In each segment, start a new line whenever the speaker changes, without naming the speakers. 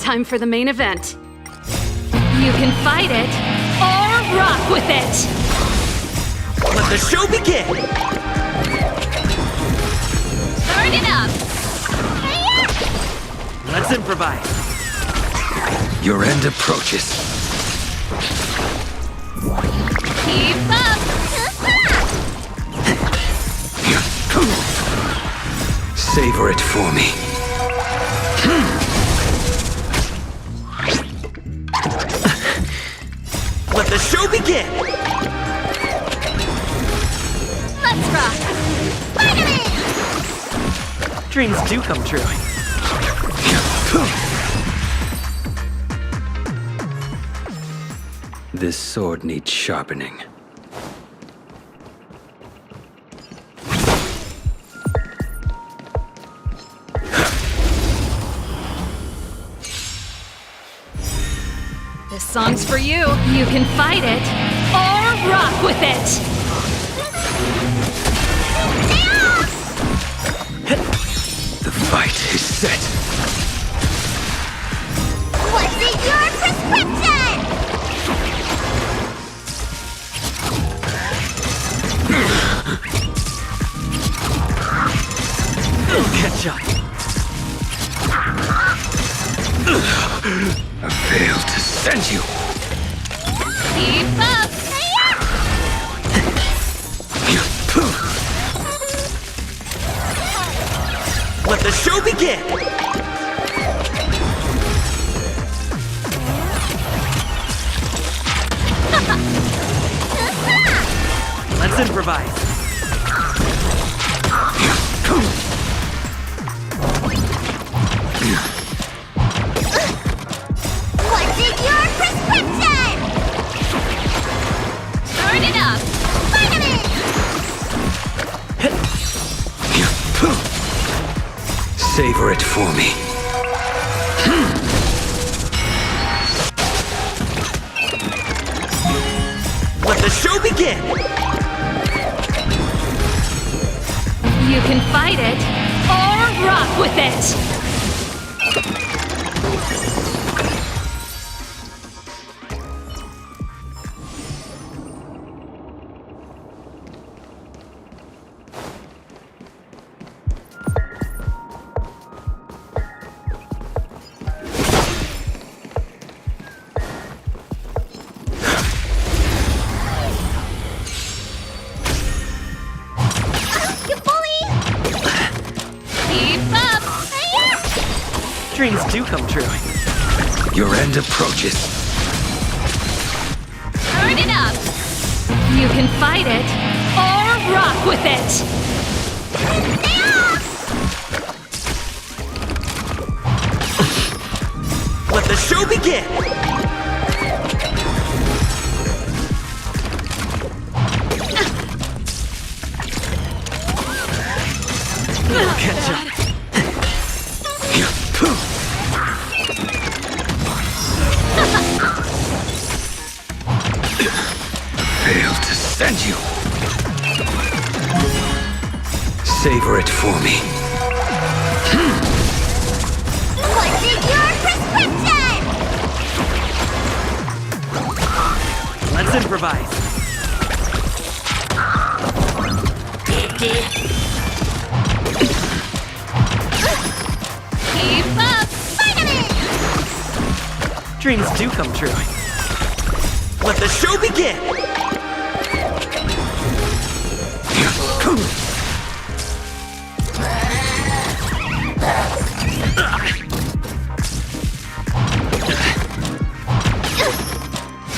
time for the main event. You can fight it or rock with it!
Let the show begin!
Turn it up!
Let's improvise.
Your end approaches.
Keep up!
Savor it for me.
Let the show begin!
Let's rock! Finally!
Dreams do come true.
This sword needs sharpening.
This song's for you. You can fight it or rock with it!
The fight is set.
What's in your prescription?
Catch up.
I failed to send you.
Keep up!
Let the show begin! Let's improvise.
What's in your prescription? Turn it up! Finally!
Savor it for me.
Let the show begin!
You can fight it or rock with it!
You bully! Keep up!
Dreams do come true.
Your end approaches.
Turn it up!
You can fight it or rock with it!
Let the show begin! Catch up.
Failed to send you. Savor it for me.
What's in your prescription?
Let's improvise.
Keep up! Finally!
Dreams do come true. Let the show begin!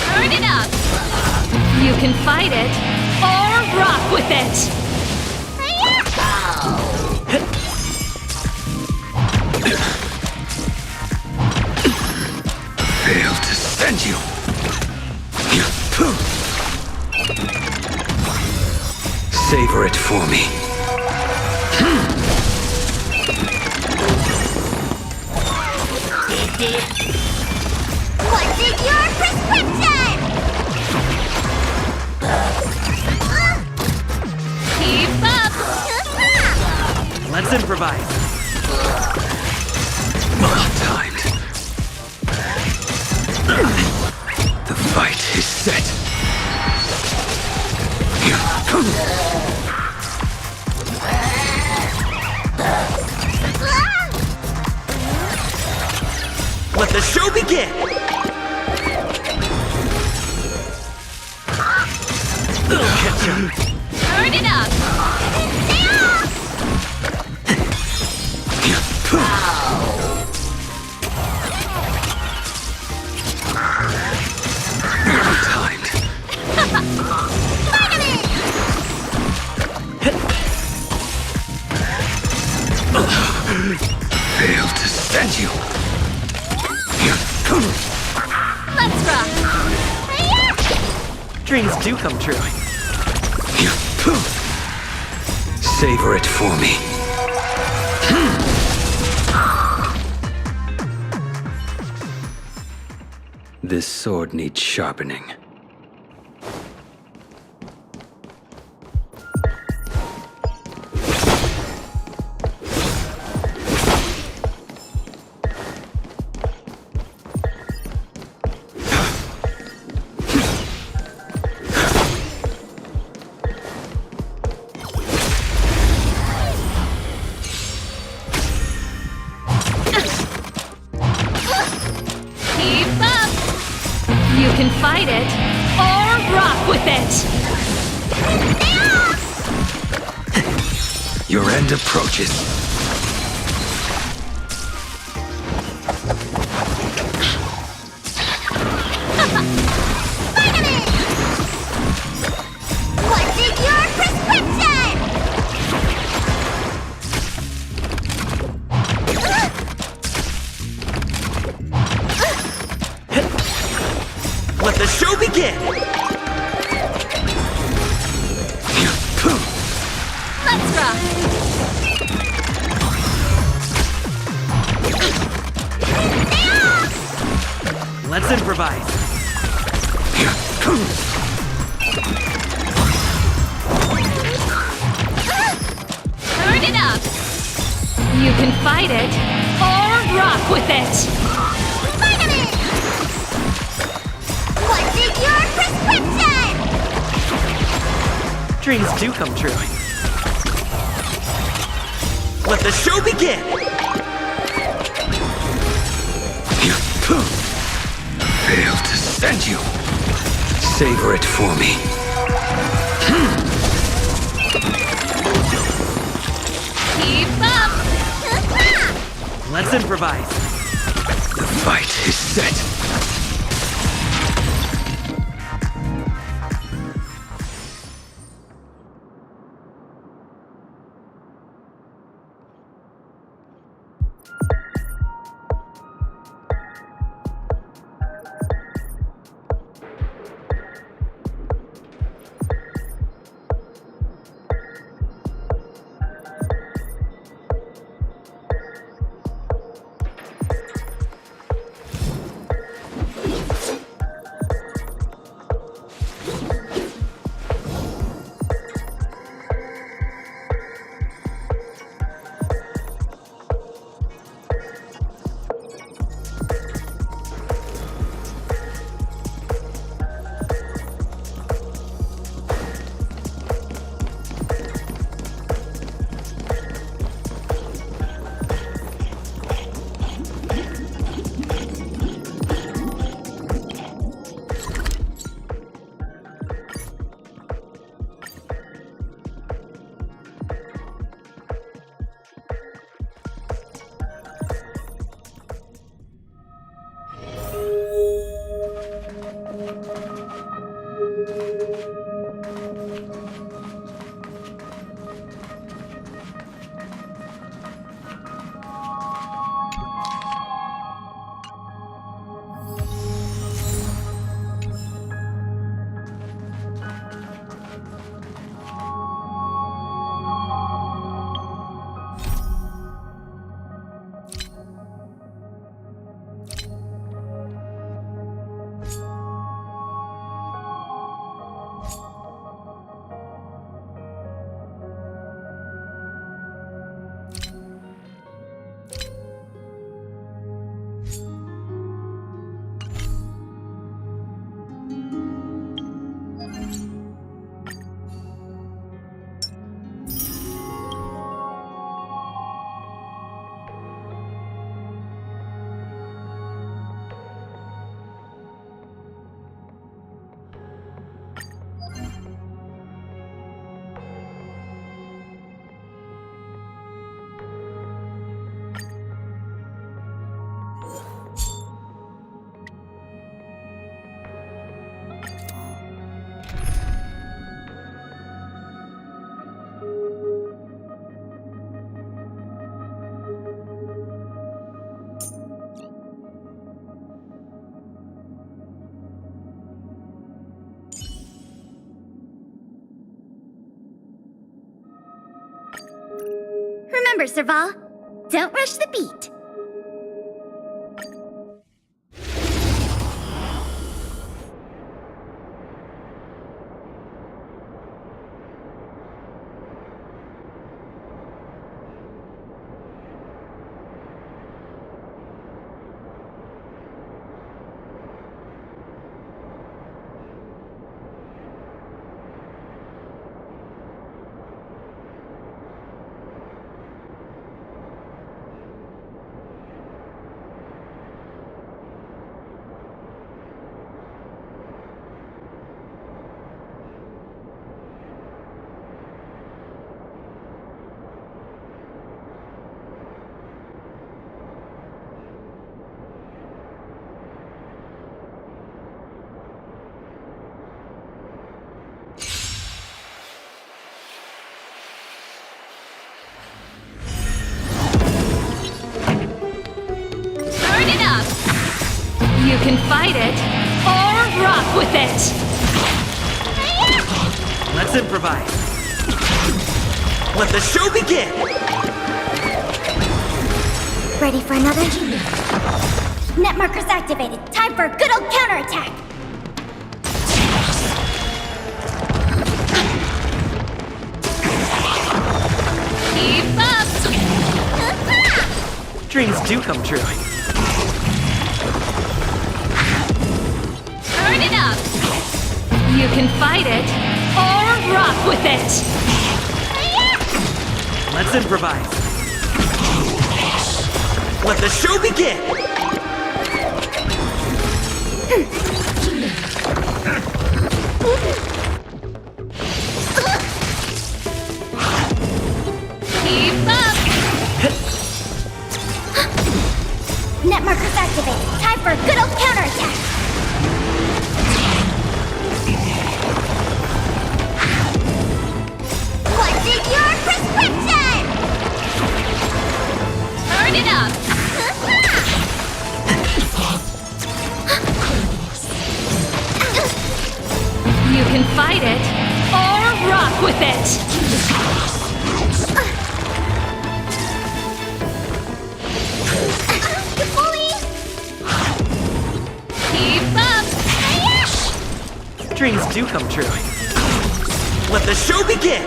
Turn it up!
You can fight it or rock with it!
Failed to send you. Savor it for me.
What's in your prescription? Keep up!
Let's improvise.
Well timed. is set.
Let the show begin! Catch ya.
Turn it up!
Timed. Failed to send you.
Let's rock!
Dreams do come true.
Savor it for me. This sword needs sharpening.
Keep up! You can fight it, or rock with it!
Your end approaches.
What's in your prescription?
Let the show begin!
Let's rock!
Let's improvise.
Turn it up!
You can fight it, or rock with it!
Vitamin! What's in your prescription?
Dreams do come true. Let the show begin!
Failed to send you. Savor it for me.
Keep up!
Let's improvise.
The fight is set.
Remember, Serval, don't rush the beat.
Turn it up! You can fight it, or rock with it!
Let's improvise. Let the show begin!
Ready for another? Net markers activated. Time for a good old counterattack.
Keep up!
Dreams do come true.
Turn it up! You can fight it, or rock with it!
Let's improvise. Let the show begin!
Keep up!
Net markers activated. Time for a good old counterattack. What's in your prescription?
Turn it up! You can fight it, or rock with it! Keep up!
Dreams do come true. Let the show begin!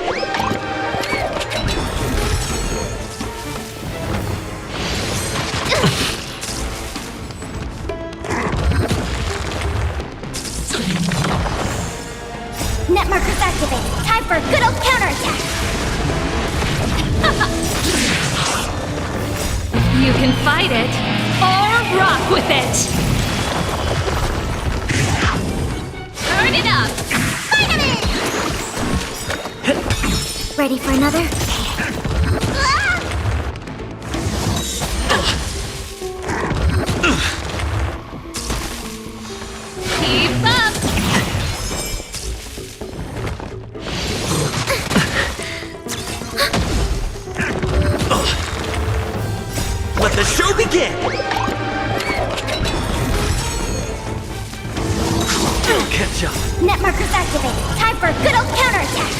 Net markers activated. Time for a good old counterattack.
You can fight it, or rock with it! Turn it up!
Ready for another?
Keep up!
Let the show begin! Don't catch up!
Net markers activated. Time for a good old counterattack.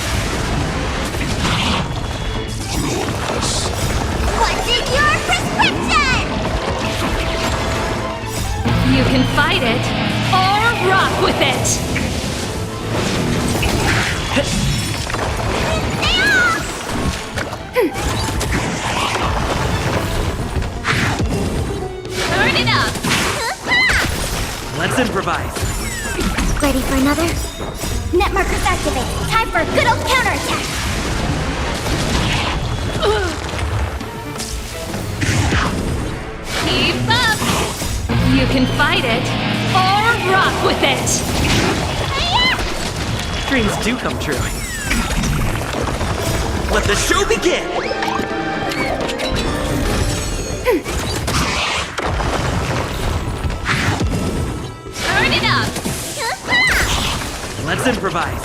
What's in your prescription?
You can fight it, or rock with it!
Stay off!
Turn it up!
Let's improvise.
Ready for another? Net markers activated. Time for a good old counterattack.
Keep up! You can fight it, or rock with it!
Dreams do come true. Let the show begin!
Turn it up!
Let's improvise.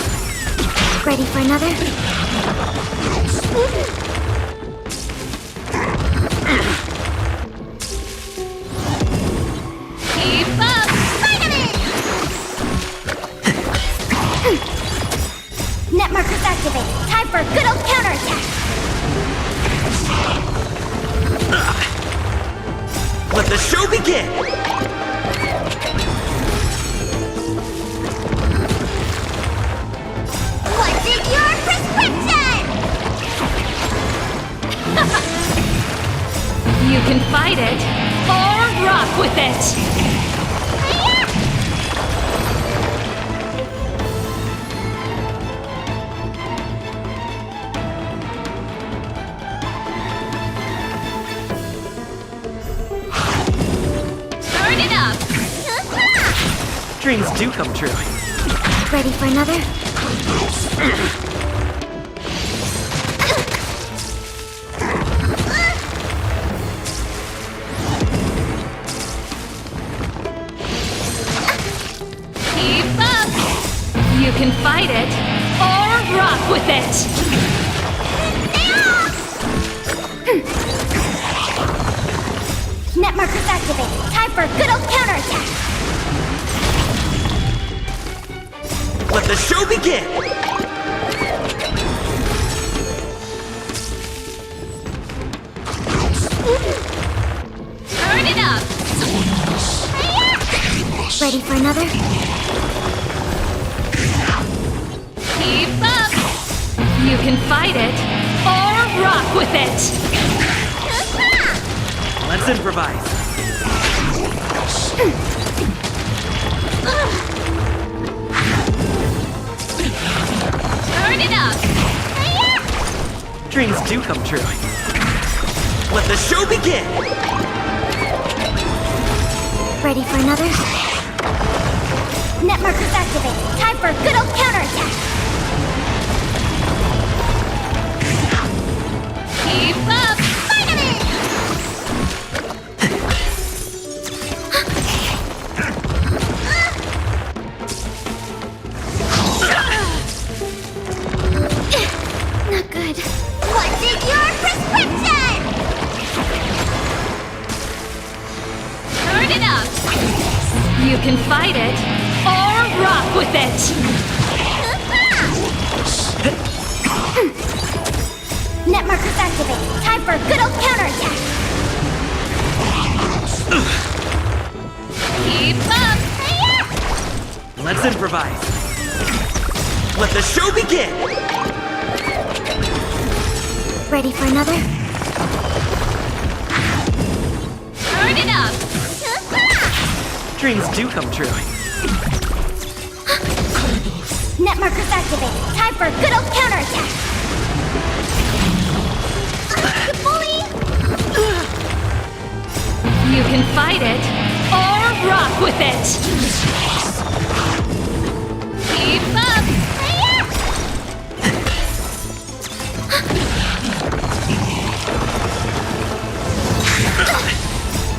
Ready for another?
Keep up!
Net markers activated. Time for a good old counterattack.
Let the show begin!
What's in your prescription?
You can fight it or rock with it. Turn it up.
Dreams do come true.
Ready for another?
Keep up. You can fight it or rock with it.
Net markers activated. Time for a good old counterattack.
Let the show begin!
Turn it up.
Ready for another?
Keep up. You can fight it or rock with it.
Let's improvise.
Turn it up.
Dreams do come true. Let the show begin!
Ready for another? Net markers activated. Time for a good old counterattack.
Keep up.
Not good. What's in your prescription?
Turn it up. You can fight it or rock with it.
Net markers activated. Time for a good old counterattack.
Keep up.
Let's improvise. Let the show begin!
Ready for another?
Turn it up.
Dreams do come true.
Net markers activated. Time for a good old counterattack. You bully!
You can fight it or rock with it. Keep up.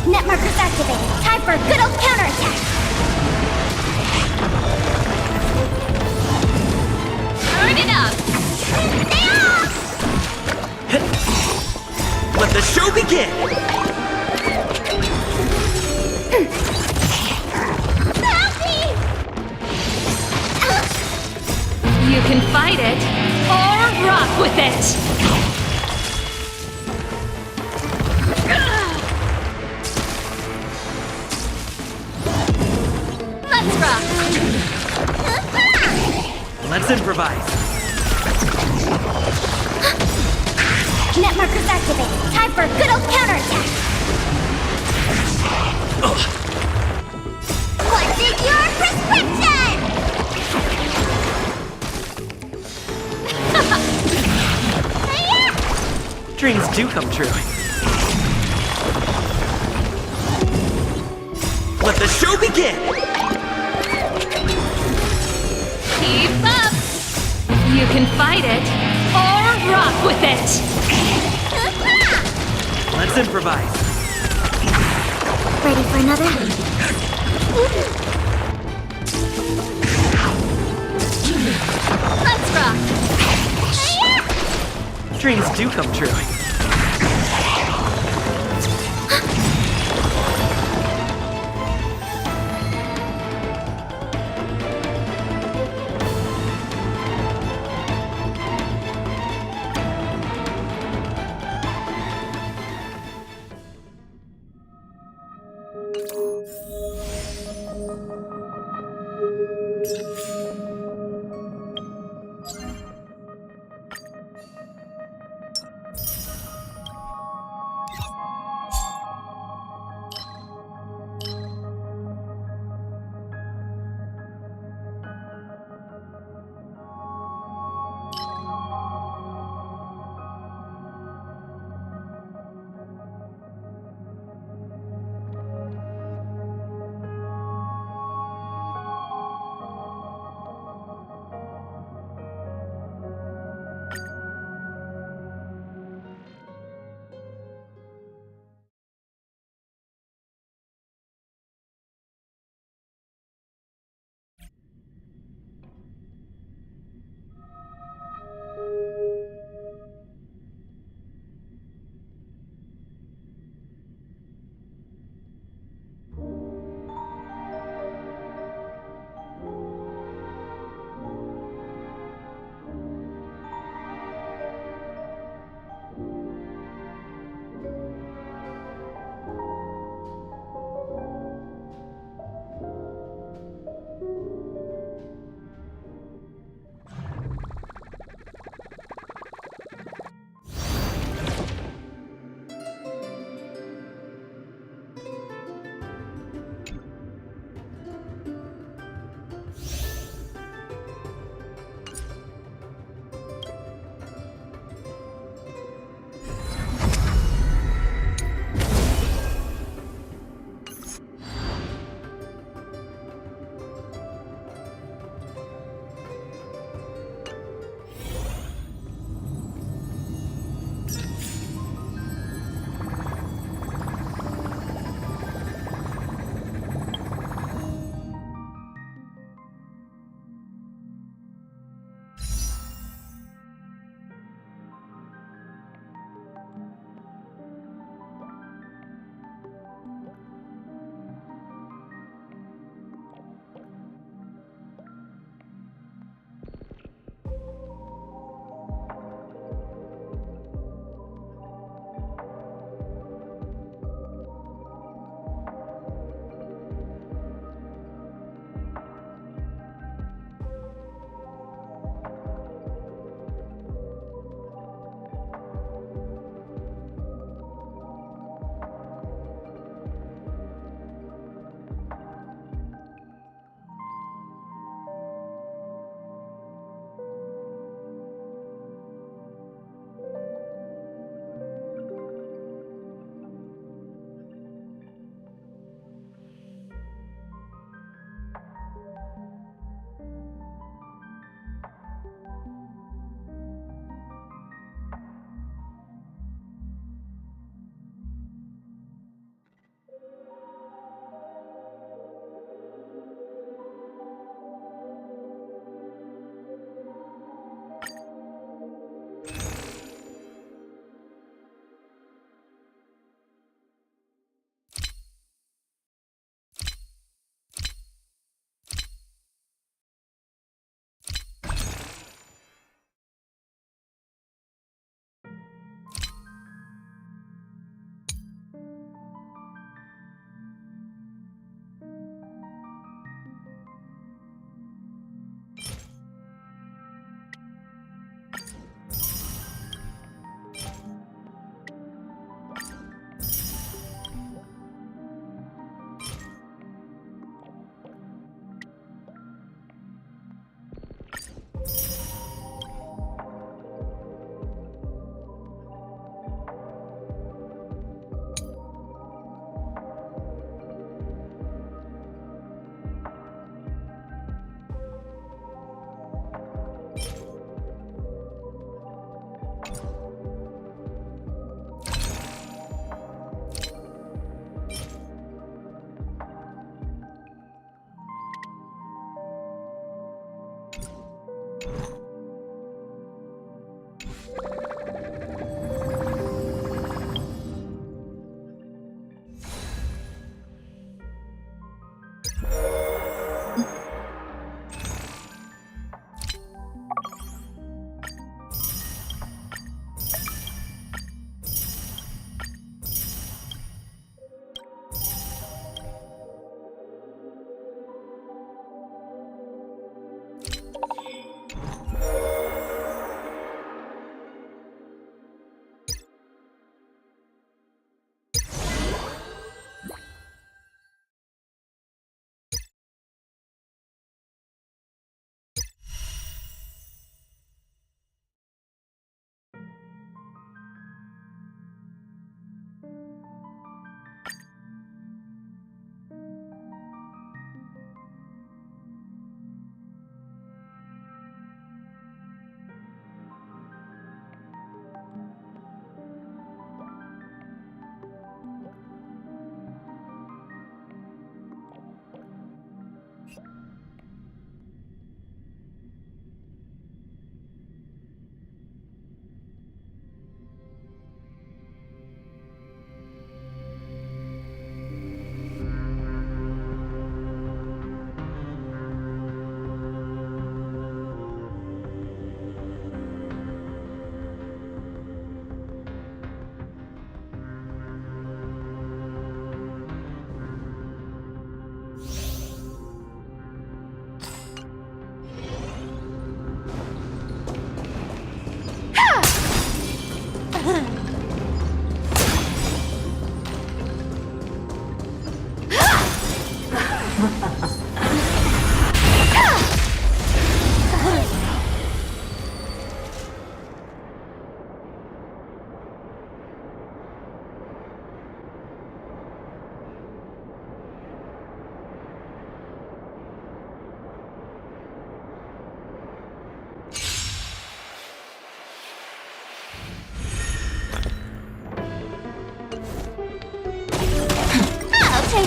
Net markers activated. Time for a good old counterattack.
Turn it up.
Let the show begin!
You can fight it or rock with it. Let's rock.
Let's improvise.
Net markers activated. Time for a good old counterattack. What's in your prescription?
Dreams do come true. Let the show begin!
Keep up. You can fight it or rock with it.
Let's improvise.
Ready for another?
Let's rock.
Dreams do come true.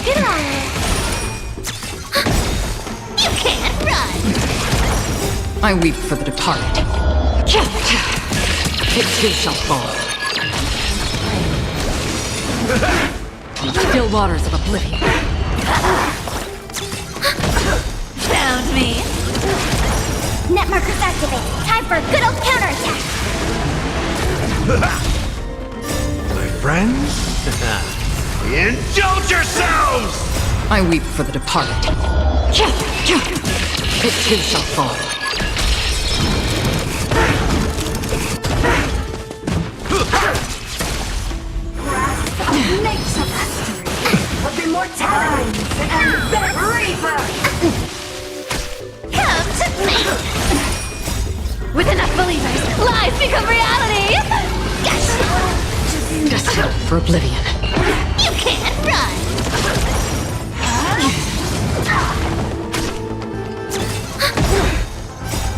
get on it. You can't run.
I weep for the departed. It too shall fall. Still waters of oblivion.
Found me. Net markers activated. Time for a good old counterattack.
My friends, indulge yourselves!
I weep for the departed. It too shall fall.
Nature mastery of immortality and the reaper. Come to me.
With enough believers, lies become reality! Destined for oblivion.
You can't run.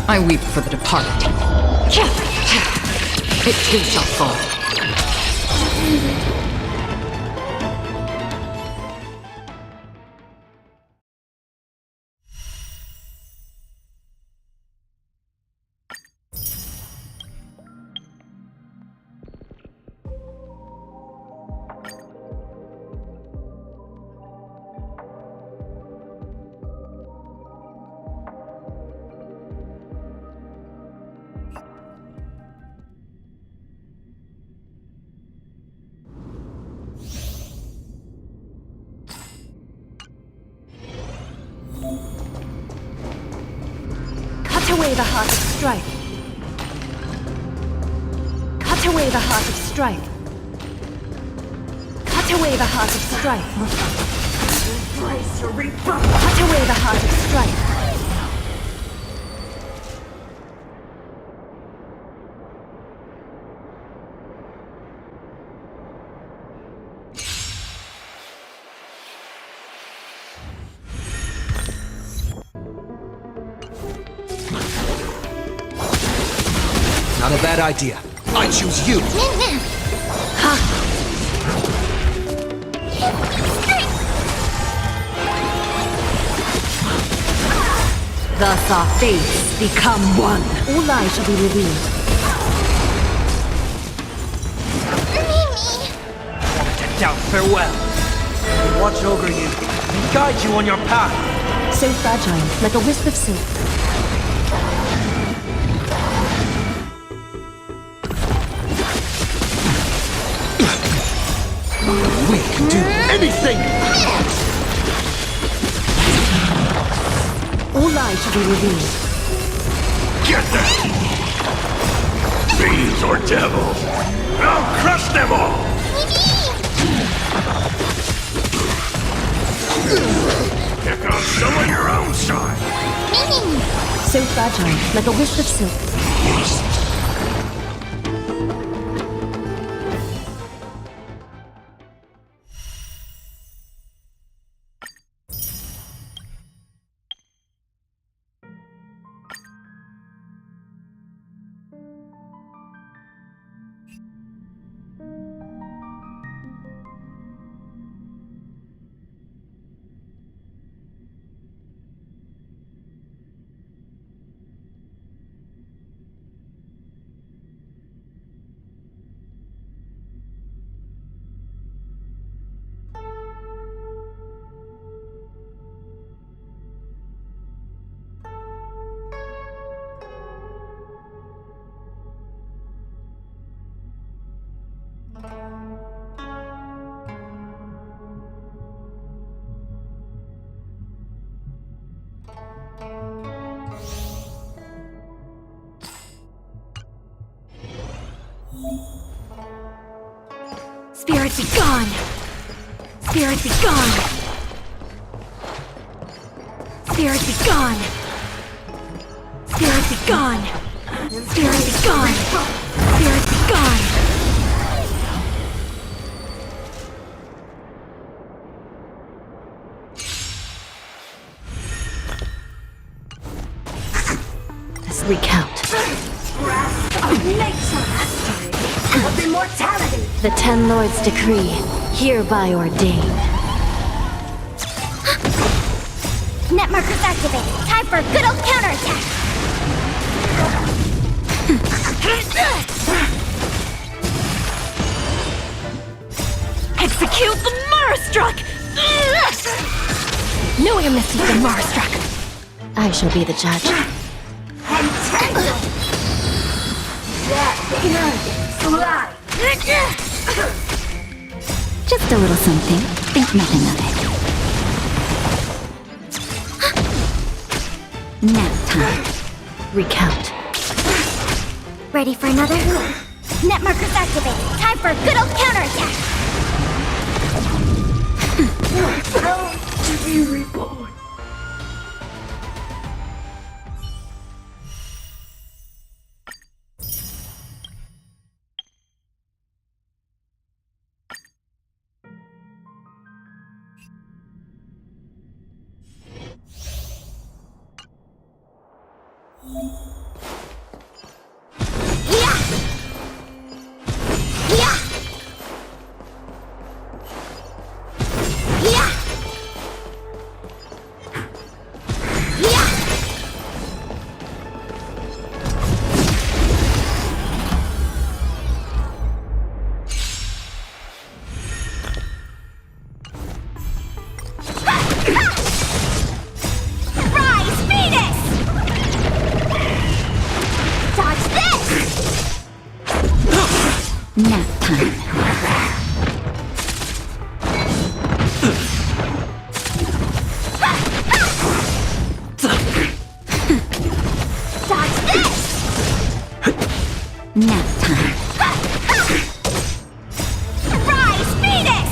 I weep for the departed. It too shall fall.
Cut away the heart of strife. Cut away the heart of strife. Cut away the heart of strife. Cut away the heart of strife.
Not a bad idea. I choose you.
Thus our fates become one. All lies shall be revealed.
To doubt farewell. I watch over you and guide you on your path.
So fragile, like a wisp of silk.
We can do anything!
All lies shall be revealed.
Get them! Fiends or devils! I'll crush them all! Pick on some of your own side!
So fragile, like a wisp of silk. Spirit be gone! Spirit be gone! Spirit be gone! Spirit be gone! Spirit be gone! Spirit be gone! Let's recount.
Of immortality.
The Ten Lords' decree, hereby ordain.
Net markers activated. Time for a good old counterattack.
Execute the Marastruck! No amnesty for Marastruck!
I shall be the judge. Just a little something. Think nothing of it. Nap time. Recount. Ready for another? Net markers activated. Time for a good old counterattack.
To be reborn.
Yeah! Yeah! Yeah! Yeah! Rise, Venus! Dodge this! Nap time. Dodge this! Nap time. Rise, Venus!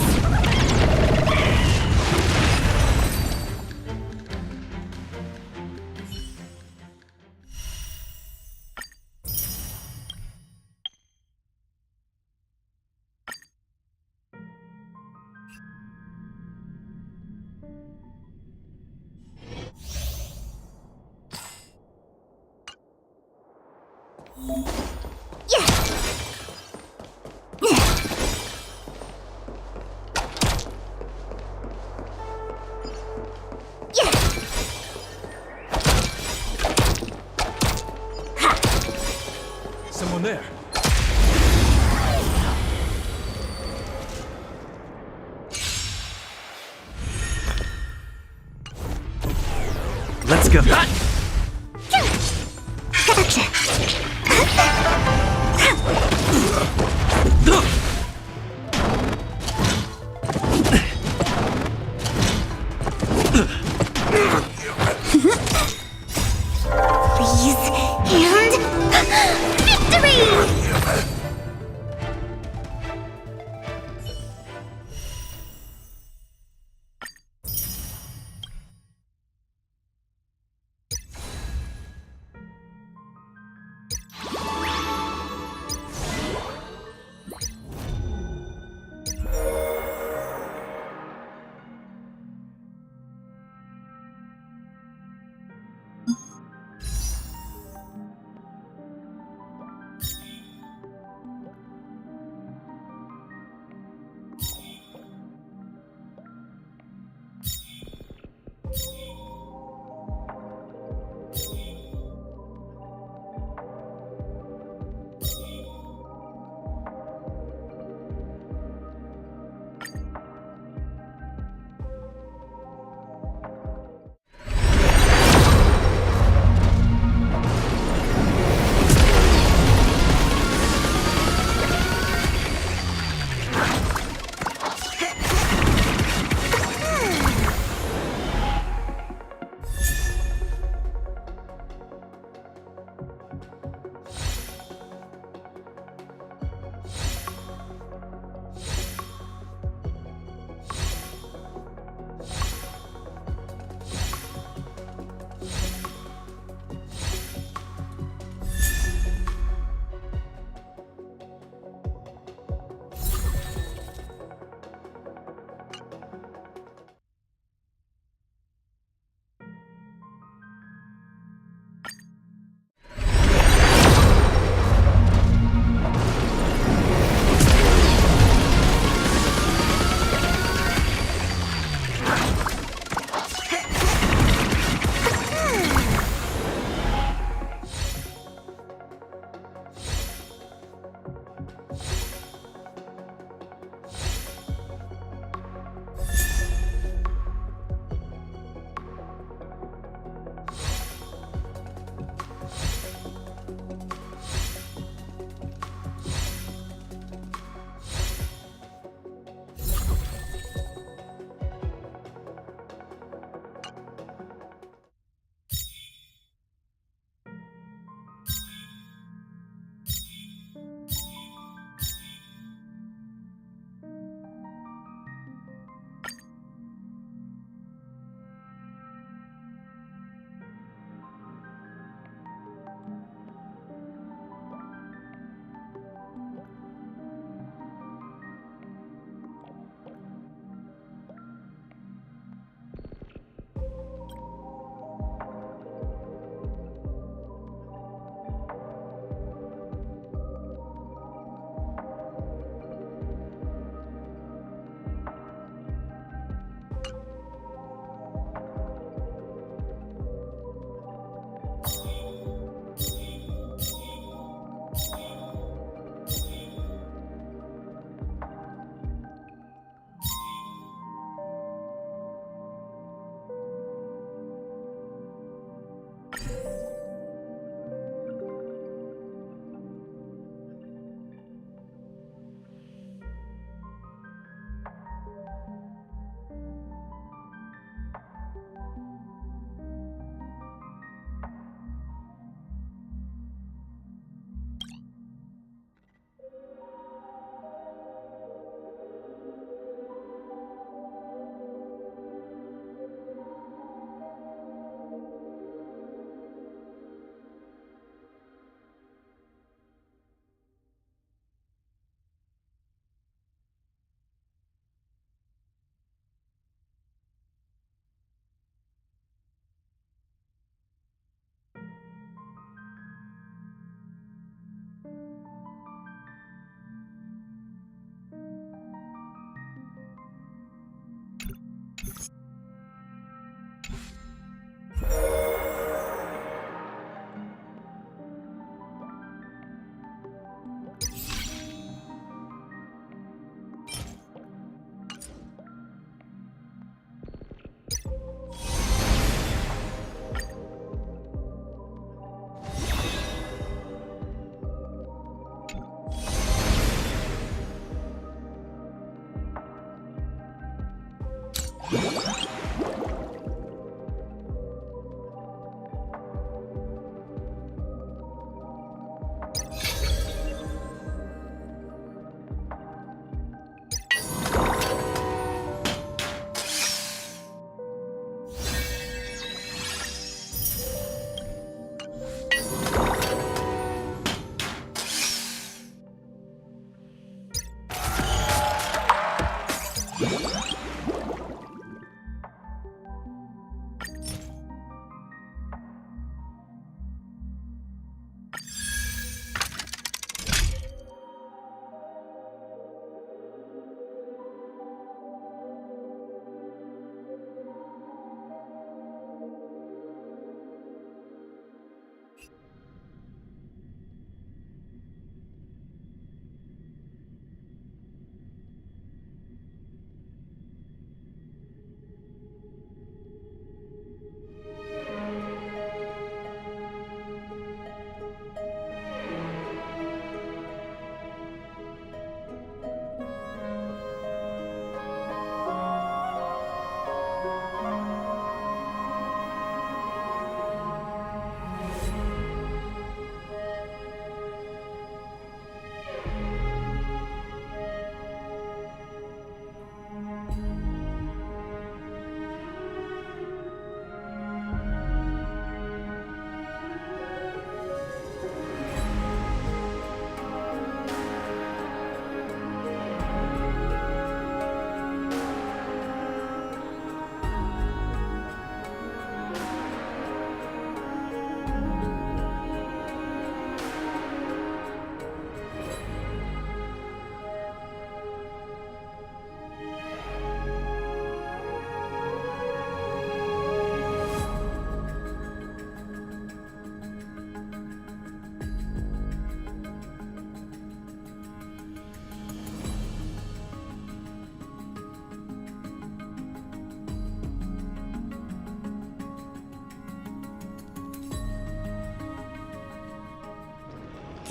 Yeah! Yeah!
Someone there.
Let's go.
Gotcha! Freeze and victory!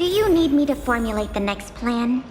Do you need me to formulate the next plan?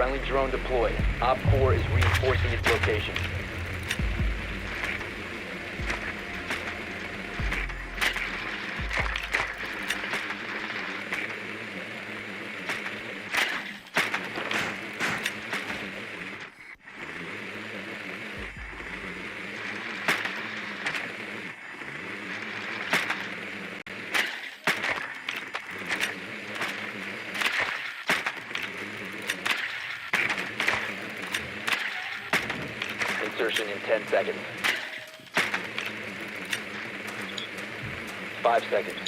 Friendly drone deployed. Op 4 is reinforcing its location. Insertion in 10 seconds. 5 seconds.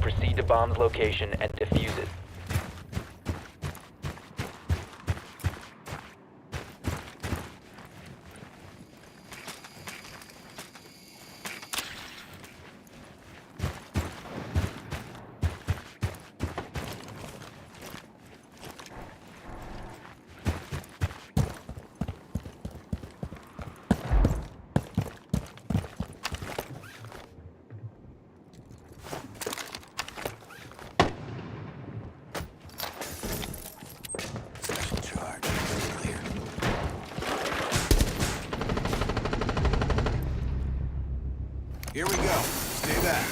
Proceed to bomb's location and defuse it.
Here we go. Stay back.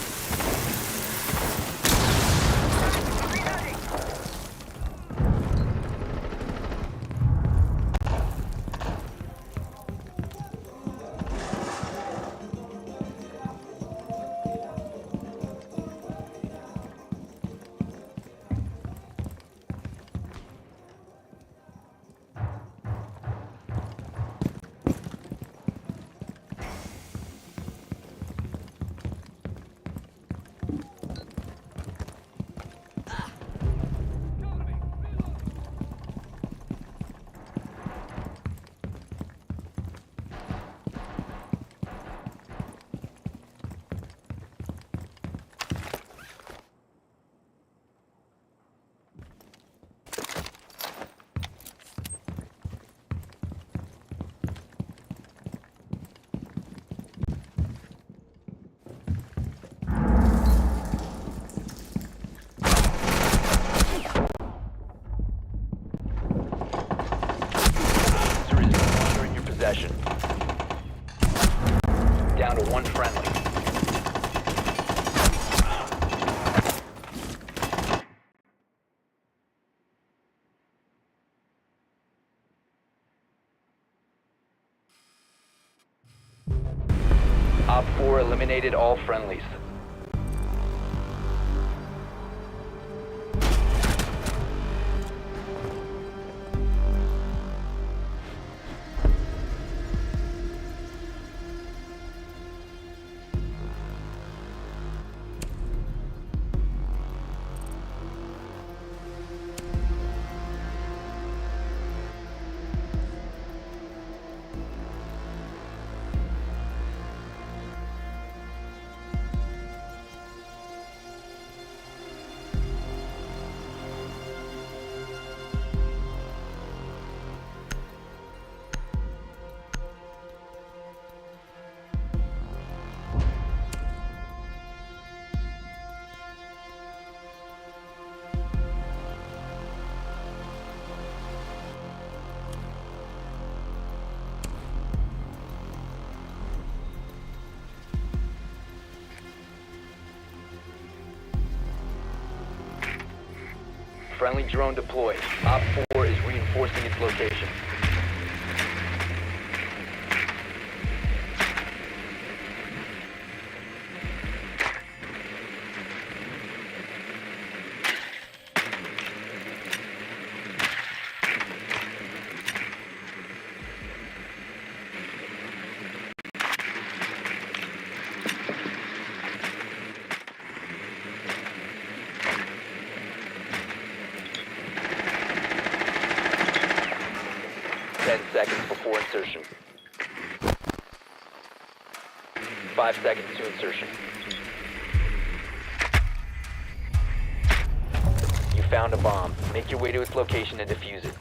Possession. Down to one friendly. Op 4 eliminated all friendlies. Friendly drone deployed. Op 4 is reinforcing its location. Seconds before insertion. 5 seconds to insertion. You found a bomb. Make your way to its location and defuse it.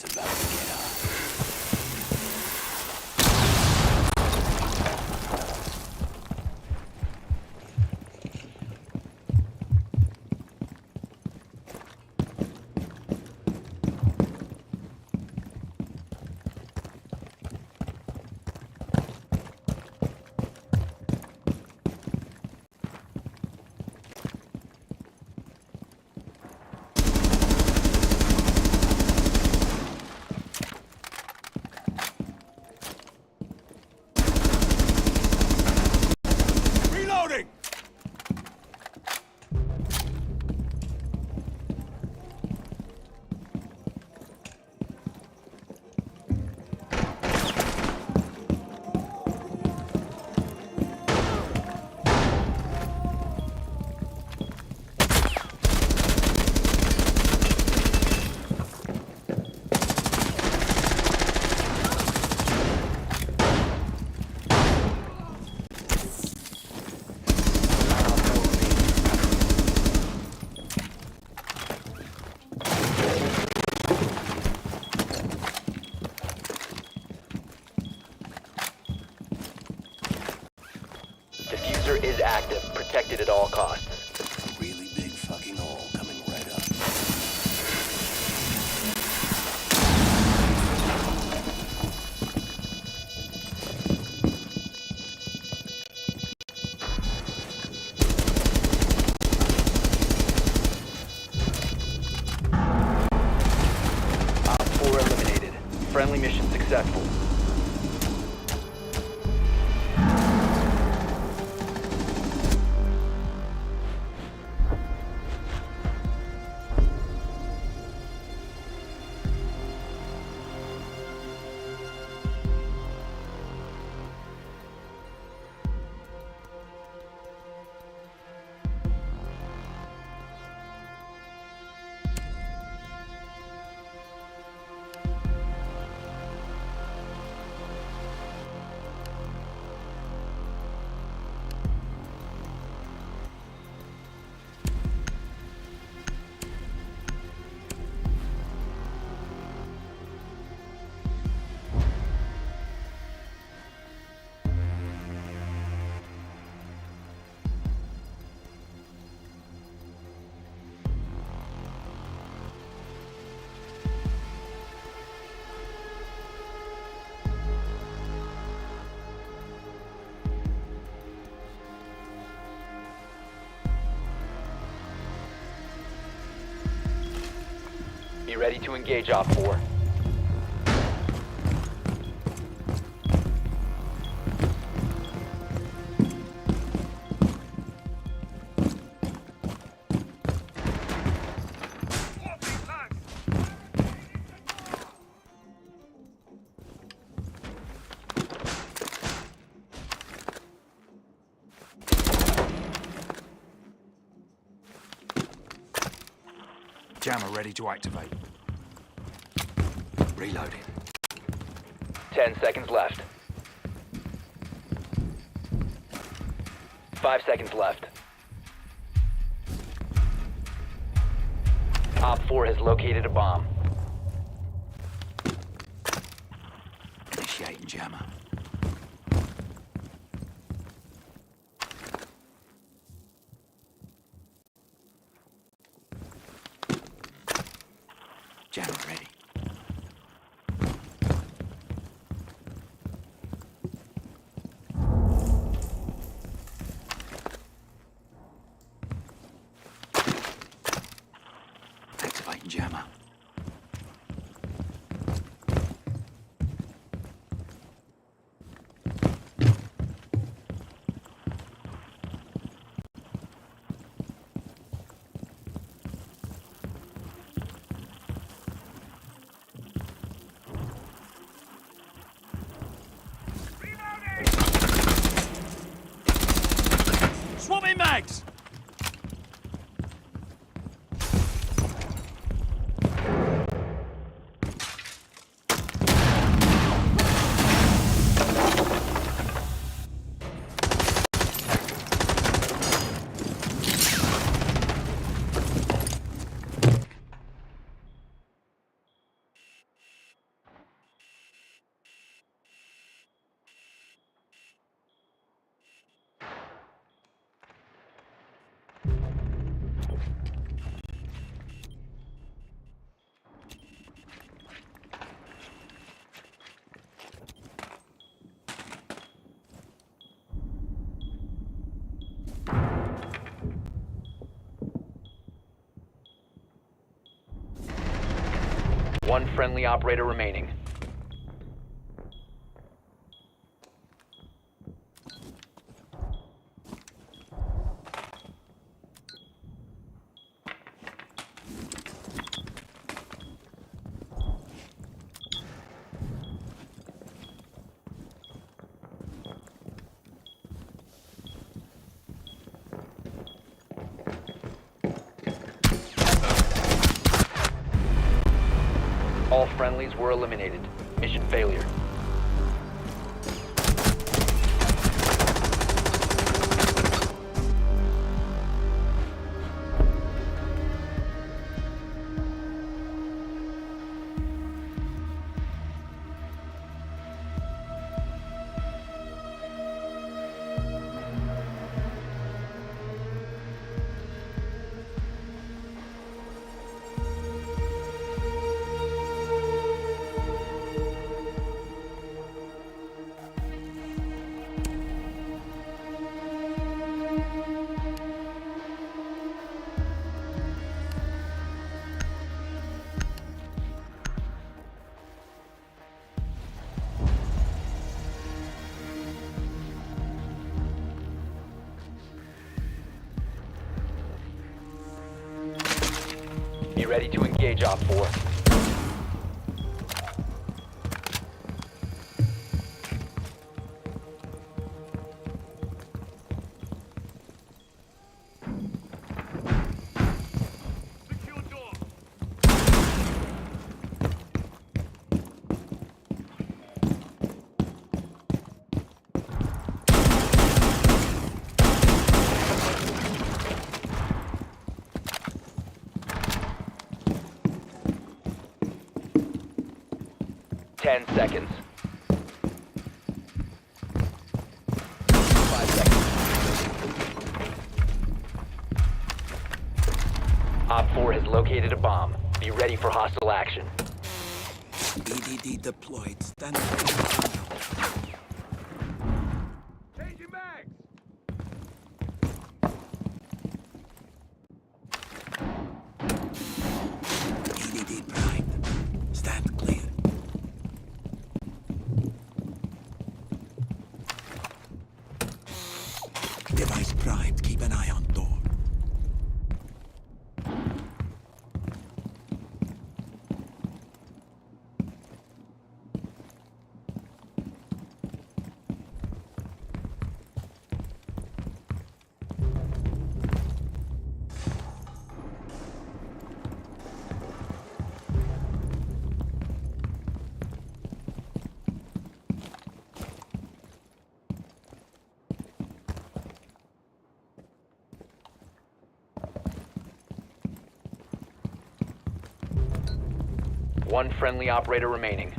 It's about to get on.
Diffuser is active, protected at all costs.
Really big fucking hole coming right up.
Op 4 eliminated. Friendly mission successful. Be ready to engage Op 4.
Jammer ready to activate. Reloading.
10 seconds left. 5 seconds left. Op 4 has located a bomb.
Initiating jammer. Jammer ready. Activating jammer. Swapping mags!
One friendly operator remaining. All friendlies were eliminated. Mission failure. Be ready to engage Op 4. Ten seconds. 5 seconds. Op 4 has located a bomb. Be ready for hostile action.
EDD deployed. Stand Changing mags! EDD primed. Stand clear. Device primed. Keep an eye on door.
One friendly operator remaining.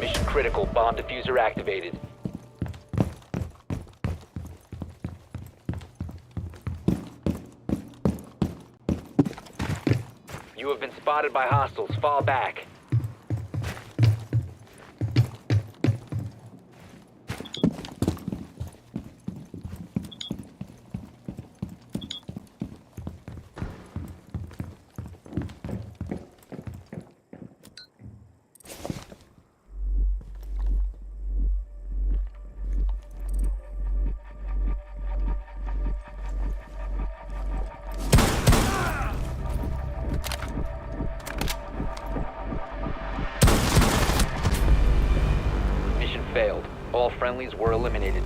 Mission critical. Bomb diffuser activated. You have been spotted by hostiles. Fall back. Failed. All friendlies were eliminated.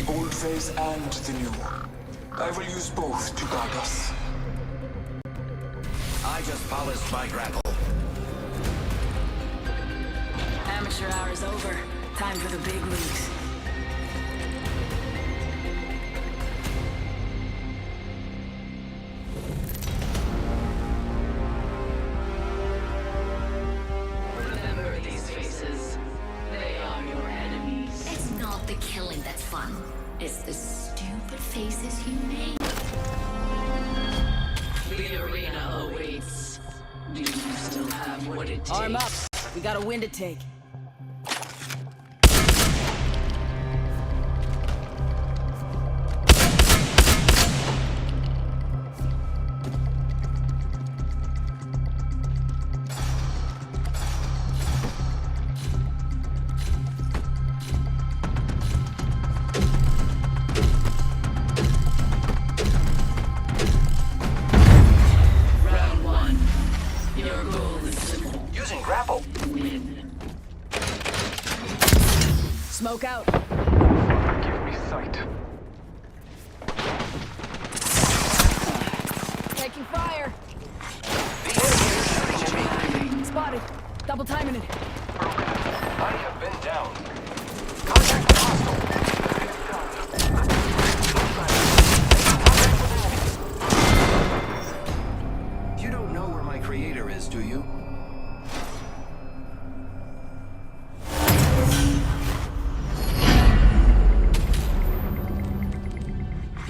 the old phase and the new. I will use both to guide us.
I just polished my grapple.
Amateur hour's over. Time for the big leagues.
Remember these faces. They are your enemies.
It's not the killing that's fun. It's the stupid faces you make.
The arena awaits. Do you still have what it takes?
Arm up. We got a win to take.
Round one. Your goal is simple.
Using grapple.
Win.
Smoke out.
Give me sight.
Taking fire.
The enemy is shooting at me.
Spotted. Double timing it.
I have been down. Contact with hostile. You don't know where my creator is, do you?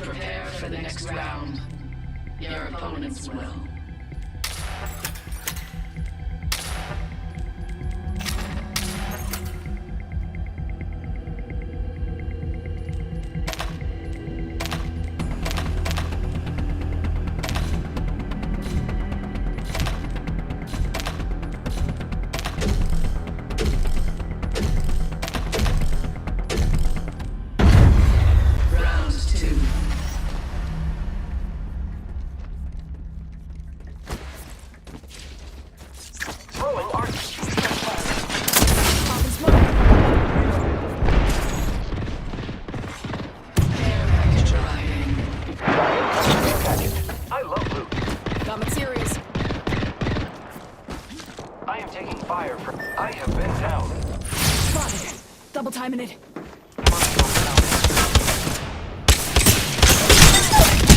Prepare for the next round. Your opponents will. Round two.
Throwing arc.
Popping smoke.
Care package arriving.
I love loot.
Got materials.
I am taking fire from. I have been down.
Spotted. Double timing it.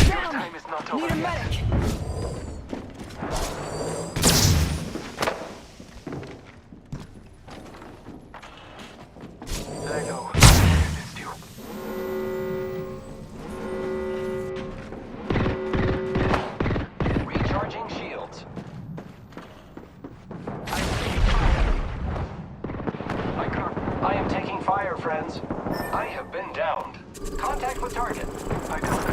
Down. Need a medic.
I know. It's you.
Recharging shields. I am taking fire, friends. I have been downed. Contact with target.
I can't go.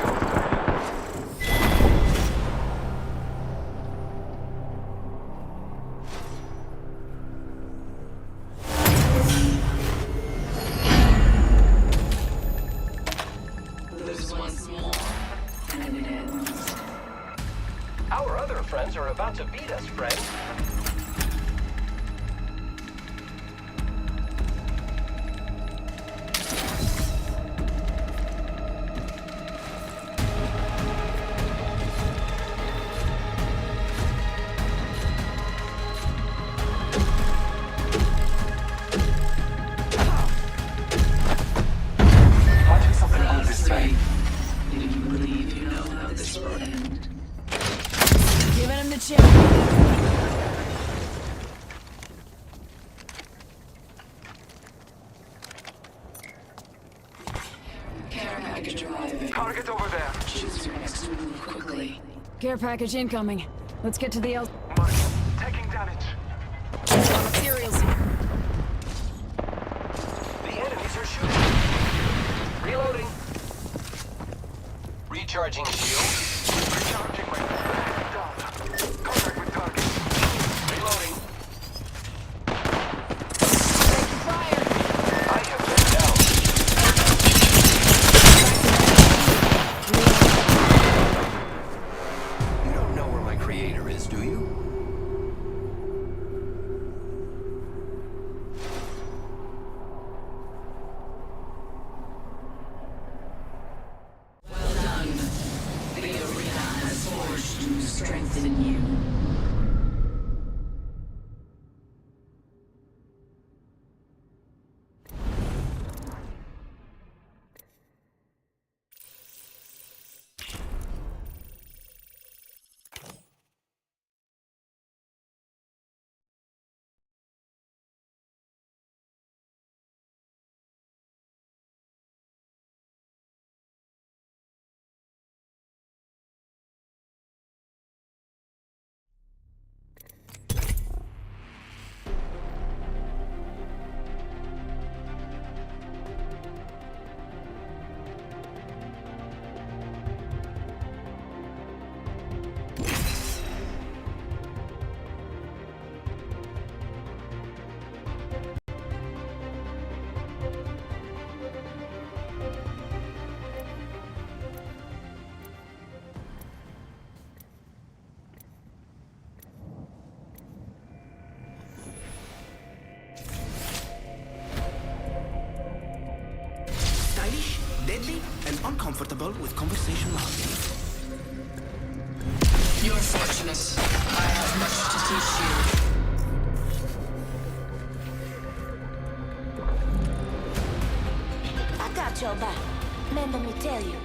Lose once more, and it ends.
Our other friends are about to beat us, friend.
Watching something on this
Three.
side.
Do you believe you know how this will end?
Giving him the chip.
Care package arriving.
Target over there.
Choose your next move quickly.
Care package incoming. Let's get to the L.
Mark. Taking damage.
Got materials.
The enemies are shooting. Reloading. Recharging shield.
Recharging my down. Contact with target.
Reloading.
Taking fire.
I have been down. You don't know where my creator is, do you?
faces in you.
Stylish, deadly, and uncomfortable with conversation loud.
You're fortunate. I have much to teach you.
I got your back. Man, let me tell you.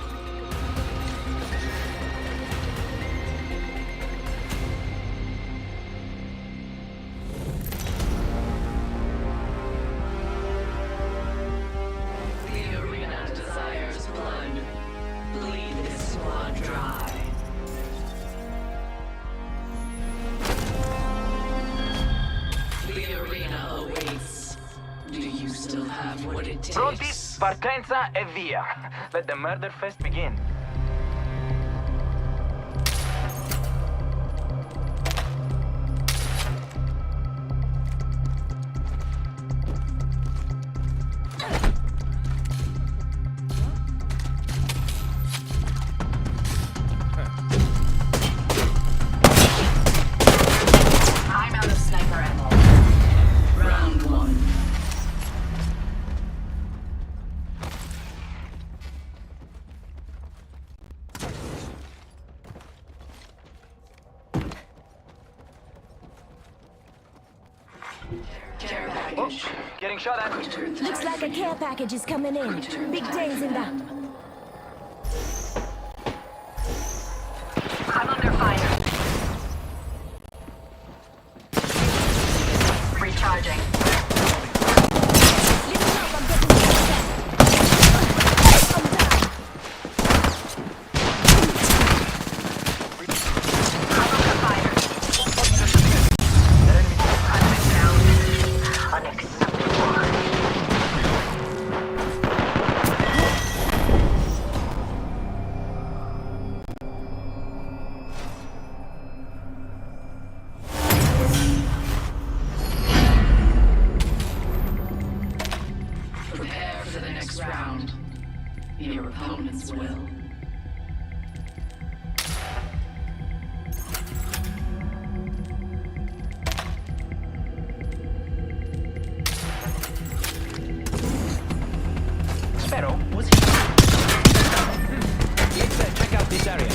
The arena desires blood. Bleed this squad dry. The arena awaits. Do you still have what it
Pronti,
takes?
partenza e via. Let the murder fest begin.
I'm out of sniper ammo. Round one. Care package.
Getting shot at.
Looks like a care package is coming in. Big days in that.
I'm under fire. Recharging.
Listen up, I'm getting shot at. I'm down.
I'm under fire. I've been down. Unacceptable. Prepare for the next round. Your opponents will.
Sparrow, was he? Let's check out this area.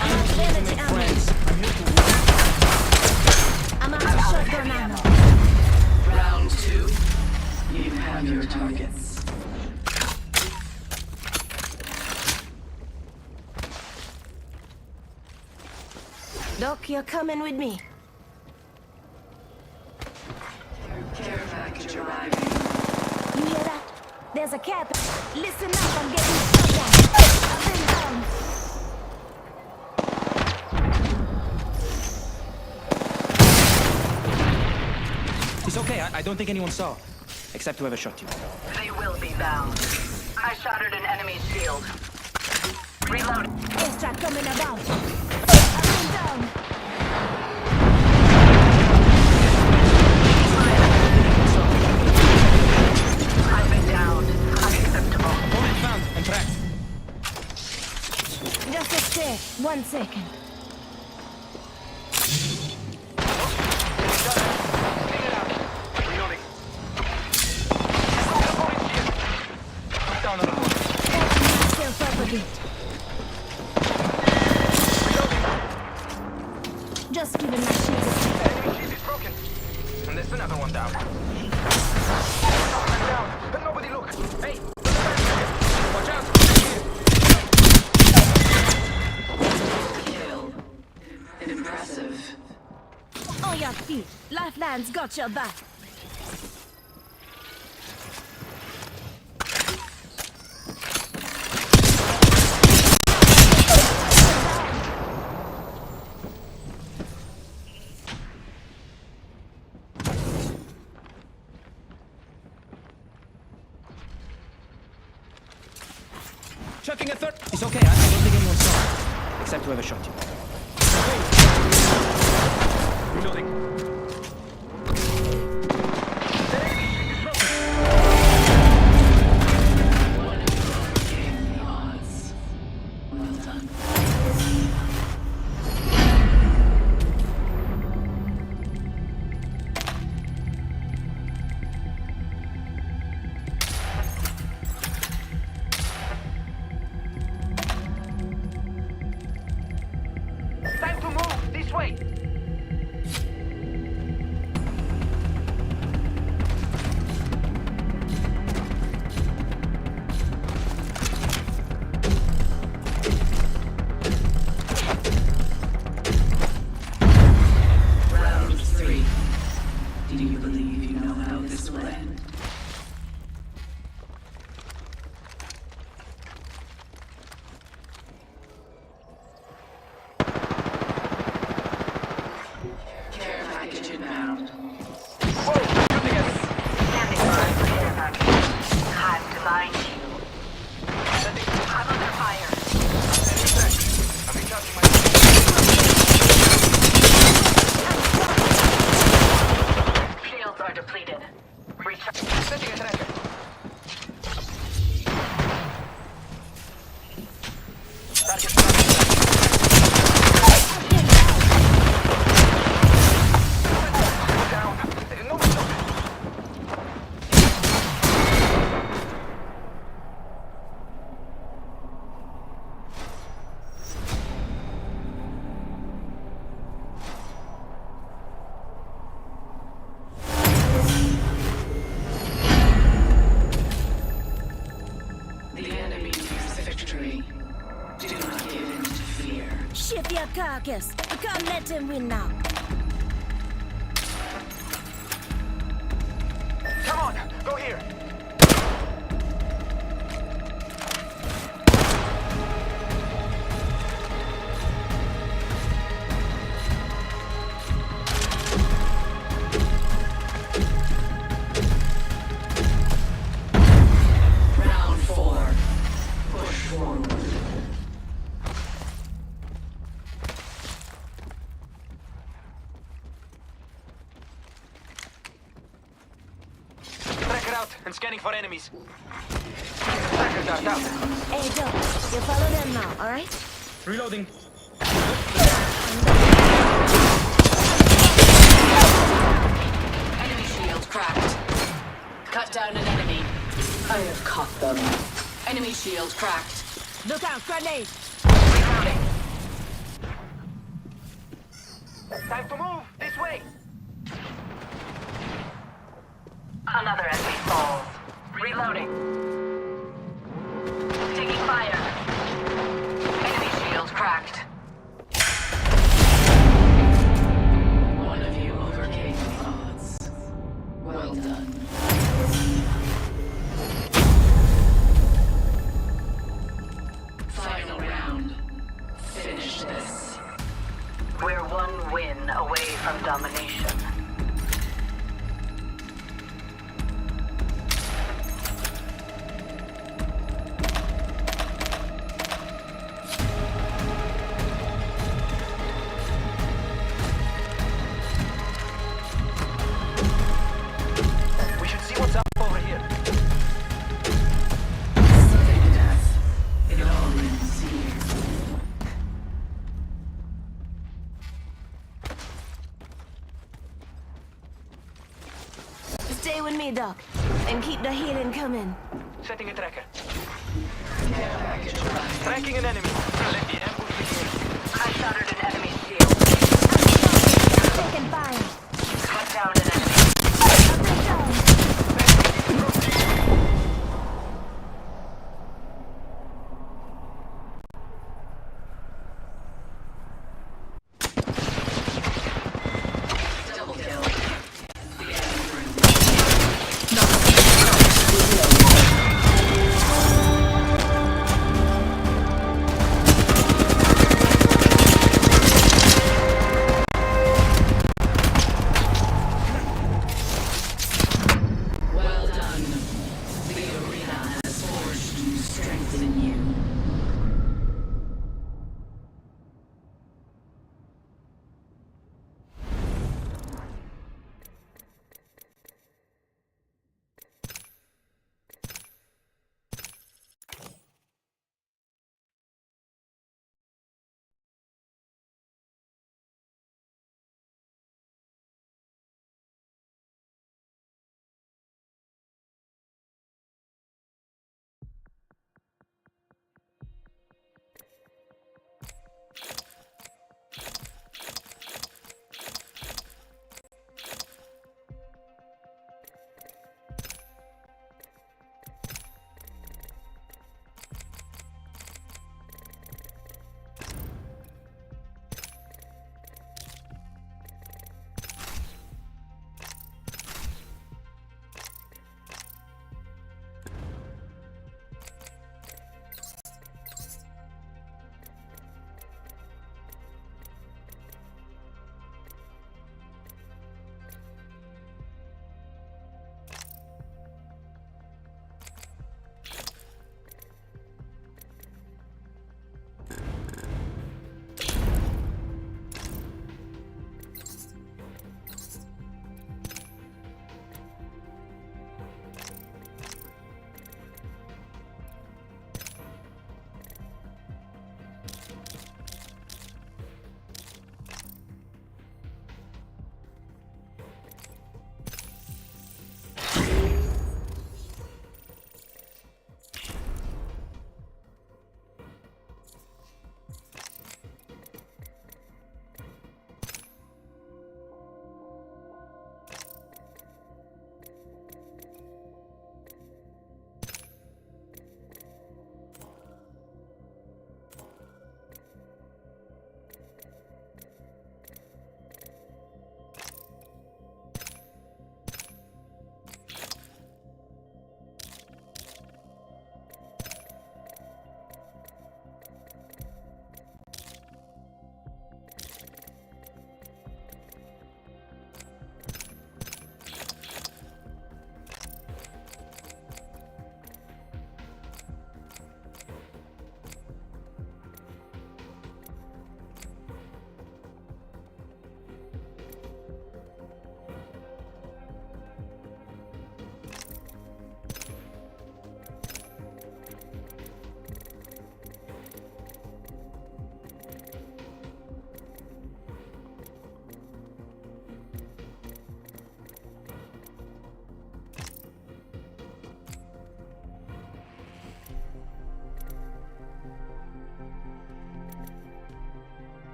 I'm on sanity ammo. I'm out of shotgun ammo.
Round two. You have your targets.
Doc, you're coming with me.
Care package arriving.
You hear that? There's a cap. Listen up, I'm getting shot at. I've been down.
It's okay, I don't think anyone saw. Except whoever shot you.
They will be bound. I shattered an enemy's shield. Reload.
Airstrike coming about. I've been down.
I've been downed. Unacceptable.
Opponent found and tracked.
Just a sec. 1 second.
Reloading.
Myself up a bit.
Reloading.
easy. Lifelines got your back.
Chucking a third. It's okay, I don't think anyone saw it. Except whoever shot you. Reloading.
Time to move! This way!
Round 3. Do you believe you know how this will end? Care package inbound.
Standing by for care package. Time to bind you. I'm under fire. I'm recharging my... Shields are depleted. Setting a tracker. Down. No,
The enemy nears victory. Do not give in to fear.
Shift your carcass. I can't let him win now.
come on! Go here!
Round 4. Push forward.
Tracker out and scanning for enemies. Tracker dart out.
Hey, Doc, you follow them now, alright?
Reloading.
Enemy shield cracked. Cut down an enemy. I have caught them. Enemy shield cracked.
Look out, grenade!
Reloading. Time to move! This way! Another enemy falls. Reloading. Taking fire.
Enemy shield cracked. One of you overcame the odds. Well done. Final round. Finish this.
We're one win away from domination. We should see what's up over here.
Sudden death. It all ends here.
Stay with me, Doc, and keep the healing coming.
Setting a tracker.
Care package arrived.
Tracking an enemy. Let the ambush begin. I shattered an enemy's shield.
Taking fire.
Cut down an enemy.
Double kill.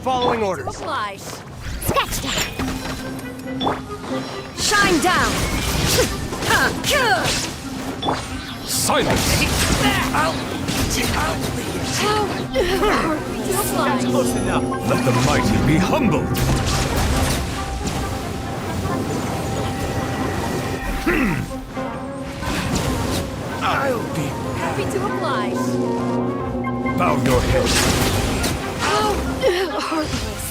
Following orders.
Oblige. Scratch that. Shine down.
Silence!
That's close enough.
Let the mighty be humbled!
I'll be
Happy to oblige.
Bow your head.
Heartless.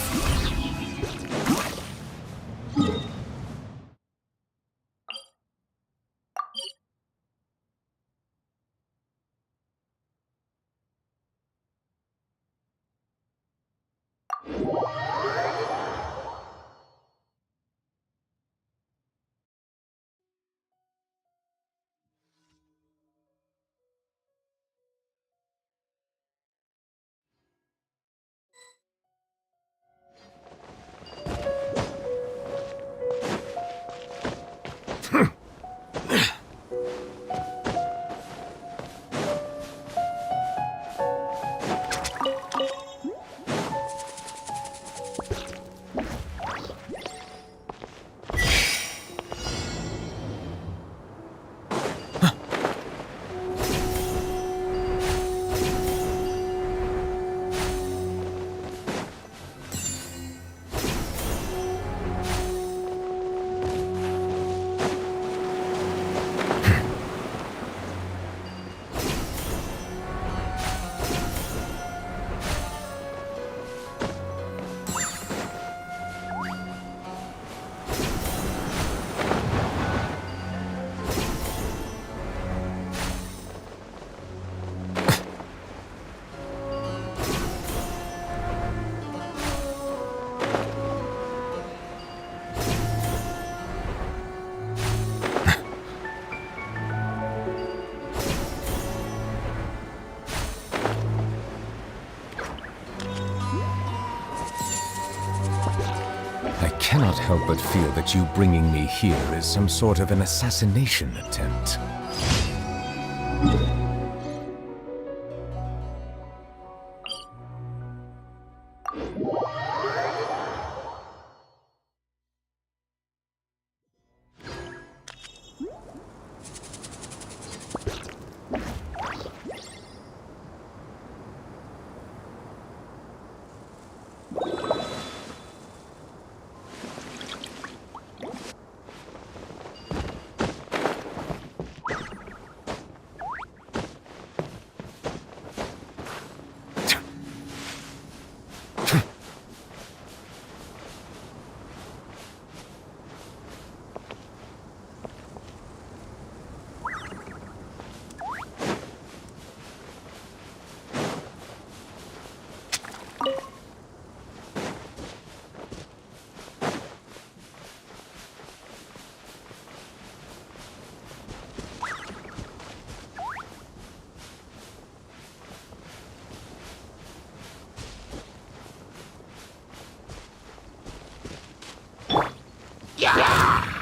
I cannot help but feel that you bringing me here is some sort of an assassination attempt.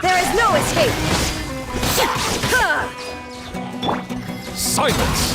There is no escape!
Silence!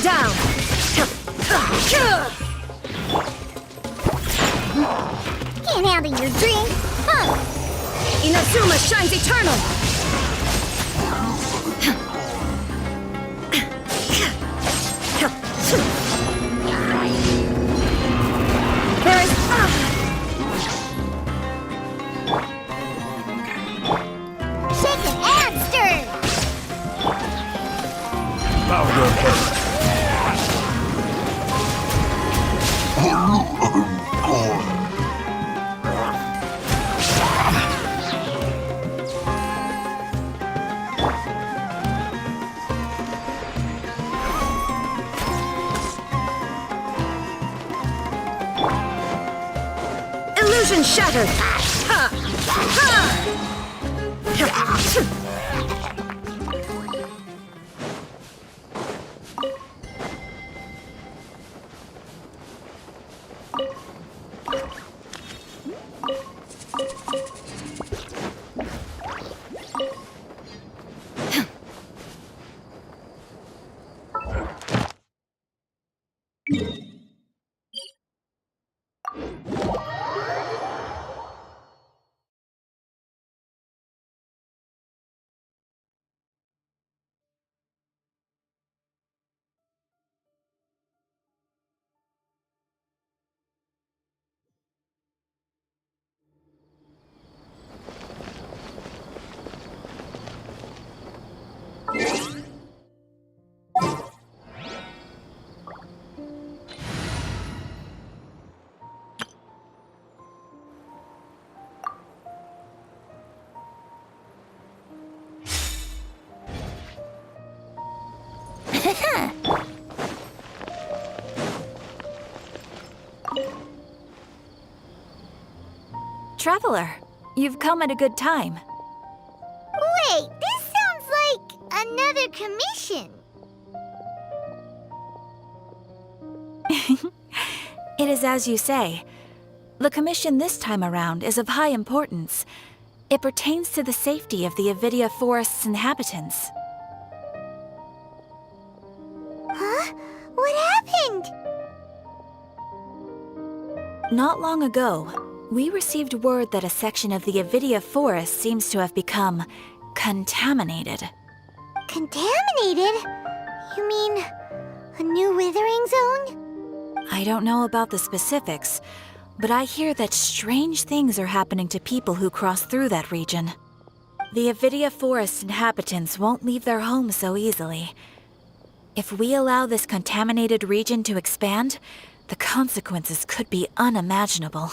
down!
Can't handle your drink, huh?
Inazuma shines eternal! There is...
Shaken and stirred!
Bow your head.
Illusion shattered! Ha! Ha!
Traveler, you've come at a good time.
Wait, this sounds like another commission.
It is as you say. The commission this time around is of high importance. It pertains to the safety of the Avidia Forest's inhabitants.
Huh? What happened?
Not long ago, we received word that a section of the Avidia Forest seems to have become contaminated.
Contaminated? You mean a new withering zone?
I don't know about the specifics, but I hear that strange things are happening to people who cross through that region. The Avidia Forest inhabitants won't leave their homes so easily. If we allow this contaminated region to expand, the consequences could be unimaginable.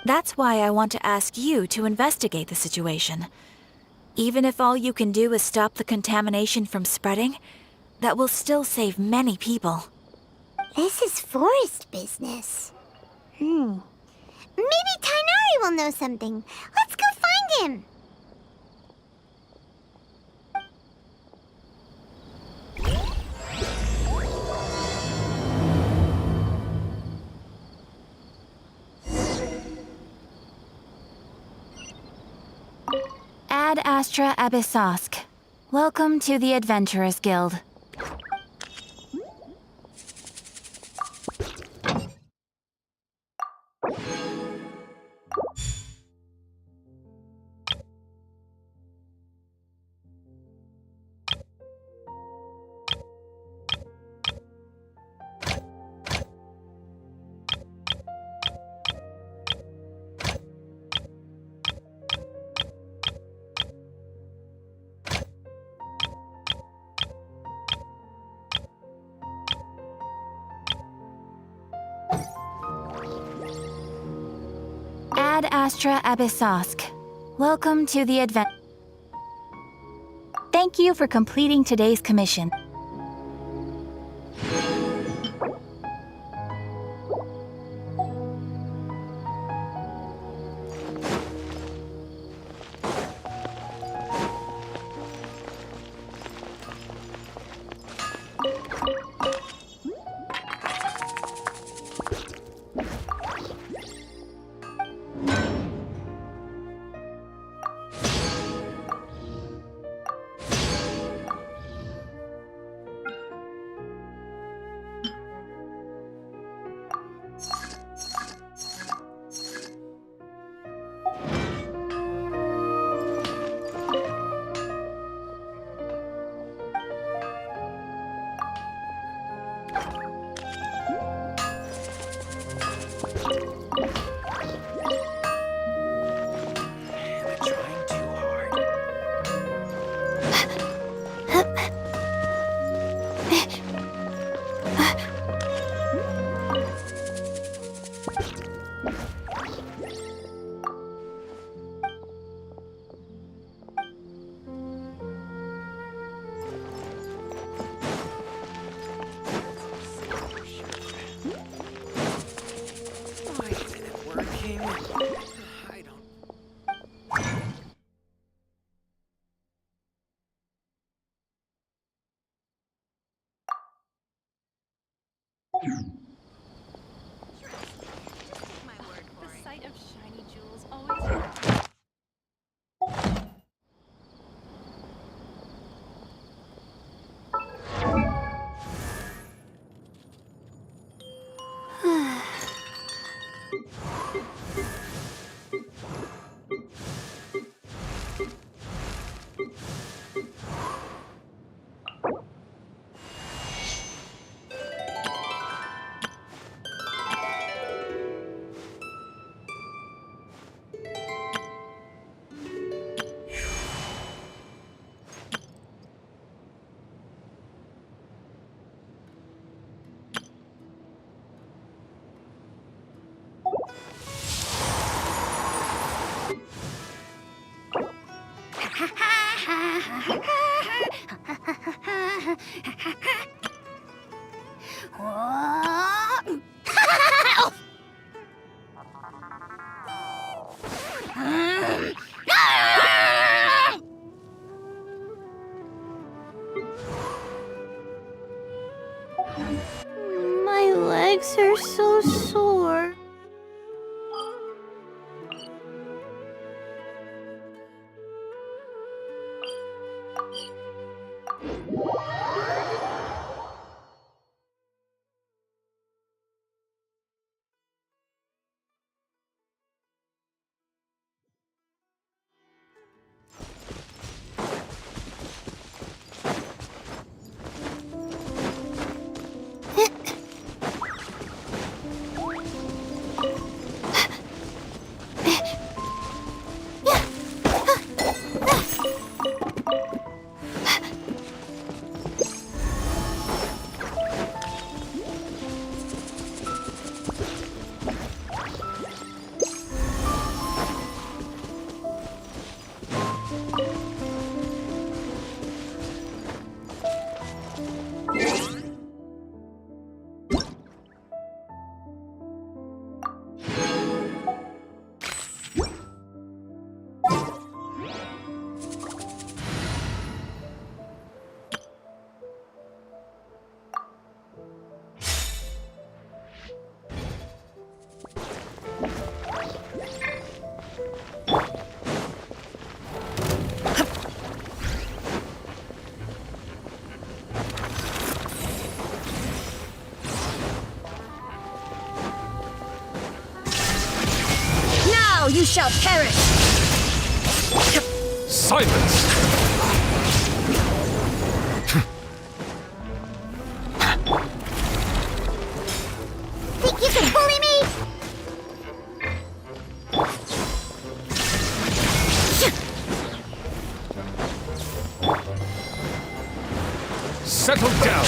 That's why I want to ask you to investigate the situation. Even if all you can do is stop the contamination from spreading, that will still save many people.
This is forest business. Maybe Tainari will know something. Let's go find him.
Ad Astra Abyssosk. Welcome to the Adventurers Guild. Ad Astra Abyssosk. Welcome to the advent. Thank you for completing today's commission.
The sight of shiny jewels always...
My legs are so sore.
You shall perish!
Silence!
Think you can bully me?
Settle down!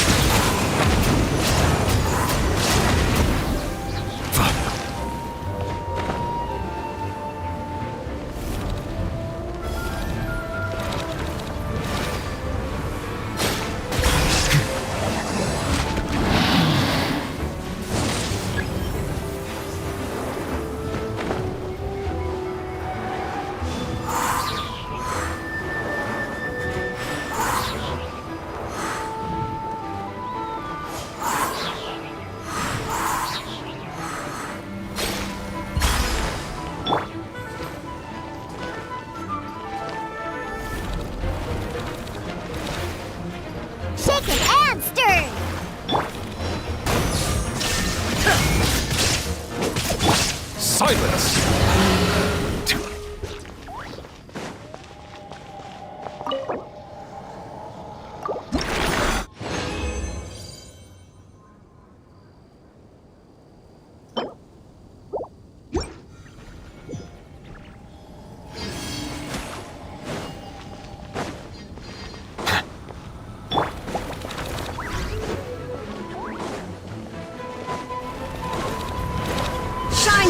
Shaken and stirred!
Silence!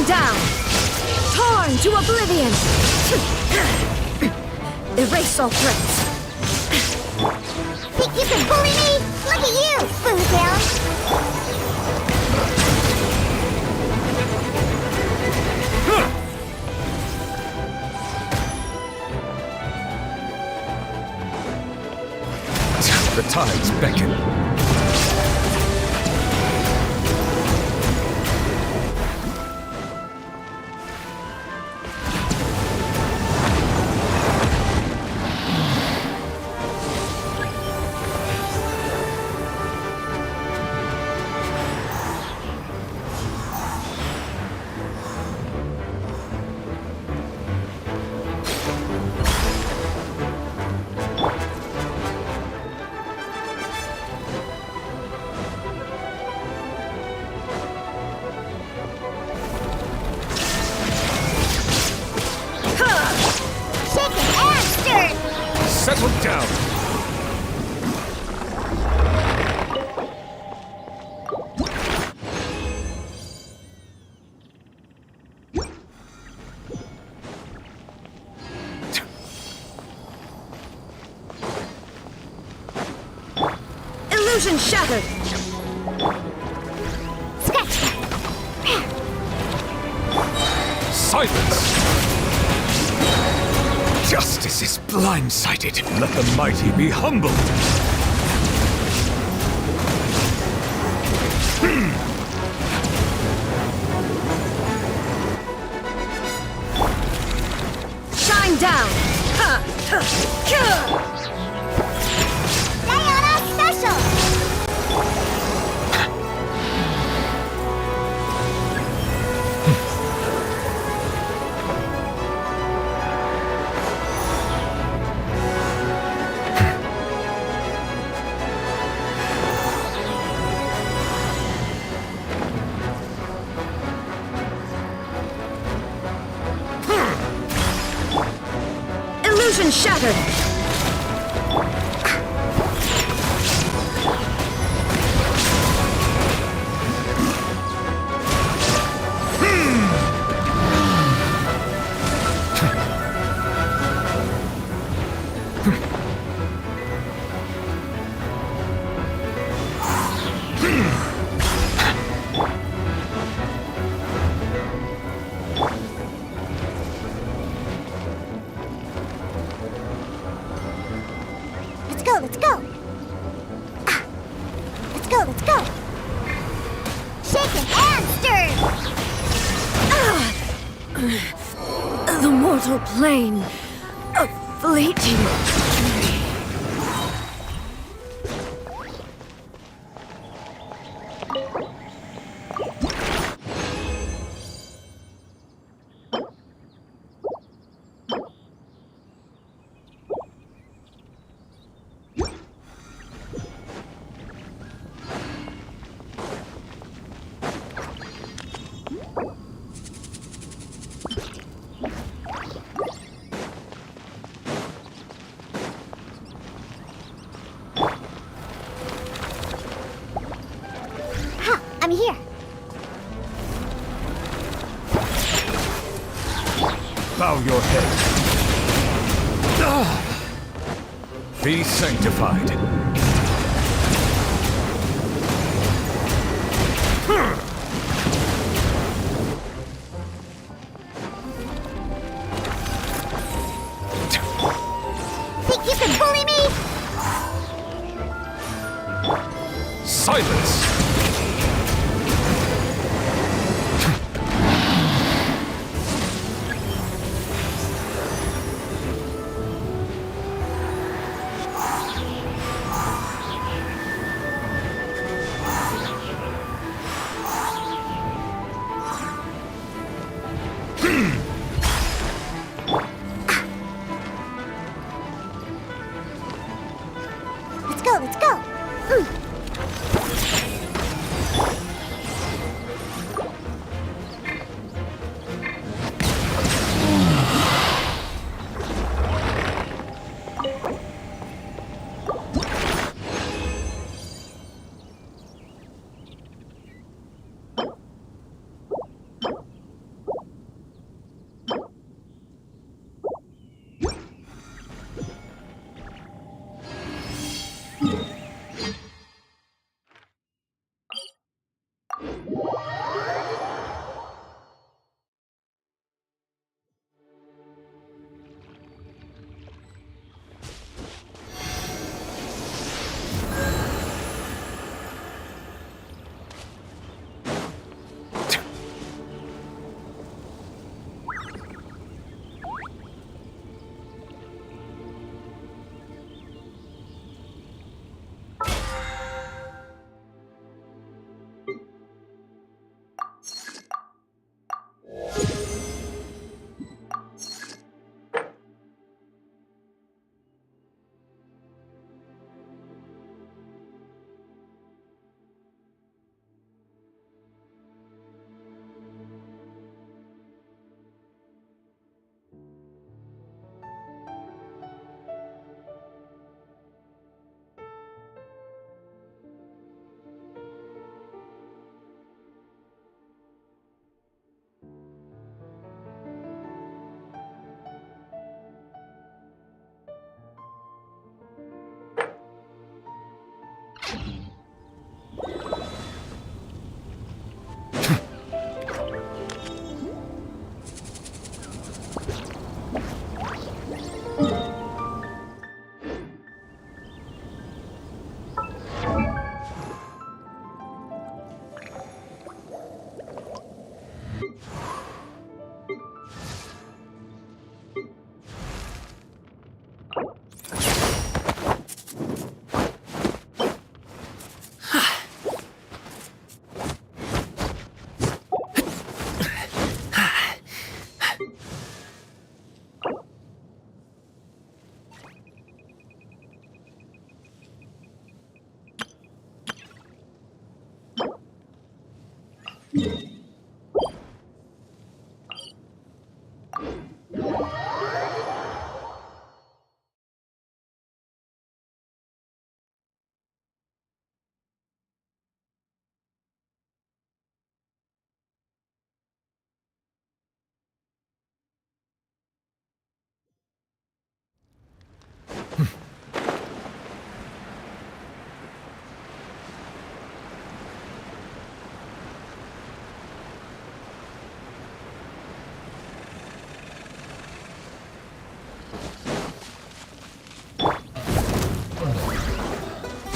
Down! Torn to oblivion! Erase all threats!
Think you can bully me? Look at you, Foodtail!
The tides beckon. Settle down.
Illusion shattered!
Silence! Justice is blindsided. Let the mighty be humbled.
Shine down!
Diana Special!
Illusion shattered!
Let's go, let's go! Let's go, let's go! Shaken and stirred!
The mortal plane of fleeting fury.
Ha! I'm here!
Bow your head. Be sanctified.
Think you can bully me?
Silence!
Let's go, let's go!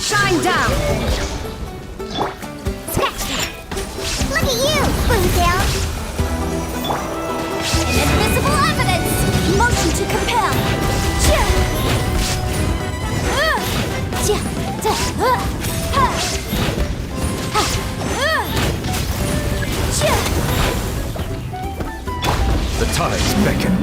Shine down!
Scratch that! Look at you, Spoontail! Inadmissible evidence! Motion to compel! Chia! Chia! Ha! Chia!
The tides beckon.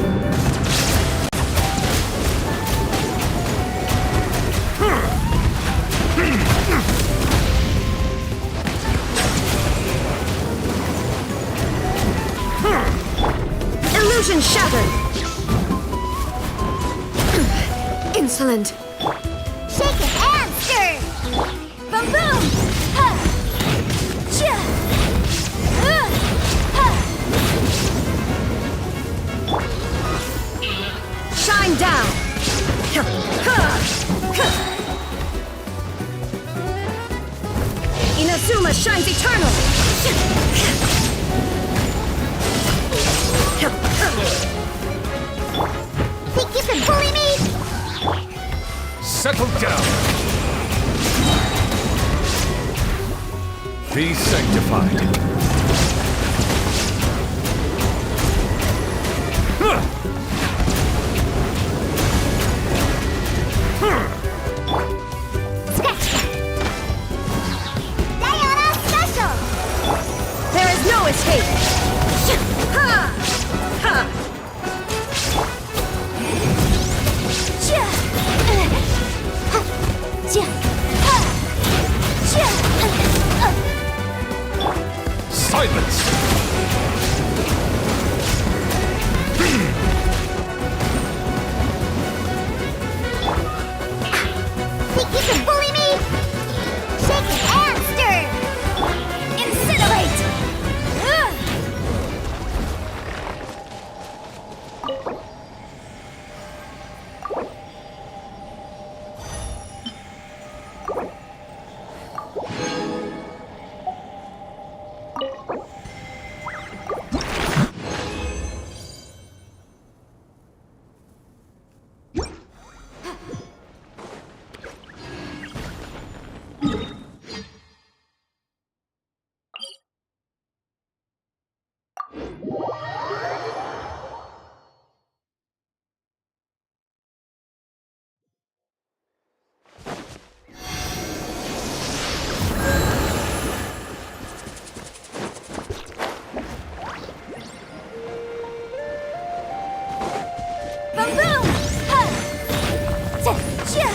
Illusion shattered! Insolent!
Shake it and stir! Boom boom! Ha! Chia! Ha!
Shine down! Inazuma shines eternal!
Think you can bully me?
Settle down! Be sanctified.
Scratch that! Diana Special!
There is no escape! Ha! Ha!
Chia! Chia! Ha! Chia!
Silence!
Think you can bully me? Shake it and stir! Incinerate! Boom boom! Ha! Chia!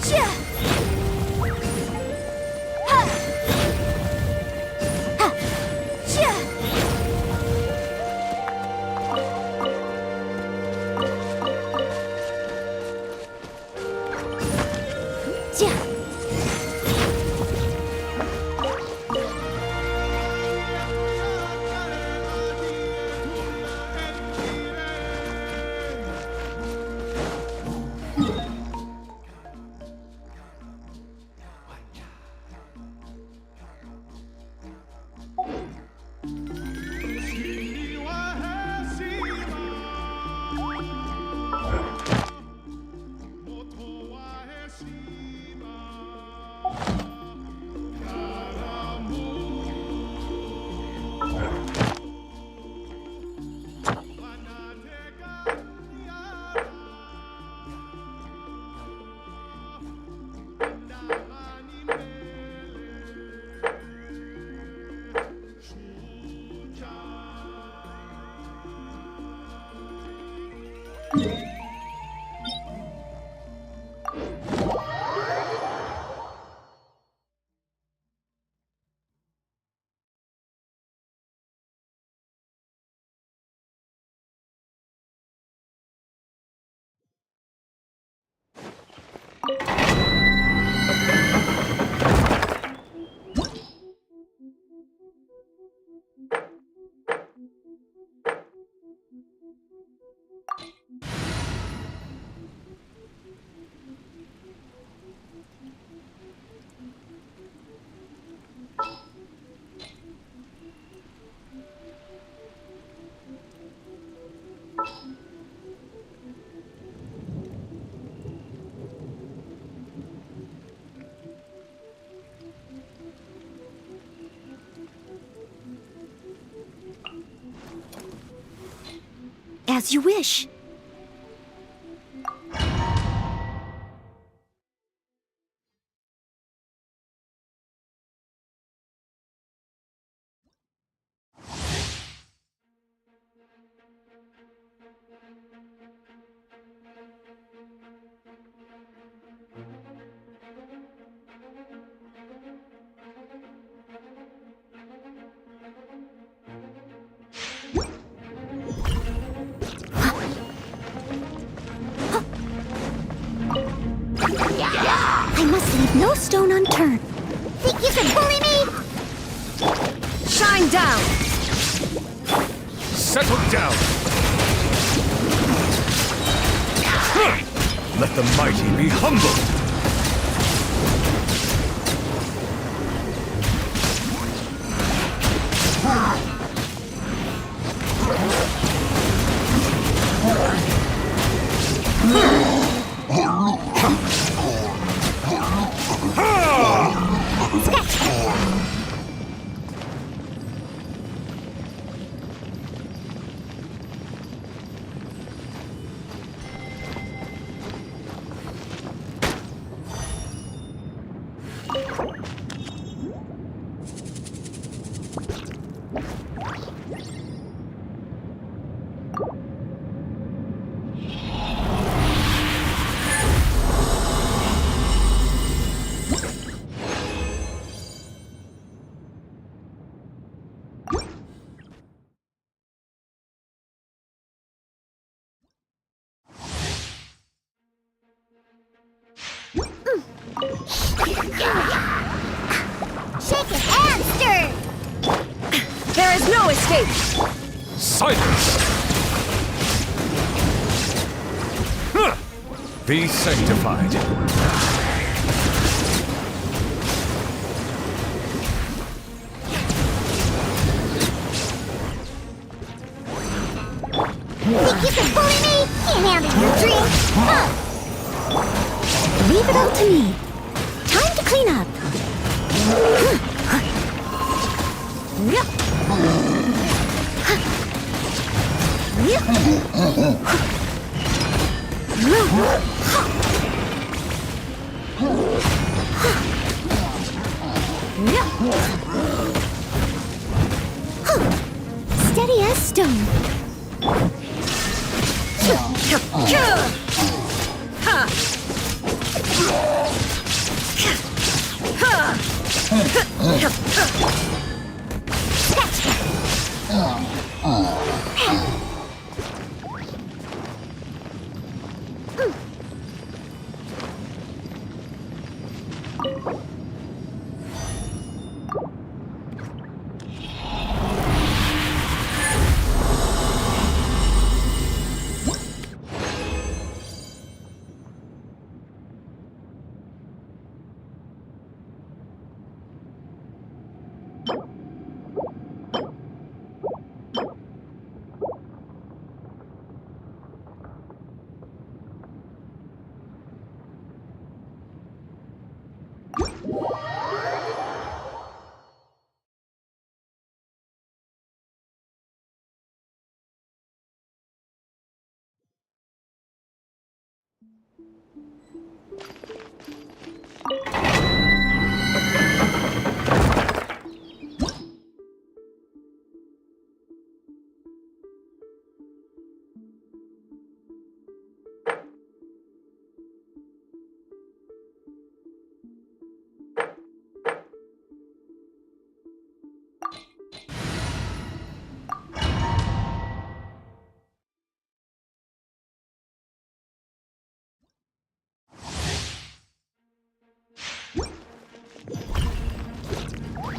Chia! Ha! Ha! Chia! Chia! As you wish. I must leave no stone unturned. Think you can bully me?
Shine down!
Settle down! Let the mighty be humbled!
Shake it and stir!
There is no escape!
Silence! Be sanctified.
Think you can bully me? Can't handle your drink. Leave it all to me. Time to clean up. Steady as stone.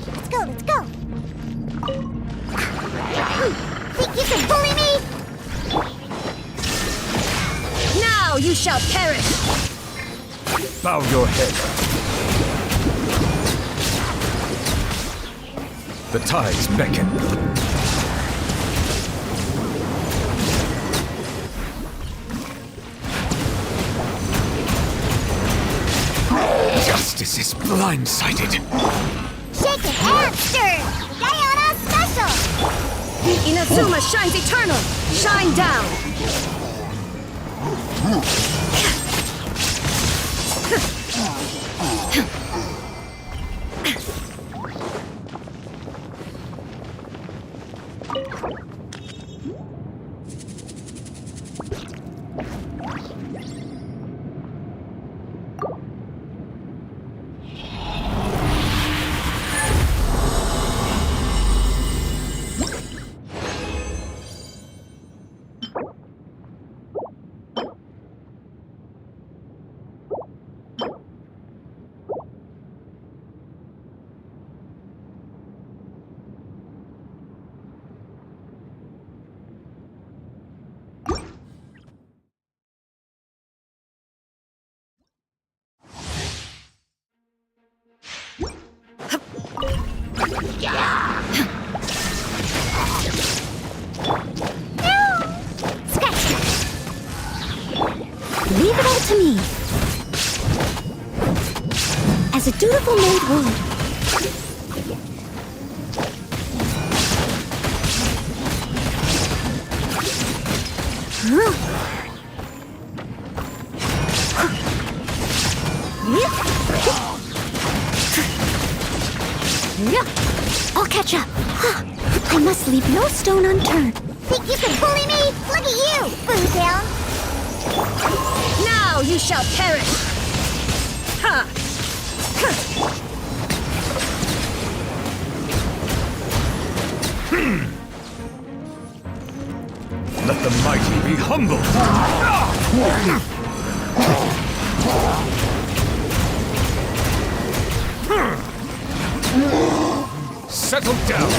Let's go, let's go.
you shall perish!
Bow your head. The tides beckon. Justice is blindsided.
Shake it and stir! Diana special!
Inazuma shines eternal! Shine down!
Leave it all to me. As a dutiful maid would. I'll catch up. I must leave no stone unturned. Think you can bully me? Look at you, Boo Down.
Now you shall perish! Ha!
Let the mighty be humbled. Settle down.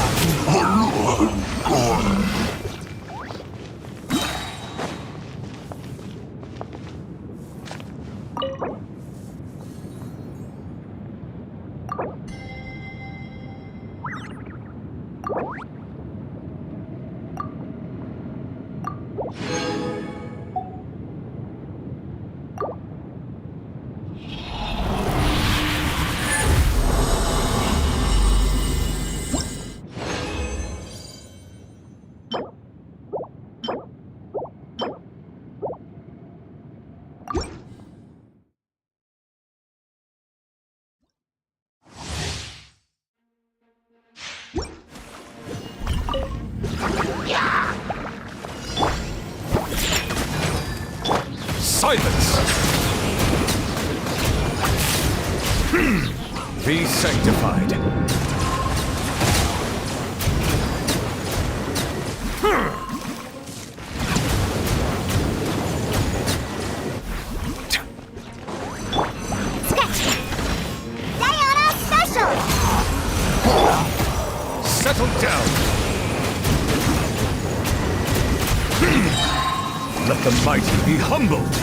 Silence! Be sanctified.
Diana special!
Settle down. Let the mighty be humbled.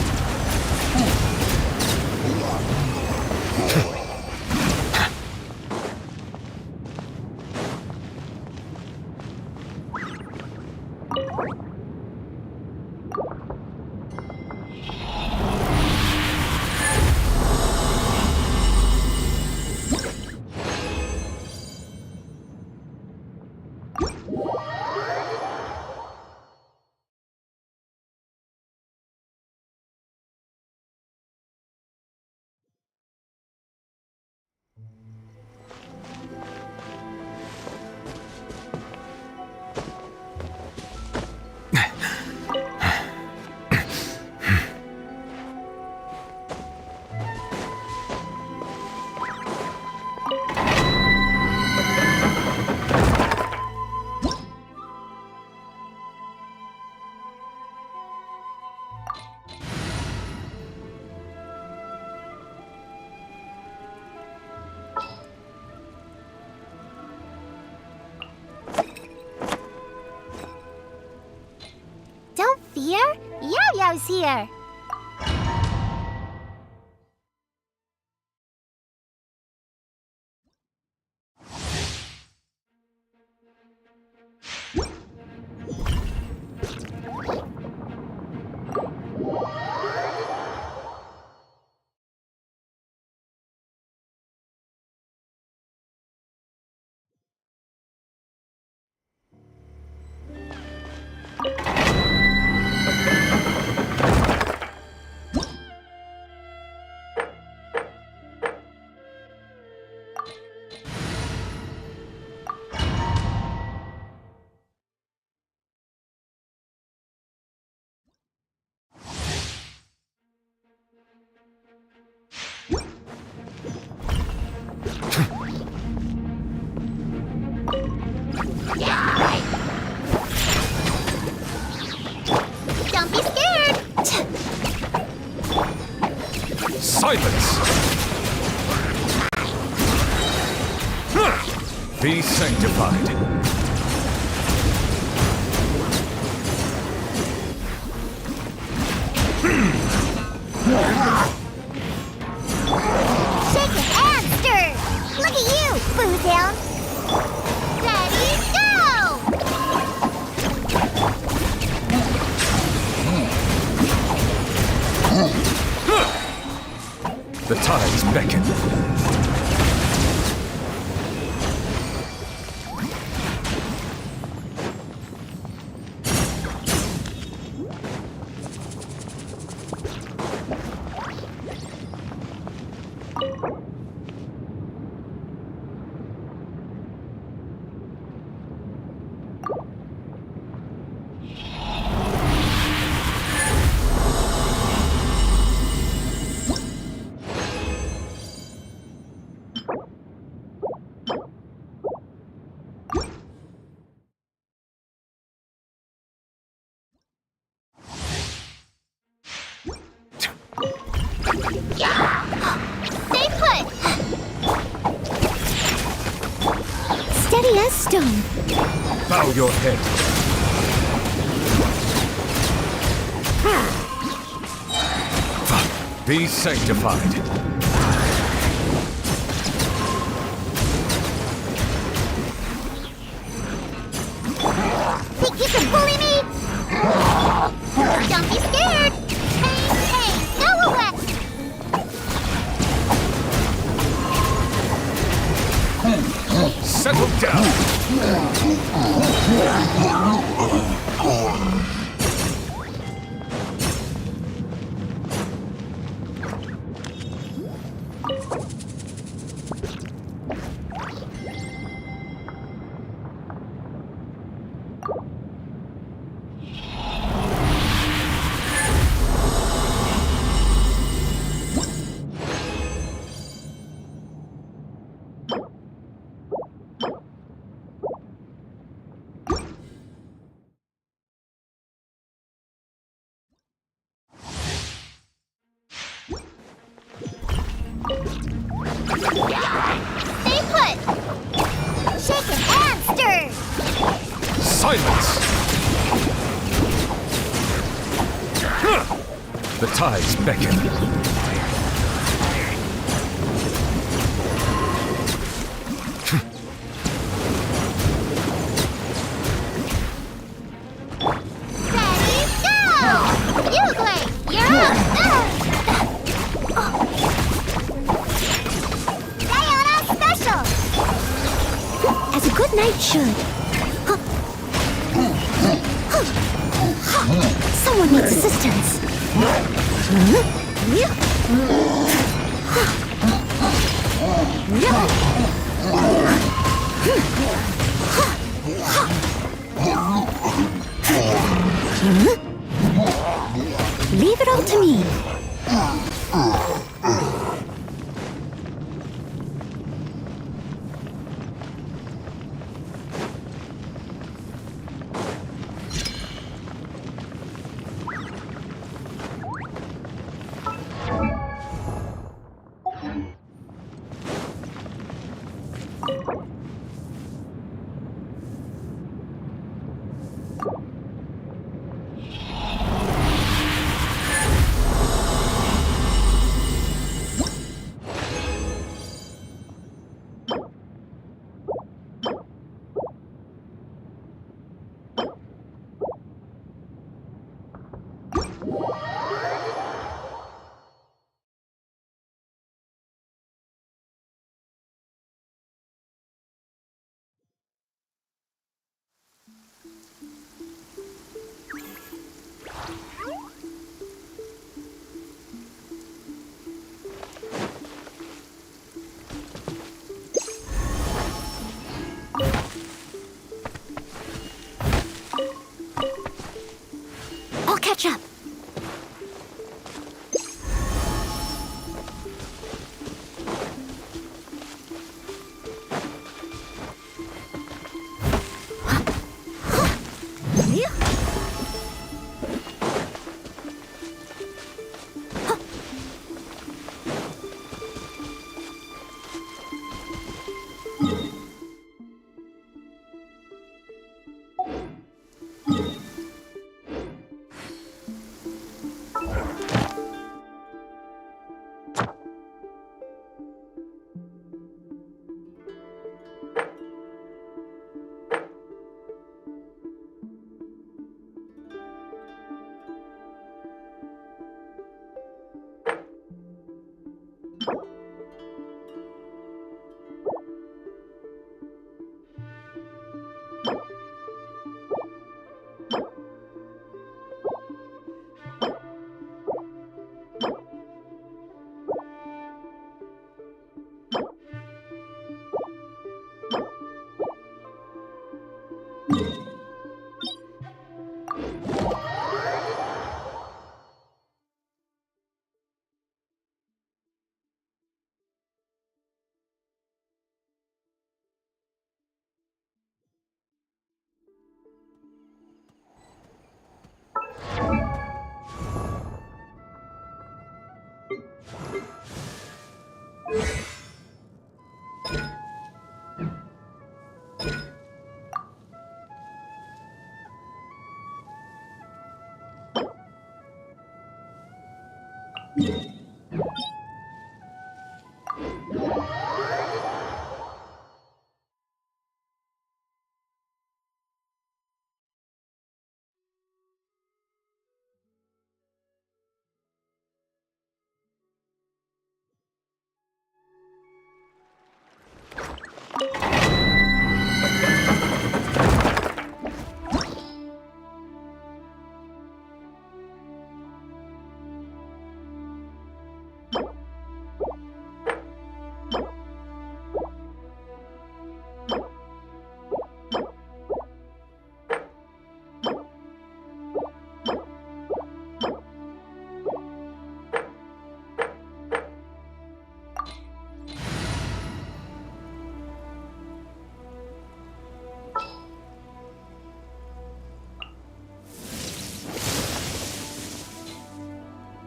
Don't fear, Yo-Yo's here. Don't be scared!
Silence! Be sanctified.
Shake it and stir! Look at you, Boozound! Ready, go!
The tides beckon.
Stay put! Steady as stone.
Bow your head. Be sanctified.
Think you can bully me? Don't be scared! Hey, go away!
Settle down.
Stay put! Shake it and stir!
Silence! The tides beckon.
Ready, go! You play! You're up! Diana Special! As a good knight should. Someone needs assistance. Leave it all to me.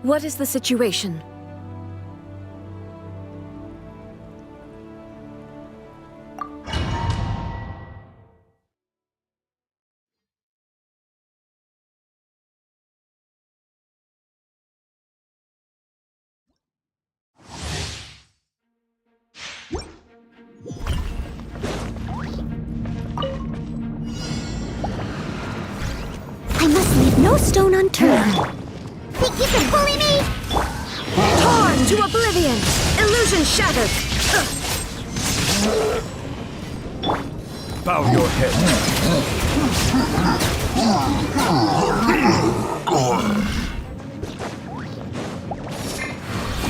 What is the situation?
I must leave no stone unturned. Think you can bully me?
Torn to oblivion! Illusion shattered!
Bow your head.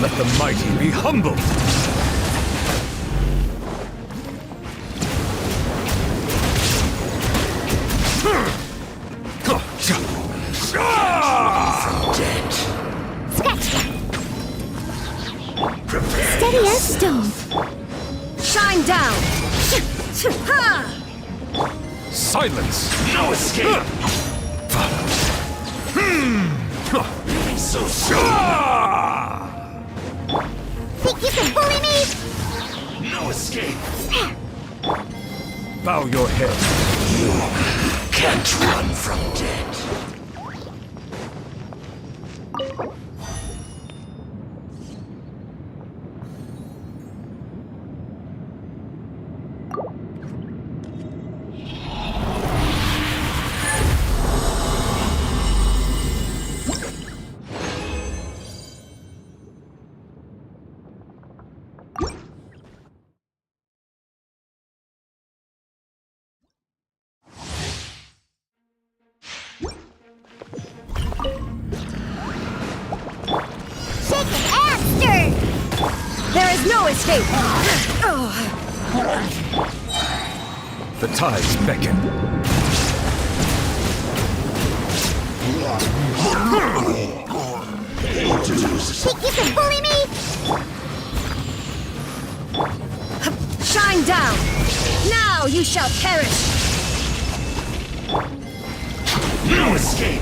Let the mighty be humbled.
Steady as stone.
Shine down!
Silence! No escape! So
Think you can bully me?
no escape! Bow your head. You can't run from death.
There is no escape!
The tides beckon.
Think you can bully me?
Shine down! Now you shall perish!
No escape!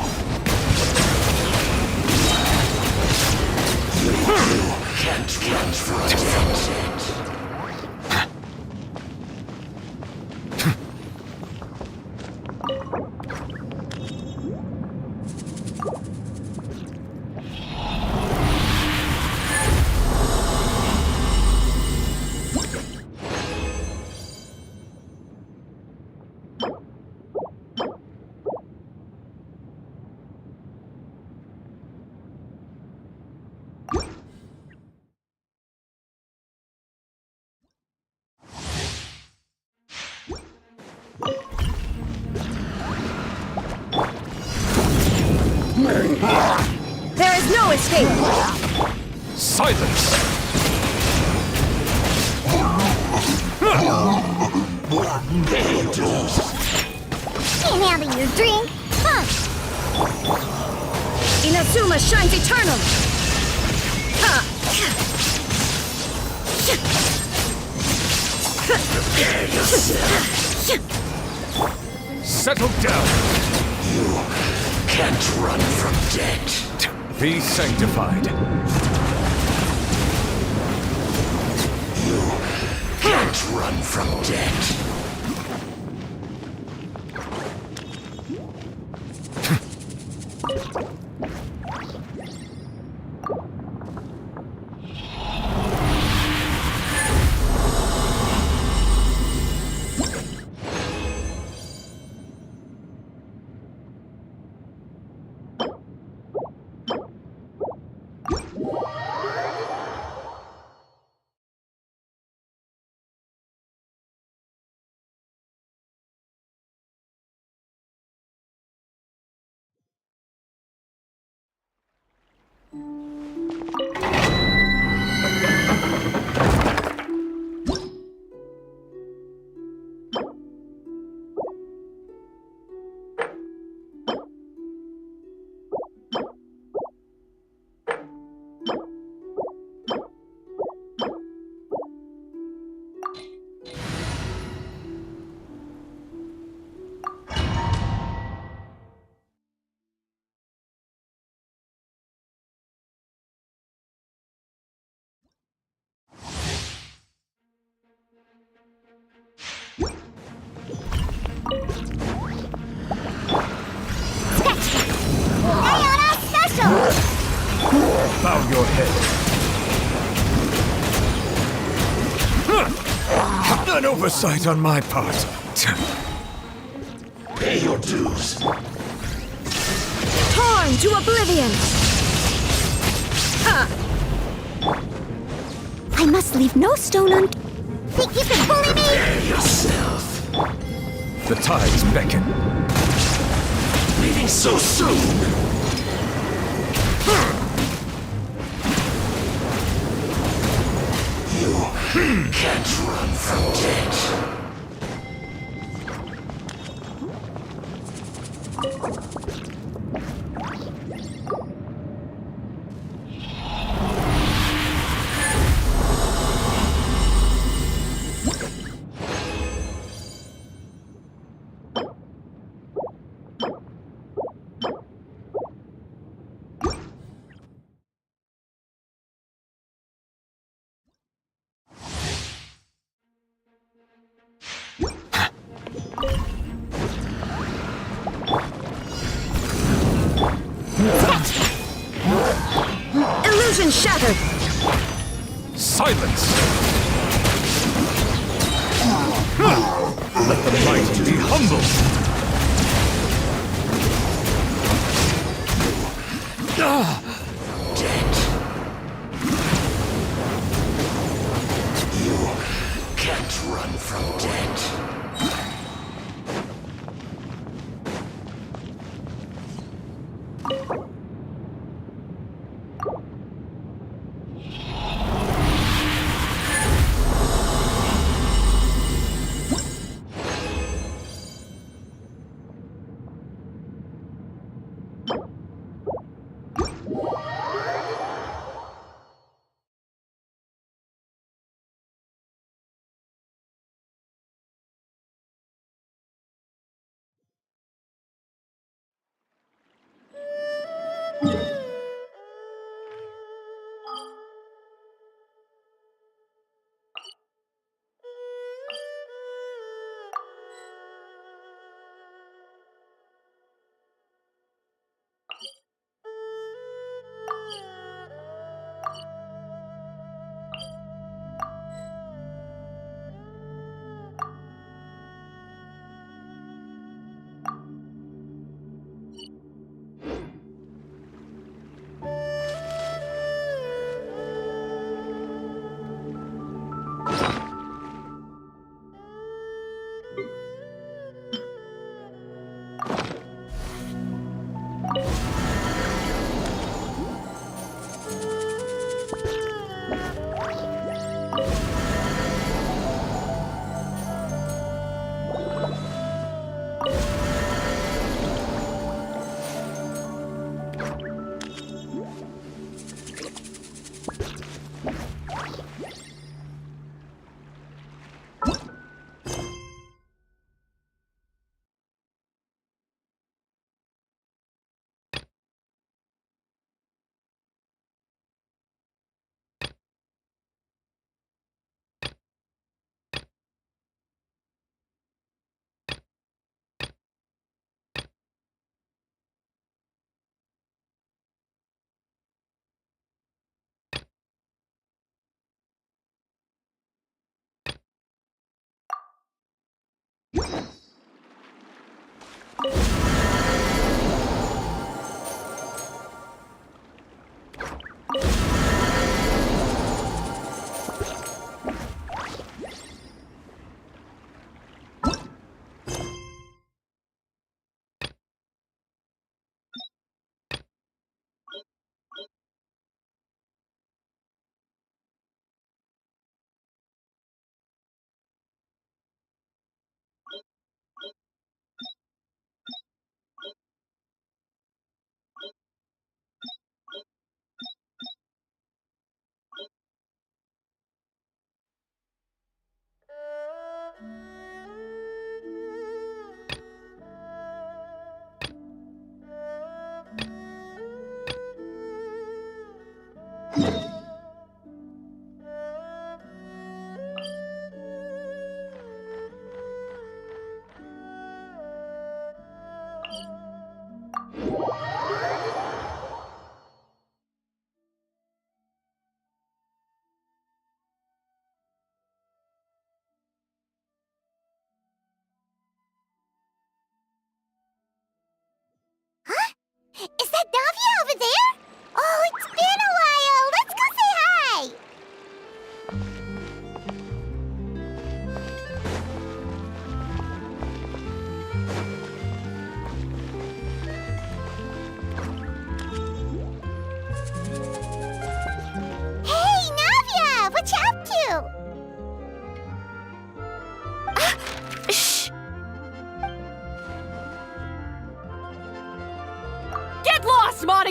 Can't run from death.
escape.
Silence!
Can't handle your drink. Huh.
Inazuma shines eternal. Ha!
Prepare yourself.
Settle down!
You can't run from death.
Be sanctified.
You can't run from death.
Bow your head. An oversight on my part.
Pay your dues.
Torn to oblivion.
I must leave no stone unturned. Think you can bully me?
Prepare yourself.
The tides beckon.
Leaving so soon. You can't run from death.
Illusion shattered.
Silence! Let the mighty be humbled!
Dead. You can't run from death.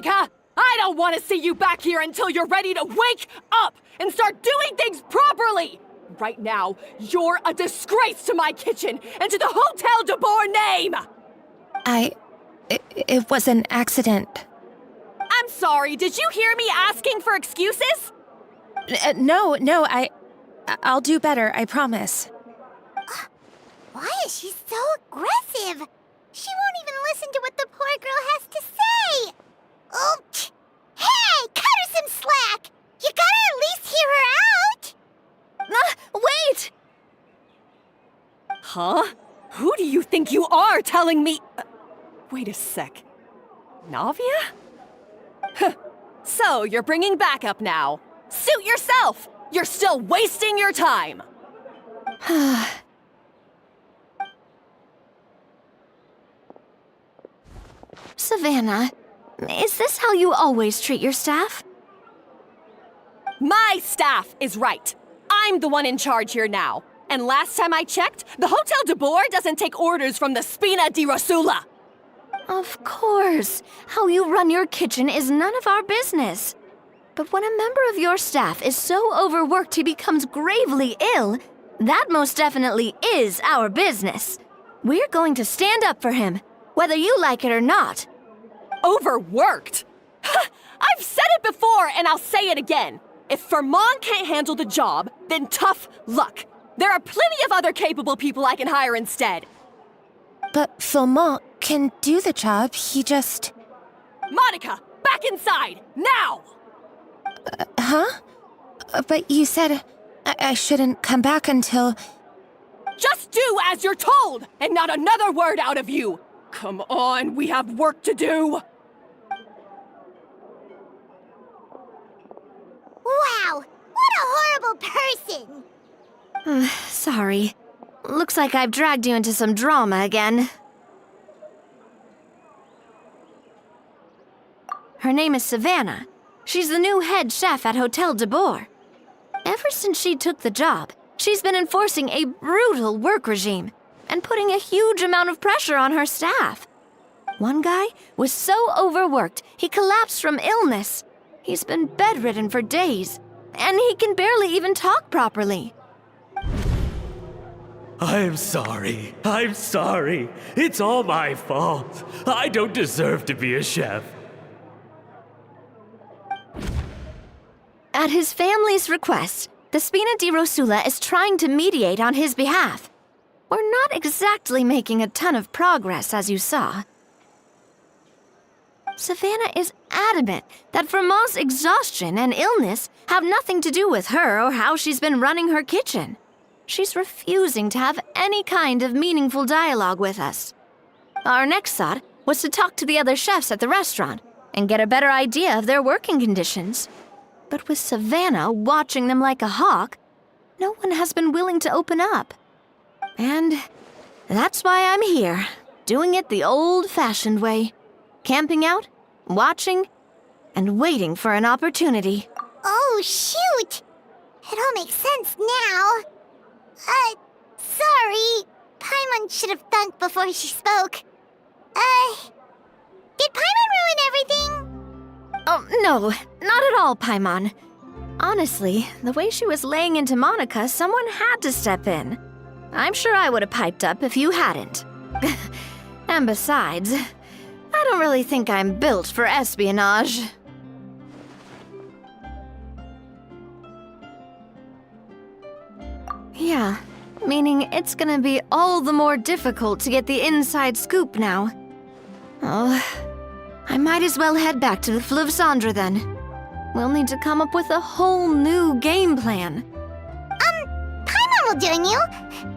Monica! I don't want to see you back here until you're ready to wake up and start doing things properly! Right now, you're a disgrace to my kitchen and to the Hotel de Boer name!
It was an accident.
I'm sorry, did you hear me asking for excuses?
No, I'll do better, I promise.
Why is she so aggressive? She won't even listen to what the poor girl has to say. Oh, hey, cut her some slack. You gotta at least hear her out.
Wait!
Huh? Who do you think you are telling me? Wait a sec. Navia? So, you're bringing backup now. Suit yourself! You're still wasting your time!
Savannah, is this how you always treat your staff?
My staff is right. I'm the one in charge here now. And last time I checked, the Hotel de Boer doesn't take orders from the Spina di Rosula.
Of course. How you run your kitchen is none of our business. But when a member of your staff is so overworked he becomes gravely ill, that most definitely is our business. We're going to stand up for him, whether you like it or not.
Overworked? I've said it before and I'll say it again. If Fermon can't handle the job, then tough luck. There are plenty of other capable people I can hire instead.
But Fermon can do the job, he just...
Monica, back inside, now!
Huh? But you said I shouldn't come back until...
Just do as you're told, and not another word out of you! Come on, we have work to do!
Wow, what a horrible person!
Sorry. Looks like I've dragged you into some drama again. Her name is Savannah. She's the new head chef at Hotel de Boer. Ever since she took the job, she's been enforcing a brutal work regime and putting a huge amount of pressure on her staff. One guy was so overworked, he collapsed from illness. He's been bedridden for days, and he can barely even talk properly.
I'm sorry. It's all my fault. I don't deserve to be a chef.
At his family's request, the Spina di Rosula is trying to mediate on his behalf. We're not exactly making a ton of progress, as you saw. Savannah is adamant that Fermon's exhaustion and illness have nothing to do with her or how she's been running her kitchen. She's refusing to have any kind of meaningful dialogue with us. Our next thought was to talk to the other chefs at the restaurant and get a better idea of their working conditions. But with Savannah watching them like a hawk, no one has been willing to open up. And that's why I'm here, doing it the old-fashioned way. Camping out, watching, and waiting for an opportunity.
Oh, shoot! It all makes sense now. Sorry. Paimon should have thunked before she spoke. Did Paimon ruin everything?
Oh, no, not at all, Paimon. Honestly, the way she was laying into Monica, someone had to step in. I'm sure I would have piped up if you hadn't. And besides, I don't really think I'm built for espionage. Yeah, meaning it's gonna be all the more difficult to get the inside scoop now. Oh, I might as well head back to the Fleuve Cendre then. We'll need to come up with a whole new game plan.
Paimon will join you,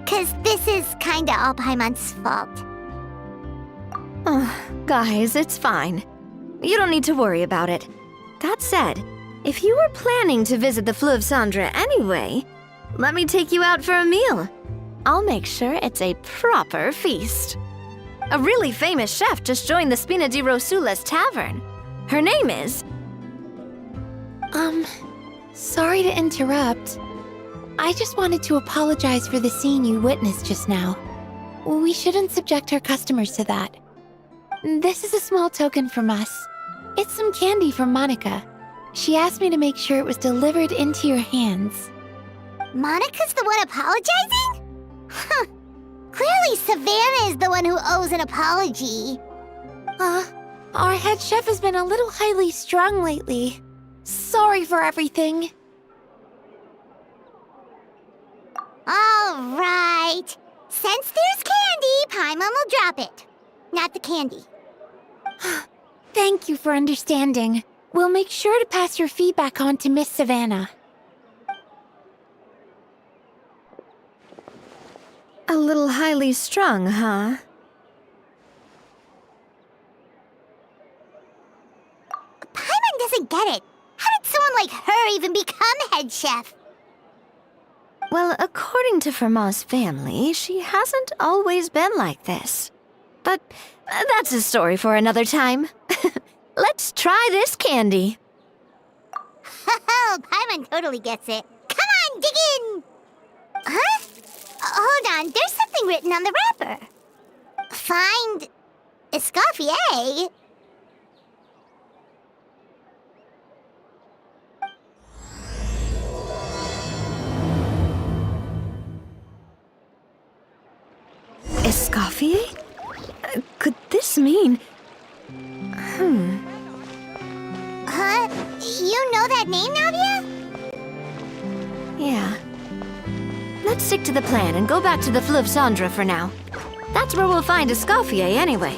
'cause this is kinda all Paimon's fault.
Oh, guys, it's fine. You don't need to worry about it. That said, if you were planning to visit the Fleuve Cendre anyway, let me take you out for a meal. I'll make sure it's a proper feast. A really famous chef just joined the Spina di Rosula's tavern. Her name is...
Sorry to interrupt. I just wanted to apologize for the scene you witnessed just now. We shouldn't subject our customers to that. This is a small token from us. It's some candy from Monica. She asked me to make sure it was delivered into your hands.
Monica's the one apologizing? Huh. Clearly Savannah is the one who owes an apology.
Our head chef has been a little highly strung lately. Sorry for everything.
All right. Since there's candy, Paimon will drop it. Not the candy.
Thank you for understanding. We'll make sure to pass your feedback on to Miss Savannah.
A little highly strung, huh?
Paimon doesn't get it. How did someone like her even become head chef?
Well, according to Fermat's family, she hasn't always been like this. But that's a story for another time. Let's try this candy.
Oh, Paimon totally gets it. Come on, dig in! Huh? Hold on, there's something written on the wrapper. Find Escoffier.
Escoffier? Could this mean...
Huh? You know that name, Navia?
Yeah. Let's stick to the plan and go back to the Fleuve Cendre for now. That's where we'll find Escoffier anyway.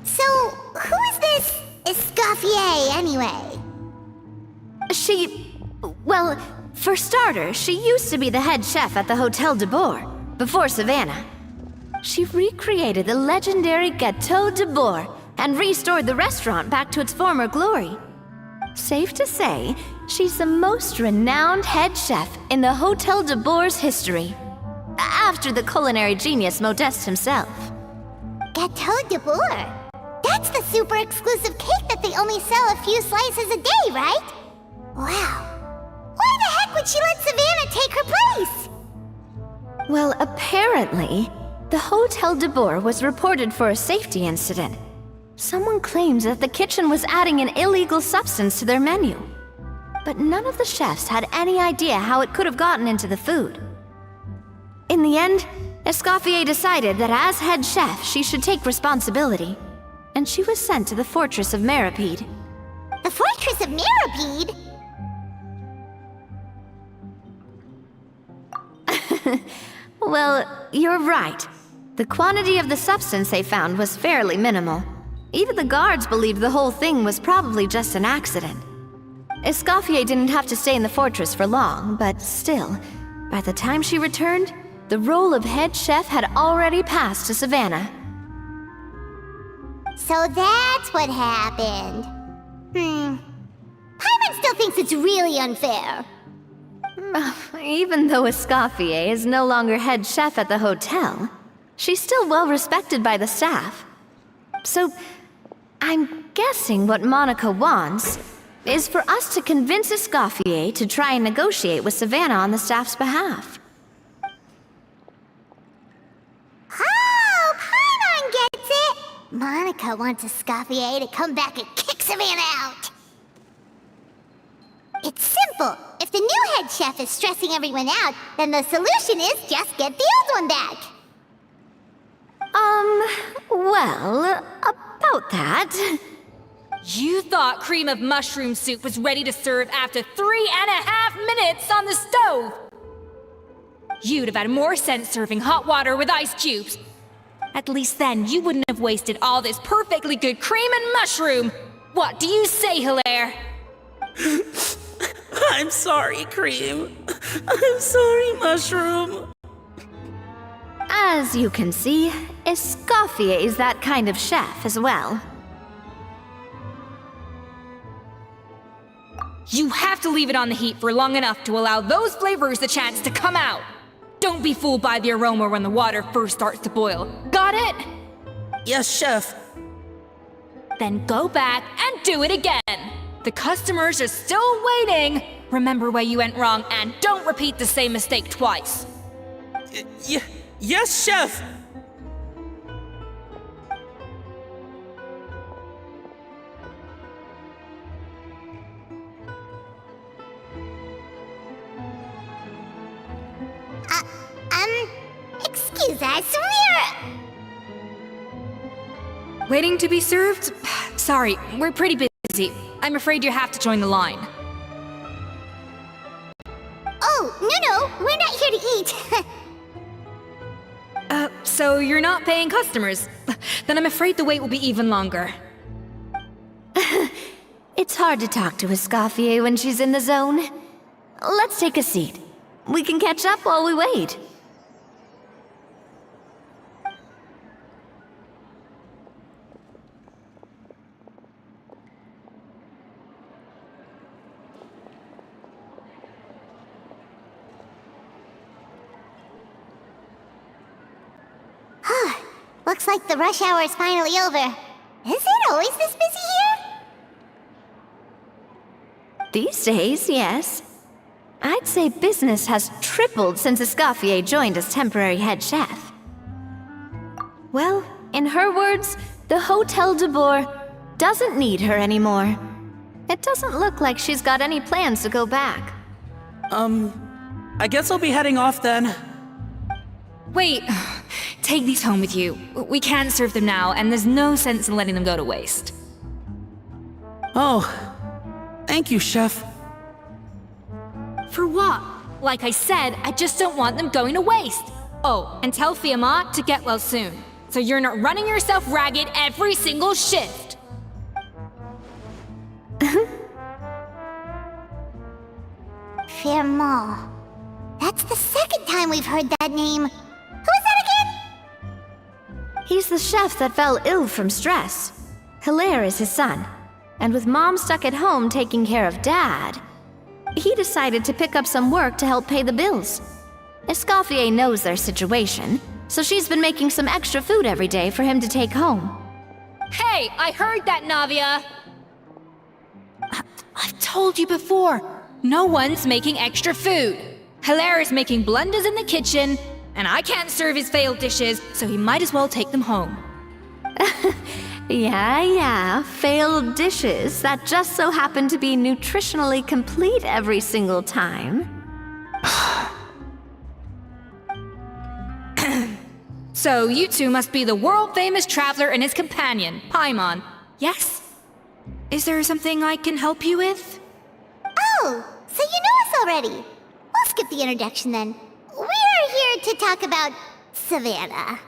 So, who is this Escoffier, anyway?
Well, for starters, she used to be the head chef at the Hotel de Bourg, before Savannah. She recreated the legendary Gâteau de Bourg and restored the restaurant back to its former glory. Safe to say, she's the most renowned head chef in the Hotel de Bourg's history, after the culinary genius Modeste himself.
Gâteau de Bourg? That's the super exclusive cake that they only sell a few slices a day, right? Wow. Why the heck would she let Savannah take her place?
Well, apparently, the Hotel de Bourg was reported for a safety incident. Someone claims that the kitchen was adding an illegal substance to their menu. but none of the chefs had any idea how it could have gotten into the food. In the end, Escoffier decided that as head chef, she should take responsibility, and she was sent to the Fortress of Meripede.
The Fortress of Meripede?
Well, you're right. The quantity of the substance they found was fairly minimal. Even the guards believed the whole thing was probably just an accident. Escoffier didn't have to stay in the fortress for long, but still, by the time she returned, the role of head chef had already passed to Savannah.
So that's what happened. Paimon still thinks it's really unfair.
Even though Escoffier is no longer head chef at the hotel, she's still well respected by the staff. So, I'm guessing what Monica wants is for us to convince Escoffier to try and negotiate with Savannah on the staff's behalf.
Oh, Paimon gets it! Monica wants Escoffier to come back and kick Savannah out. It's simple. If the new head chef is stressing everyone out, then the solution is just get the old one back.
Well, about that...
You thought cream of mushroom soup was ready to serve after 3.5 minutes on the stove! You'd have had more sense serving hot water with ice cubes. At least then you wouldn't have wasted all this perfectly good cream and mushroom! What do you say, Hilaire?
I'm sorry, Cream. I'm sorry, Mushroom.
As you can see, Escoffier is that kind of chef as well.
You have to leave it on the heat for long enough to allow those flavors the chance to come out. Don't be fooled by the aroma when the water first starts to boil. Got it?
Yes, Chef.
Then go back and do it again. The customers are still waiting. Remember where you went wrong and don't repeat the same mistake twice.
Yes, Chef!
Excuse us, we're...
Waiting to be served? Sorry, we're pretty busy. I'm afraid you have to join the line.
Oh, no, we're not here to eat.
So you're not paying customers? Then I'm afraid the wait will be even longer.
It's hard to talk to Escoffier when she's in the zone. Let's take a seat. We can catch up while we wait.
Looks like the rush hour is finally over. Is it always this busy here?
These days, yes. I'd say business has tripled since Escoffier joined as temporary head chef. Well, in her words, the Hotel de Boer doesn't need her anymore. It doesn't look like she's got any plans to go back.
I guess I'll be heading off then.
Wait, take these home with you. We can't serve them now, and there's no sense in letting them go to waste.
Oh, thank you, Chef.
For what? Like I said, I just don't want them going to waste. Oh, and tell Fiamma to get well soon, so you're not running yourself ragged every single shift.
Fiamma. That's the second time we've heard that name. Who is that again?
He's the chef that fell ill from stress. Hilaire is his son. And with Mom stuck at home taking care of Dad, he decided to pick up some work to help pay the bills. Escoffier knows their situation, so she's been making some extra food every day for him to take home.
Hey, I heard that, Navia! I've told you before, no one's making extra food. Hilaire is making blunders in the kitchen, and I can't serve his failed dishes, so he might as well take them home.
Yeah, failed dishes that just so happen to be nutritionally complete every single time.
So you two must be the world-famous traveler and his companion, Paimon. Yes? Is there something I can help you with?
Oh, so you know us already. We'll skip the introduction then. We're here to talk about Savannah.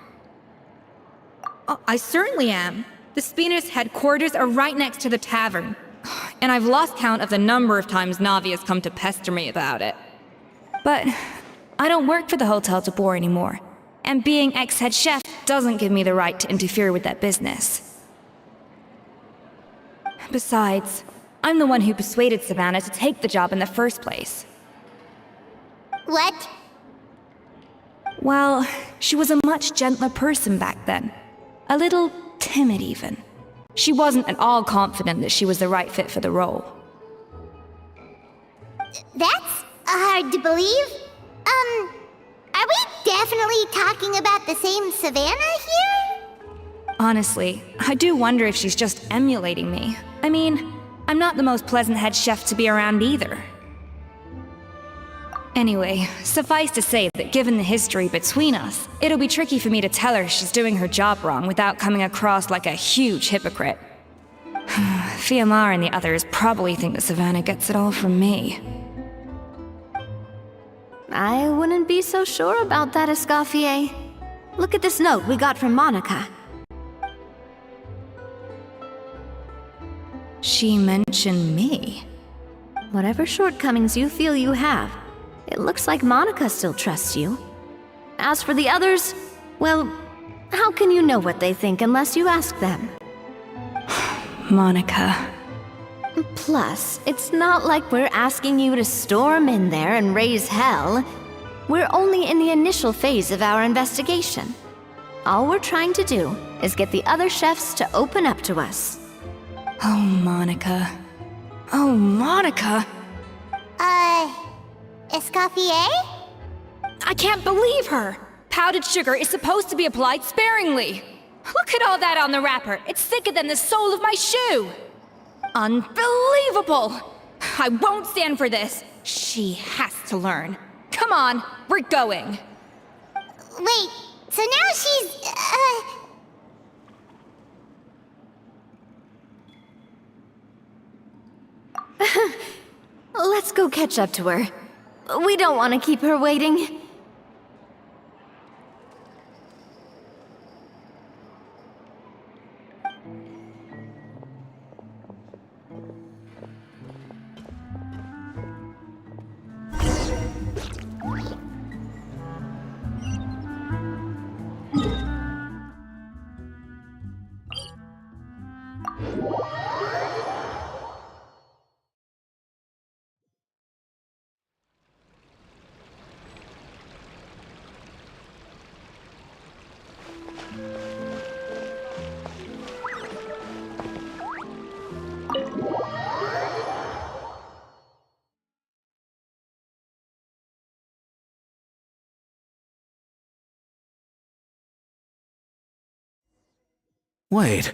Oh, I certainly am. The Spina's headquarters are right next to the tavern. And I've lost count of the number of times Navi has come to pester me about it. But I don't work for the Hotel de Boer anymore. And being ex-head chef doesn't give me the right to interfere with that business. Besides, I'm the one who persuaded Savannah to take the job in the first place.
What?
Well, she was a much gentler person back then. A little timid even. She wasn't at all confident that she was the right fit for the role.
That's hard to believe. Are we definitely talking about the same Savannah here?
Honestly, I do wonder if she's just emulating me. I mean, I'm not the most pleasant head chef to be around either. Anyway, suffice to say that given the history between us, it'll be tricky for me to tell her she's doing her job wrong without coming across like a huge hypocrite. Fiamar and the others probably think that Savannah gets it all from me.
I wouldn't be so sure about that, Escoffier. Look at this note we got from Monica.
She mentioned me.
Whatever shortcomings you feel you have, it looks like Monica still trusts you. As for the others, well, how can you know what they think unless you ask them?
Monica.
Plus, it's not like we're asking you to storm in there and raise hell. We're only in the initial phase of our investigation. All we're trying to do is get the other chefs to open up to us.
Oh, Monica. Oh, Monica!
Escoffier?
I can't believe her! Powdered sugar is supposed to be applied sparingly. Look at all that on the wrapper. It's thicker than the sole of my shoe. Unbelievable! I won't stand for this. She has to learn. Come on, we're going.
Wait, so now she's,
Let's go catch up to her. We don't want to keep her waiting.
Wait,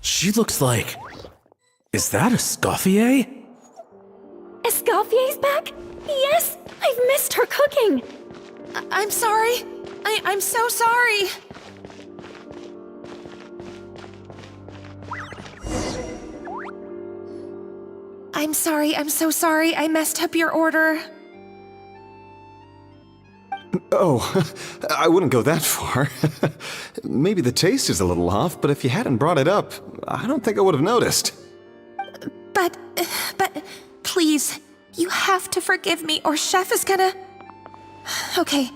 she looks like... Is that Escoffier?
Escoffier's back? Yes! I've missed her cooking!
I'm sorry. I'm so sorry. I'm sorry, I'm so sorry. I messed up your order.
Oh, I wouldn't go that far. Maybe the taste is a little off, but if you hadn't brought it up, I don't think I would have noticed.
But, please, you have to forgive me or Chef is gonna... Okay,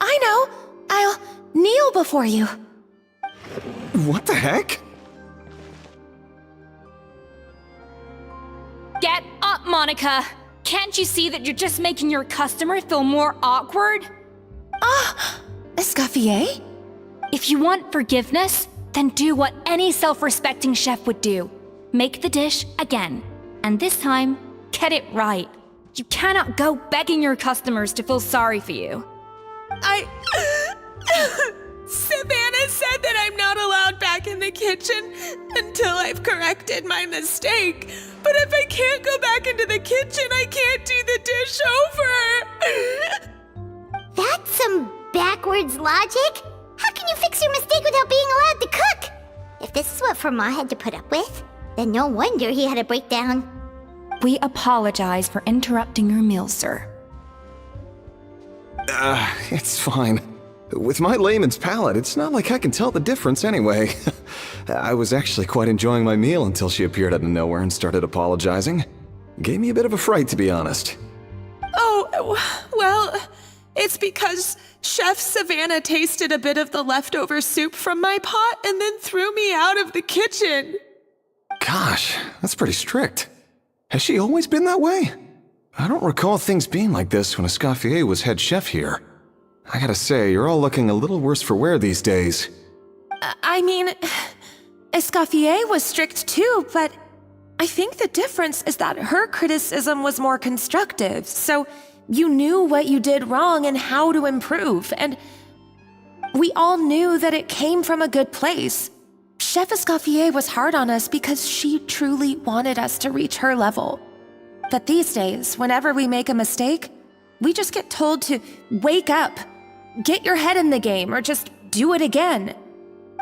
I know. I'll kneel before you.
What the heck?
Get up, Monica! Can't you see that you're just making your customer feel more awkward?
Escoffier?
If you want forgiveness, then do what any self-respecting chef would do. Make the dish again. And this time, get it right. You cannot go begging your customers to feel sorry for you.
Savannah said that I'm not allowed back back in the kitchen until I've corrected my mistake. But if I can't go back into the kitchen, I can't do the dish over.
That's some backwards logic. How can you fix your mistake without being allowed to cook? If this is what Fermat had to put up with, then no wonder he had a breakdown.
We apologize for interrupting your meal, sir.
It's fine. With my layman's palate, it's not like I can tell the difference anyway. I was actually quite enjoying my meal until she appeared out of nowhere and started apologizing. Gave me a bit of a fright, to be honest.
Oh, well, it's because Chef Savannah tasted a bit of the leftover soup from my pot and then threw me out of the kitchen.
Gosh, that's pretty strict. Has she always been that way? I don't recall things being like this when Escoffier was head chef here. I gotta say, you're all looking a little worse for wear these days.
I mean, Escoffier was strict too, but I think the difference is that her criticism was more constructive, so you knew what you did wrong and how to improve, and we all knew that it came from a good place. Chef Escoffier was hard on us because she truly wanted us to reach her level. But these days, whenever we make a mistake, we just get told to wake up, get your head in the game, or just do it again.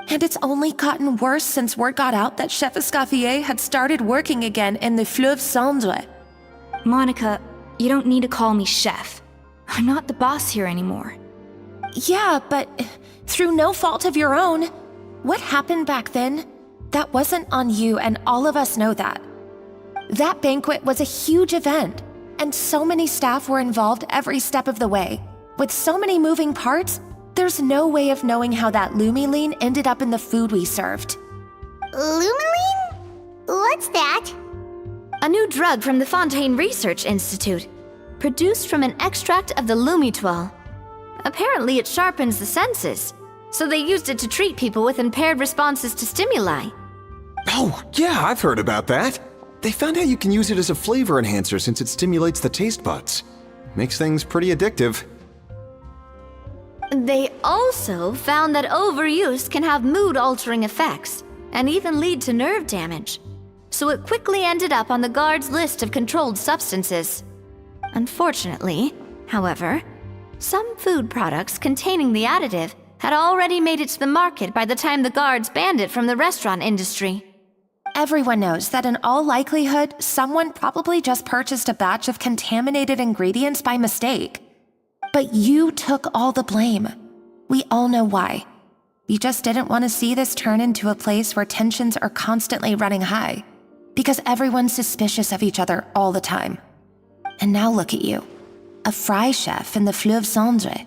And it's only gotten worse since word got out that Chef Escoffier had started working again in the Fleuve Cendre.
Monica, you don't need to call me chef. I'm not the boss here anymore.
Yeah, but through no fault of your own. What happened back then, that wasn't on you, and all of us know that. That banquet was a huge event, and so many staff were involved every step of the way. With so many moving parts, there's no way of knowing how that Lumiline ended up in the food we served.
Lumiline? What's that?
A new drug from the Fontaine Research Institute, produced from an extract of the Lumitoile. Apparently it sharpens the senses, so they used it to treat people with impaired responses to stimuli.
Oh, yeah, I've heard about that. They found out you can use it as a flavor enhancer since it stimulates the taste buds. Makes things pretty addictive.
They also found that overuse can have mood-altering effects, and even lead to nerve damage. So it quickly ended up on the guards' list of controlled substances. Unfortunately, however, some food products containing the additive had already made it to the market by the time the guards banned it from the restaurant industry.
Everyone knows that in all likelihood, someone probably just purchased a batch of contaminated ingredients by mistake. But you took all the blame. We all know why. You just didn't want to see this turn into a place where tensions are constantly running high, because everyone's suspicious of each other all the time. And now look at you, a fry chef in the Fleuve Cendre.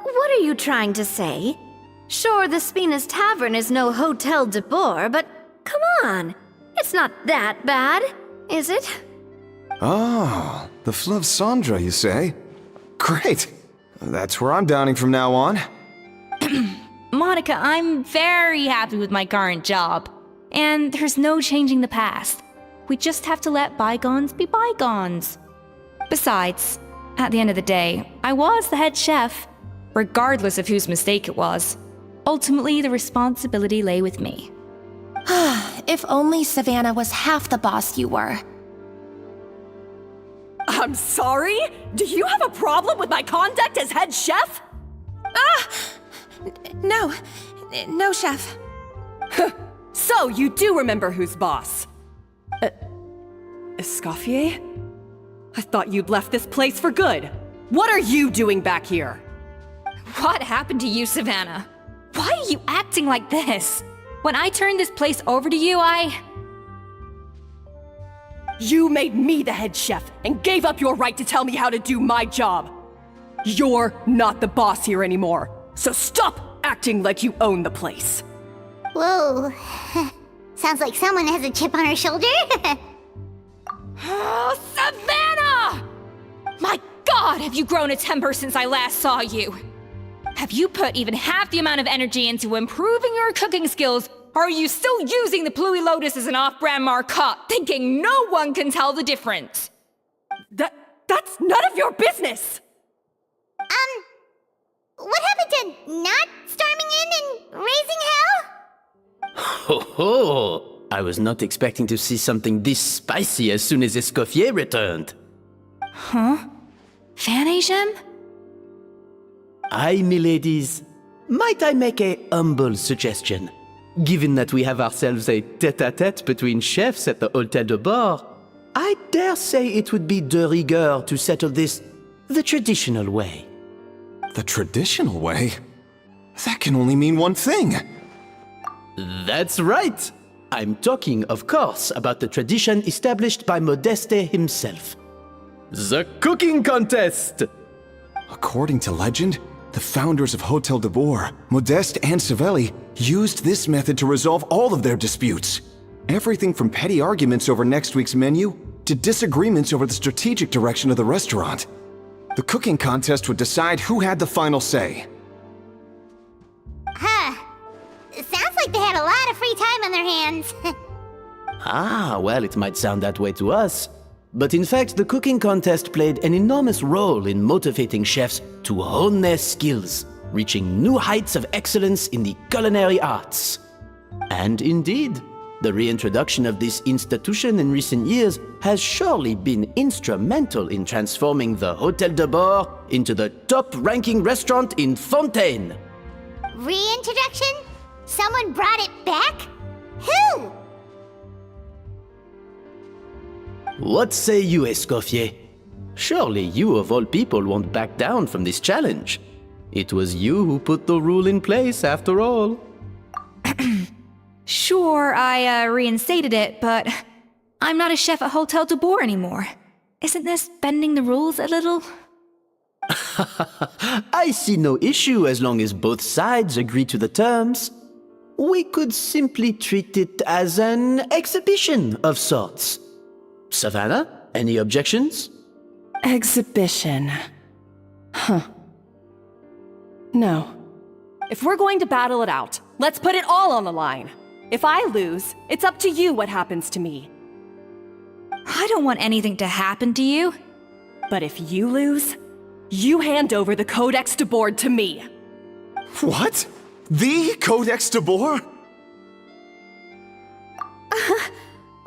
What are you trying to say? Sure, the Spina's Tavern is no Hotel de Boer, but come on, it's not that bad, is it?
Oh, the Fleuve Cendre, you say? Great. That's where I'm dining from now on.
Monica, I'm very happy with my current job. And there's no changing the past. We just have to let bygones be bygones. Besides, at the end of the day, I was the head chef, regardless of whose mistake it was. Ultimately, the responsibility lay with me.
If only Savannah was half the boss you were.
I'm sorry? Do you have a problem with my conduct as head chef?
No, chef.
So you do remember who's boss? Escoffier? I thought you'd left this place for good. What are you doing back here?
What happened to you, Savannah? Why are you acting like this? When I turned this place over to you,
You made me the head chef and gave up your right to tell me how to do my job. You're not the boss here anymore, so stop acting like you own the place.
Whoa. Sounds like someone has a chip on her shoulder.
Oh, Savannah! My God, have you grown a temper since I last saw you? Have you put even half the amount of energy into improving your cooking skills, or are you still using the Pluie Lotus as an off-brand marcotte, thinking no one can tell the difference?
That's none of your business!
What happened to not storming in and raising hell?
I was not expecting to see something this spicy as soon as Escoffier returned.
Huh? Fanasium?
Aye, miladies. Might I make a humble suggestion? Given that we have ourselves a tête-à-tête between chefs at the Hôtel de Bord, I dare say it would be de rigueur to settle this the traditional way.
The traditional way? That can only mean one thing.
That's right. I'm talking, of course, about the tradition established by Modeste himself. The cooking contest!
According to legend, the founders of Hotel de Boer, Modeste and Savelli, used this method to resolve all of their disputes. Everything from petty arguments over next week's menu to disagreements over the strategic direction of the restaurant. The cooking contest would decide who had the final say.
Huh. Sounds like they had a lot of free time on their hands.
Ah, well, it might sound that way to us. But in fact, the cooking contest played an enormous role in motivating chefs to hone their skills, reaching new heights of excellence in the culinary arts. And indeed, the reintroduction of this institution in recent years has surely been instrumental in transforming the Hôtel de Bord into the top-ranking restaurant in Fontaine.
Reintroduction? Someone brought it back? Who?
What say you, Escoffier? Surely you of all people won't back down from this challenge. It was you who put the rule in place, after all.
Sure, I reinstated it, but I'm not a chef at Hotel de Boer anymore. Isn't this bending the rules a little?
I see no issue as long as both sides agree to the terms. We could simply treat it as an exhibition of sorts. Savannah, any objections?
Exhibition. Huh. No. If we're going to battle it out, let's put it all on the line. If I lose, it's up to you what happens to me.
I don't want anything to happen to you.
But if you lose, you hand over the Codex de Boer to me.
What? The Codex de Boer?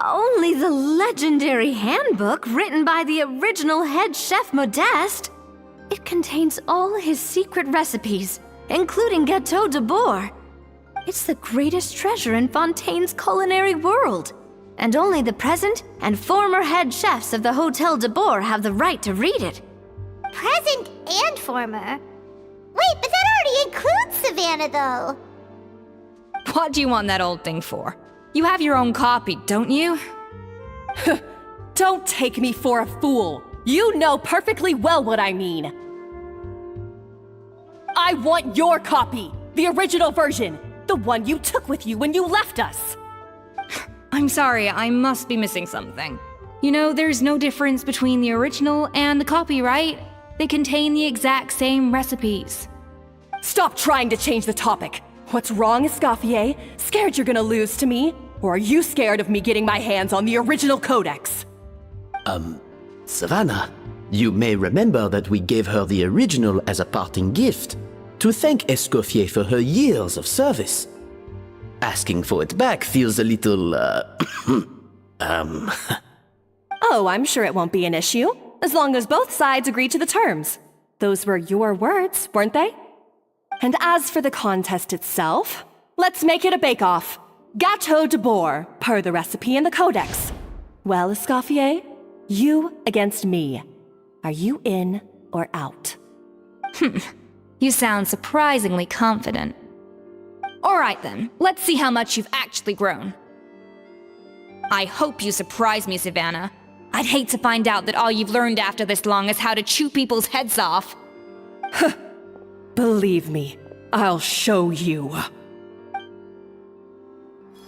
Only the legendary handbook written by the original head chef Modeste. It contains all his secret recipes, including Gâteau de Boer. It's the greatest treasure in Fontaine's culinary world. And only the present and former head chefs of the Hotel de Boer have the right to read it.
Present and former? Wait, but that already includes Savannah, though.
What do you want that old thing for? You have your own copy, don't you?
Don't take me for a fool. You know perfectly well what I mean. I want your copy, the original version, the one you took with you when you left us.
I'm sorry, I must be missing something. You know, there's no difference between the original and the copy, right? They contain the exact same recipes.
Stop trying to change the topic. What's wrong, Escoffier? Scared you're gonna lose to me? Or are you scared of me getting my hands on the original codex?
Savannah, you may remember that we gave her the original as a parting gift, to thank Escoffier for her years of service. Asking for it back feels a little,
Oh, I'm sure it won't be an issue, as long as both sides agree to the terms. Those were your words, weren't they? And as for the contest itself, let's make it a bake-off. Gâteau de Boer, per the recipe in the codex. Well, Escoffier, you against me. Are you in or out?
You sound surprisingly confident. Alright then, let's see how much you've actually grown. I hope you surprise me, Savannah. I'd hate to find out that all you've learned after this long is how to chew people's heads off.
Believe me, I'll show you.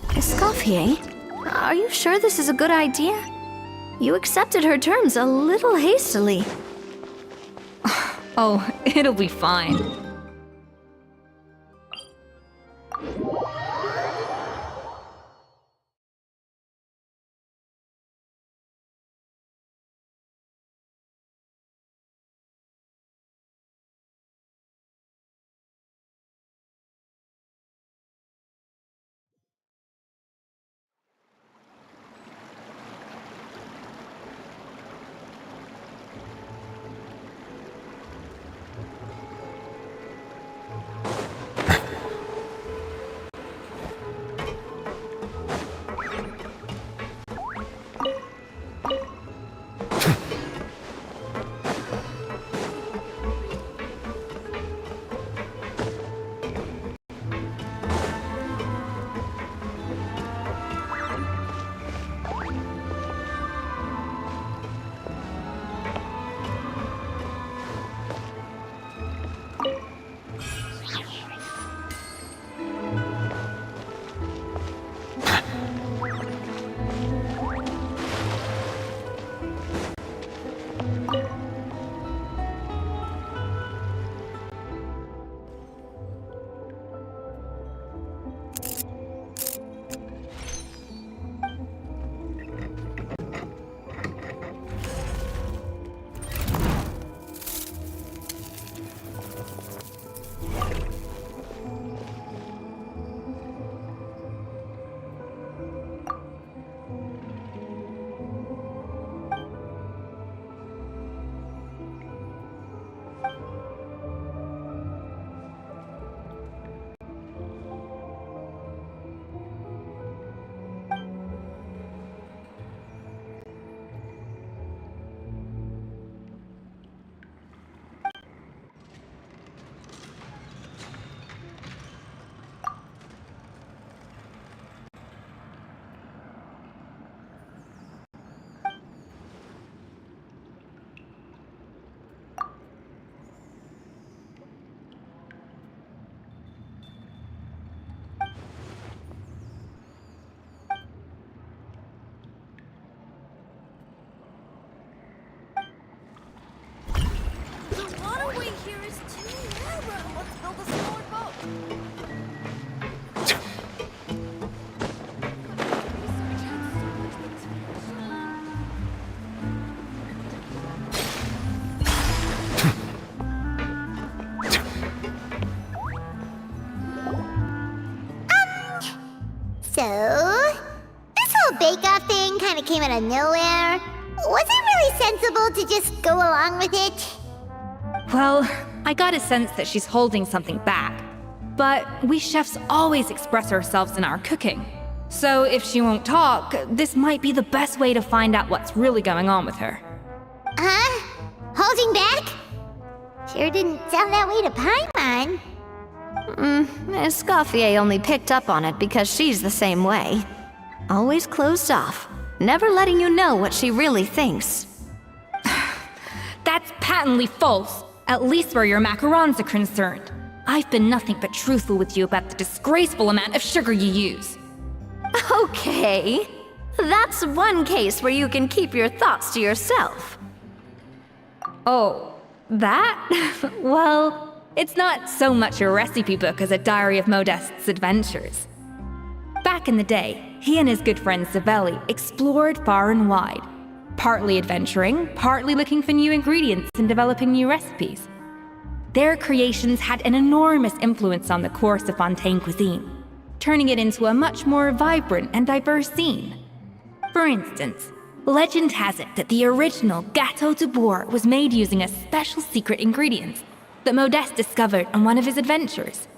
Escoffier, are you sure this is a good idea? You accepted her terms a little hastily.
Oh, it'll be fine.
The waterway here is too narrow. Let's build a smaller boat. So, this whole bake-off thing kind of came out of nowhere. Was it really sensible to just go along with it?
Well, I got a sense that she's holding something back. But we chefs always express ourselves in our cooking. So if she won't talk, this might be the best way to find out what's really going on with her.
Huh? Holding back? Sure didn't sound that way to Paimon.
Escoffier only picked up on it because she's the same way. Always closed off, never letting you know what she really thinks.
That's patently false, at least where your macarons are concerned. I've been nothing but truthful with you about the disgraceful amount of sugar you use.
Okay, that's one case where you can keep your thoughts to yourself.
Oh, that? Well, it's not so much a recipe book as a diary of Modeste's adventures. Back in the day, he and his good friend Savelli explored far and wide, partly adventuring, partly looking for new ingredients and developing new recipes. Their creations had an enormous influence on the course of Fontaine cuisine, turning it into a much more vibrant and diverse scene. For instance, legend has it that the original Gâteau de Bourg was made using a special secret ingredient that Modeste discovered on one of his adventures.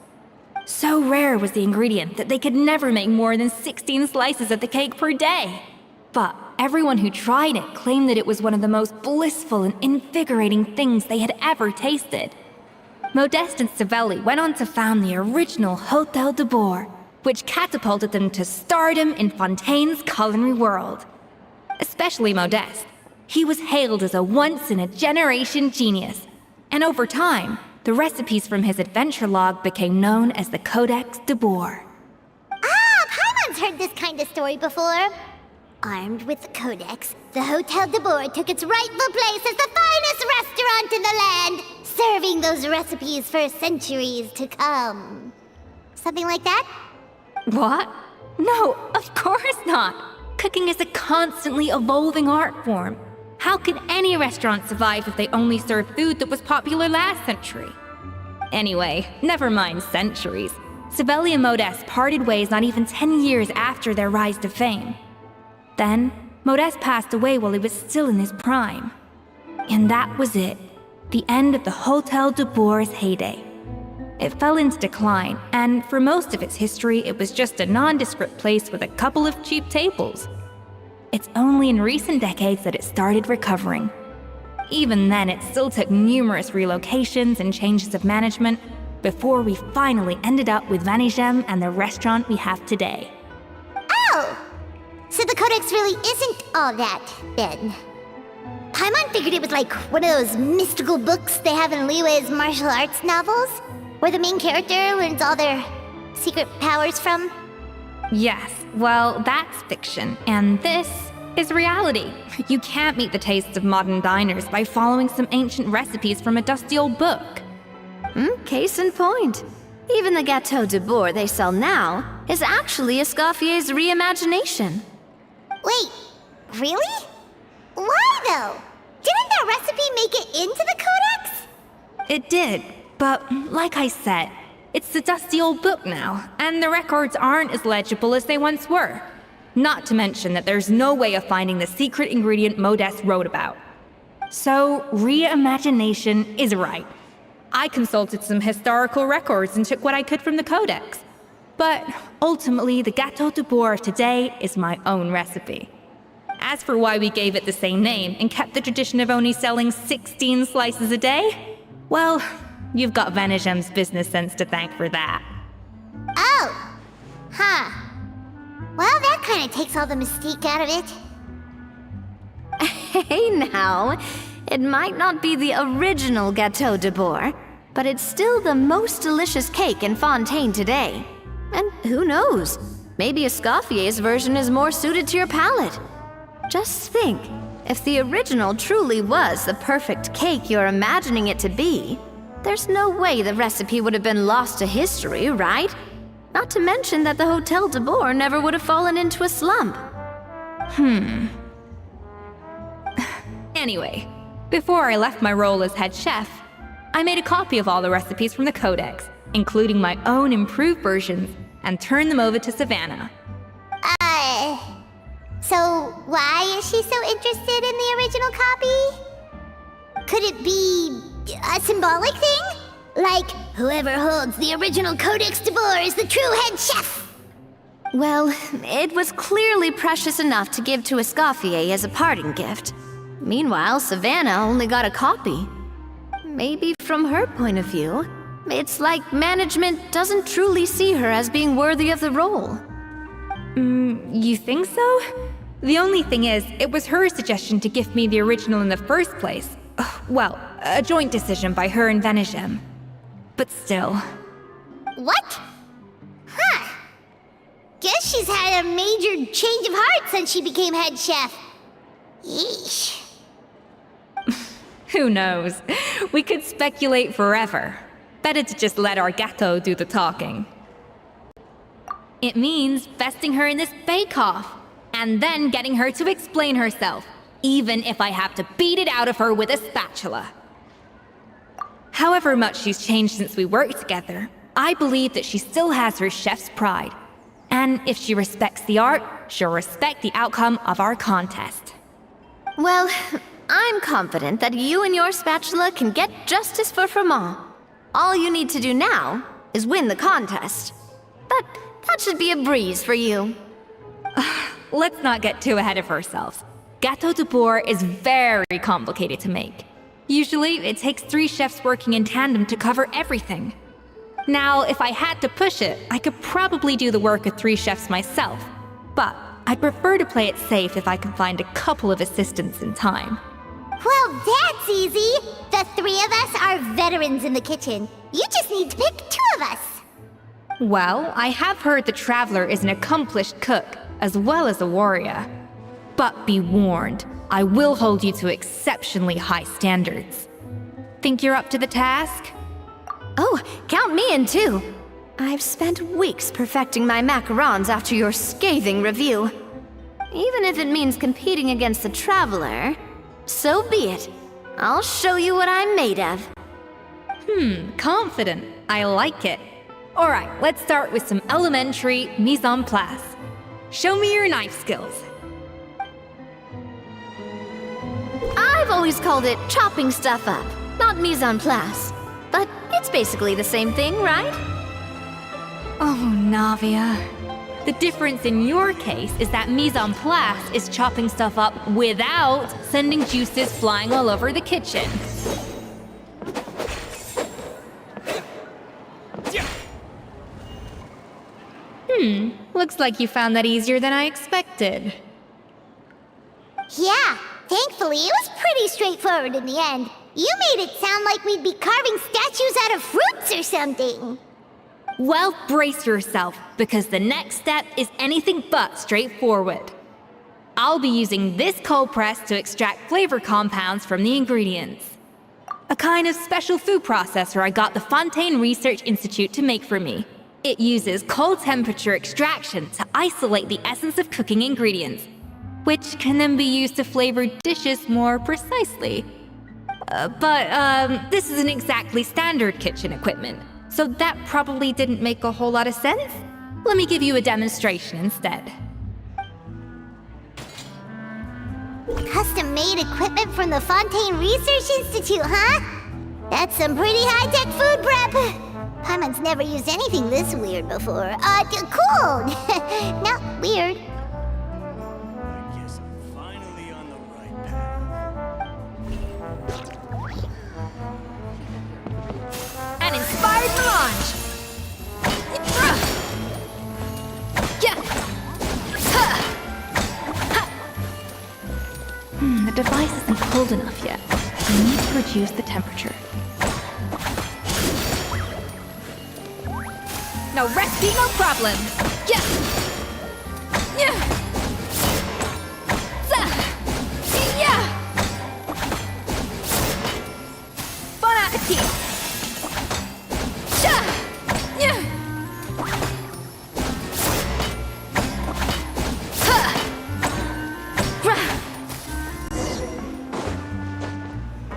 So rare was the ingredient that they could never make more than 16 slices of the cake per day. But everyone who tried it claimed that it was one of the most blissful and invigorating things they had ever tasted. Modeste and Savelli went on to found the original Hôtel de Bourg, which catapulted them to stardom in Fontaine's culinary world. Especially Modeste. He was hailed as a once-in-a-generation genius, and over time, the recipes from his adventure log became known as the Codex de Bourg.
Ah, Paimon's heard this kind of story before. Armed with the Codex, the Hôtel de Bourg took its rightful place as the finest restaurant in the land, serving those recipes for centuries to come. Something like that?
What? No, of course not. Cooking is a constantly evolving art form. How could any restaurant survive if they only served food that was popular last century? Anyway, never mind centuries. Savelli and Modeste parted ways not even 10 years after their rise to fame. Then, Modeste passed away while he was still in his prime. And that was it. The end of the Hôtel de Bourg's heyday. It fell into decline, and for most of its history, it was just a nondescript place with a couple of cheap tables. It's only in recent decades that it started recovering. Even then, it still took numerous relocations and changes of management before we finally ended up with Vanigem and the restaurant we have today.
Oh! So the Codex really isn't all that, then. Paimon figured it was like one of those mystical books they have in Liue's martial arts novels, where the main character learns all their secret powers from.
Yes, well, that's fiction, and this is reality. You can't meet the tastes of modern diners by following some ancient recipes from a dusty old book.
Case in point. Even the Gâteau de Bourg they sell now is actually Escoffier's reimagination.
Wait, really? Why though? Didn't that recipe make it into the Codex?
It did, but like I said, it's the dusty old book now, and the records aren't as legible as they once were. Not to mention that there's no way of finding the secret ingredient Modeste wrote about. So, reimagination is right. I consulted some historical records and took what I could from the Codex. But ultimately, the Gâteau de Bourg today is my own recipe. As for why we gave it the same name and kept the tradition of only selling 16 slices a day, well, you've got Vanigem's business sense to thank for that.
Oh! Huh. Well, that kind of takes all the mystique out of it.
Hey now, it might not be the original Gâteau de Bourg, but it's still the most delicious cake in Fontaine today. And who knows, maybe Escoffier's version is more suited to your palate. Just think, If the original truly was the perfect cake you're imagining it to be, there's no way the recipe would have been lost to history, right? Not to mention that the Hotel de Boer never would have fallen into a slump.
Anyway, before I left my role as head chef, I made a copy of all the recipes from the Codex, including my own improved versions, and turned them over to Savannah.
So why is she so interested in the original copy? Could it be a symbolic thing? Like, whoever holds the original Codex de Boer is the true head chef?
Well, it was clearly precious enough to give to Escoffier as a parting gift. Meanwhile, Savannah only got a copy. Maybe from her point of view, it's like management doesn't truly see her as being worthy of the role.
You think so? The only thing is, it was her suggestion to gift me the original in the first place. Well, a joint decision by her and Venegem. But still.
What? Huh. Guess she's had a major change of heart since she became head chef. Yeesh.
Who knows? We could speculate forever. Better to just let our Gato do the talking. It means besting her in this bake-off, and then getting her to explain herself, even if I have to beat it out of her with a spatula. However much she's changed since we worked together, I believe that she still has her chef's pride. And if she respects the art, she'll respect the outcome of our contest.
Well, I'm confident that you and your spatula can get justice for Froment. All you need to do now is win the contest. But that should be a breeze for you.
Let's not get too ahead of ourselves. Gâteau de Boer is very complicated to make. Usually, it takes 3 chefs working in tandem to cover everything. Now, if I had to push it, I could probably do the work of 3 chefs myself. But I'd prefer to play it safe if I can find a couple of assistants in time.
Well, that's easy. The 3 of us are veterans in the kitchen. You just need to pick 2 of us.
Well, I have heard the Traveler is an accomplished cook, as well as a warrior. But be warned, I will hold you to exceptionally high standards. Think you're up to the task?
Oh, count me in too. I've spent weeks perfecting my macarons after your scathing review. Even if it means competing against the Traveler, so be it. I'll show you what I'm made of.
Confident. I like it. Alright, let's start with some elementary mise en place. Show me your knife skills.
I've always called it chopping stuff up, not mise en place. But it's basically the same thing, right?
Oh, Navia. The difference in your case is that mise en place is chopping stuff up without sending juices flying all over the kitchen. Looks like you found that easier than I expected.
Yeah, thankfully it was pretty straightforward in the end. You made it sound like we'd be carving statues out of fruits or something.
Well, brace yourself, because the next step is anything but straightforward. I'll be using this cold press to extract flavor compounds from the ingredients. A kind of special food processor I got the Fontaine Research Institute to make for me. It uses cold temperature extraction to isolate the essence of cooking ingredients, which can then be used to flavor dishes more precisely. But this isn't exactly standard kitchen equipment, so that probably didn't make a whole lot of sense. Let me give you a demonstration instead.
Custom-made equipment from the Fontaine Research Institute, huh? That's some pretty high-tech food prep. Paimon's never used anything this weird before. Cool! Not weird.
I guess I'm finally on the right path.
An inspired melange!
The device isn't cold enough yet. I need to reduce the temperature.
No recipe, no problem! Yeah! Yeah! Yeah!
appetit! Sha! Yeah!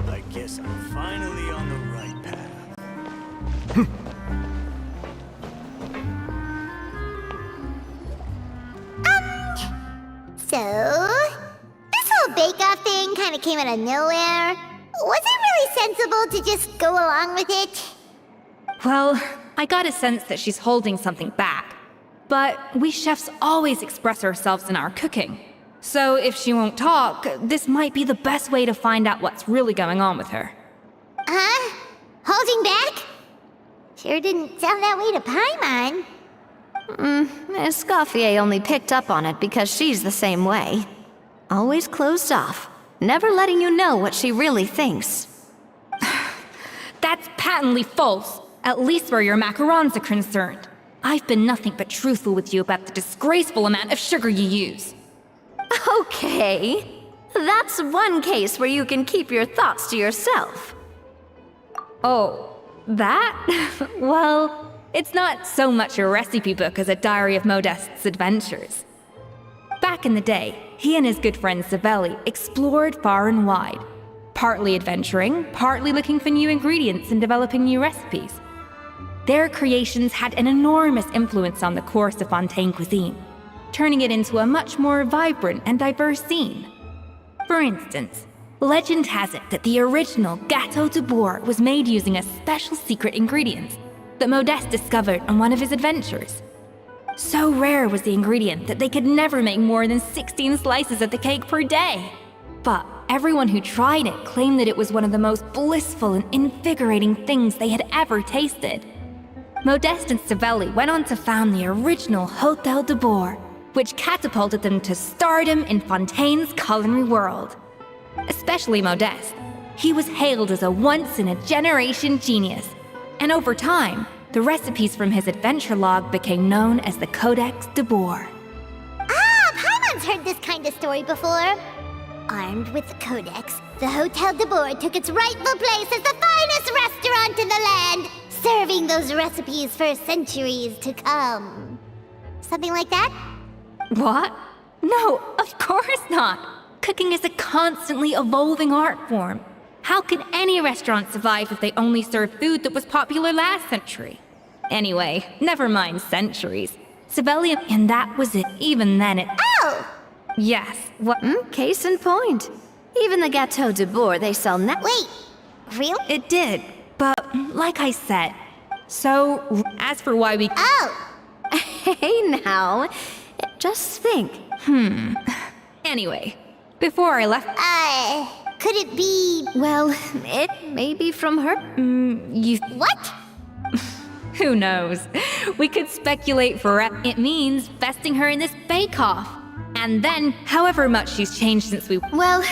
I guess I'm finally on the right path.
So, this whole bake-off thing kind of came out of nowhere. Was it really sensible to just go along with it?
Well, I got a sense that she's holding something back. But we chefs always express ourselves in our cooking. So if she won't talk, this might be the best way to find out what's really going on with her.
Huh? Holding back? Sure didn't sound that way to Paimon.
Escoffier only picked up on it because she's the same way. Always closed off, never letting you know what she really thinks.
That's patently false, at least where your macarons are concerned. I've been nothing but truthful with you about the disgraceful amount of sugar you use.
Okay, that's one case where you can keep your thoughts to yourself.
Oh, that? Well, it's not so much a recipe book as a diary of Modeste's adventures. Back in the day, he and his good friend Savelli explored far and wide, partly adventuring, partly looking for new ingredients and developing new recipes. Their creations had an enormous influence on the course of Fontaine cuisine, turning it into a much more vibrant and diverse scene. For instance, legend has it that the original Gâteau de Bourg was made using a special secret ingredient that Modeste discovered on one of his adventures. So rare was the ingredient that they could never make more than 16 slices of the cake per day. But everyone who tried it claimed that it was one of the most blissful and invigorating things they had ever tasted. Modeste and Savelli went on to found the original Hôtel de Bourg, which catapulted them to stardom in Fontaine's culinary world. Especially Modeste. He was hailed as a once-in-a-generation genius, and over time, the recipes from his adventure log became known as the Codex de Bourg.
Ah, Paimon's heard this kind of story before. Armed with the Codex, the Hôtel de Bourg took its rightful place as the finest restaurant in the land, serving those recipes for centuries to come. Something like that?
What? No, of course not. Cooking is a constantly evolving art form. How could any restaurant survive if they only served food that was popular last century? Anyway, never mind centuries. Savelli, and that was it. Even then it—
Oh!
Yes, what—
Case in point. Even the Gâteau de Bourg they sell now—
Wait, really?
It did, but like I said. So, as for why we—
Oh!
Hey now, just think.
Anyway, before I left—
Could it be—
Well, it may be from her.
What?
Who knows? We could speculate forever. It means besting her in this bake-off. And then, however much she's changed since we—
Well,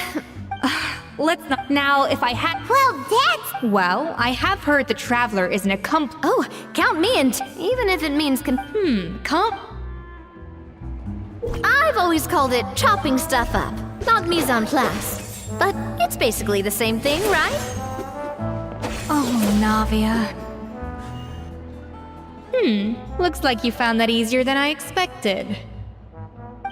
let's not— Now, if I had—
Well, that's—
Well, I have heard the Traveler is an accomplice—
Oh, count me in, even if it means I've always called it chopping stuff up, not mise en place. But it's basically the same thing, right?
Oh, Navia. Looks like you found that easier than I expected.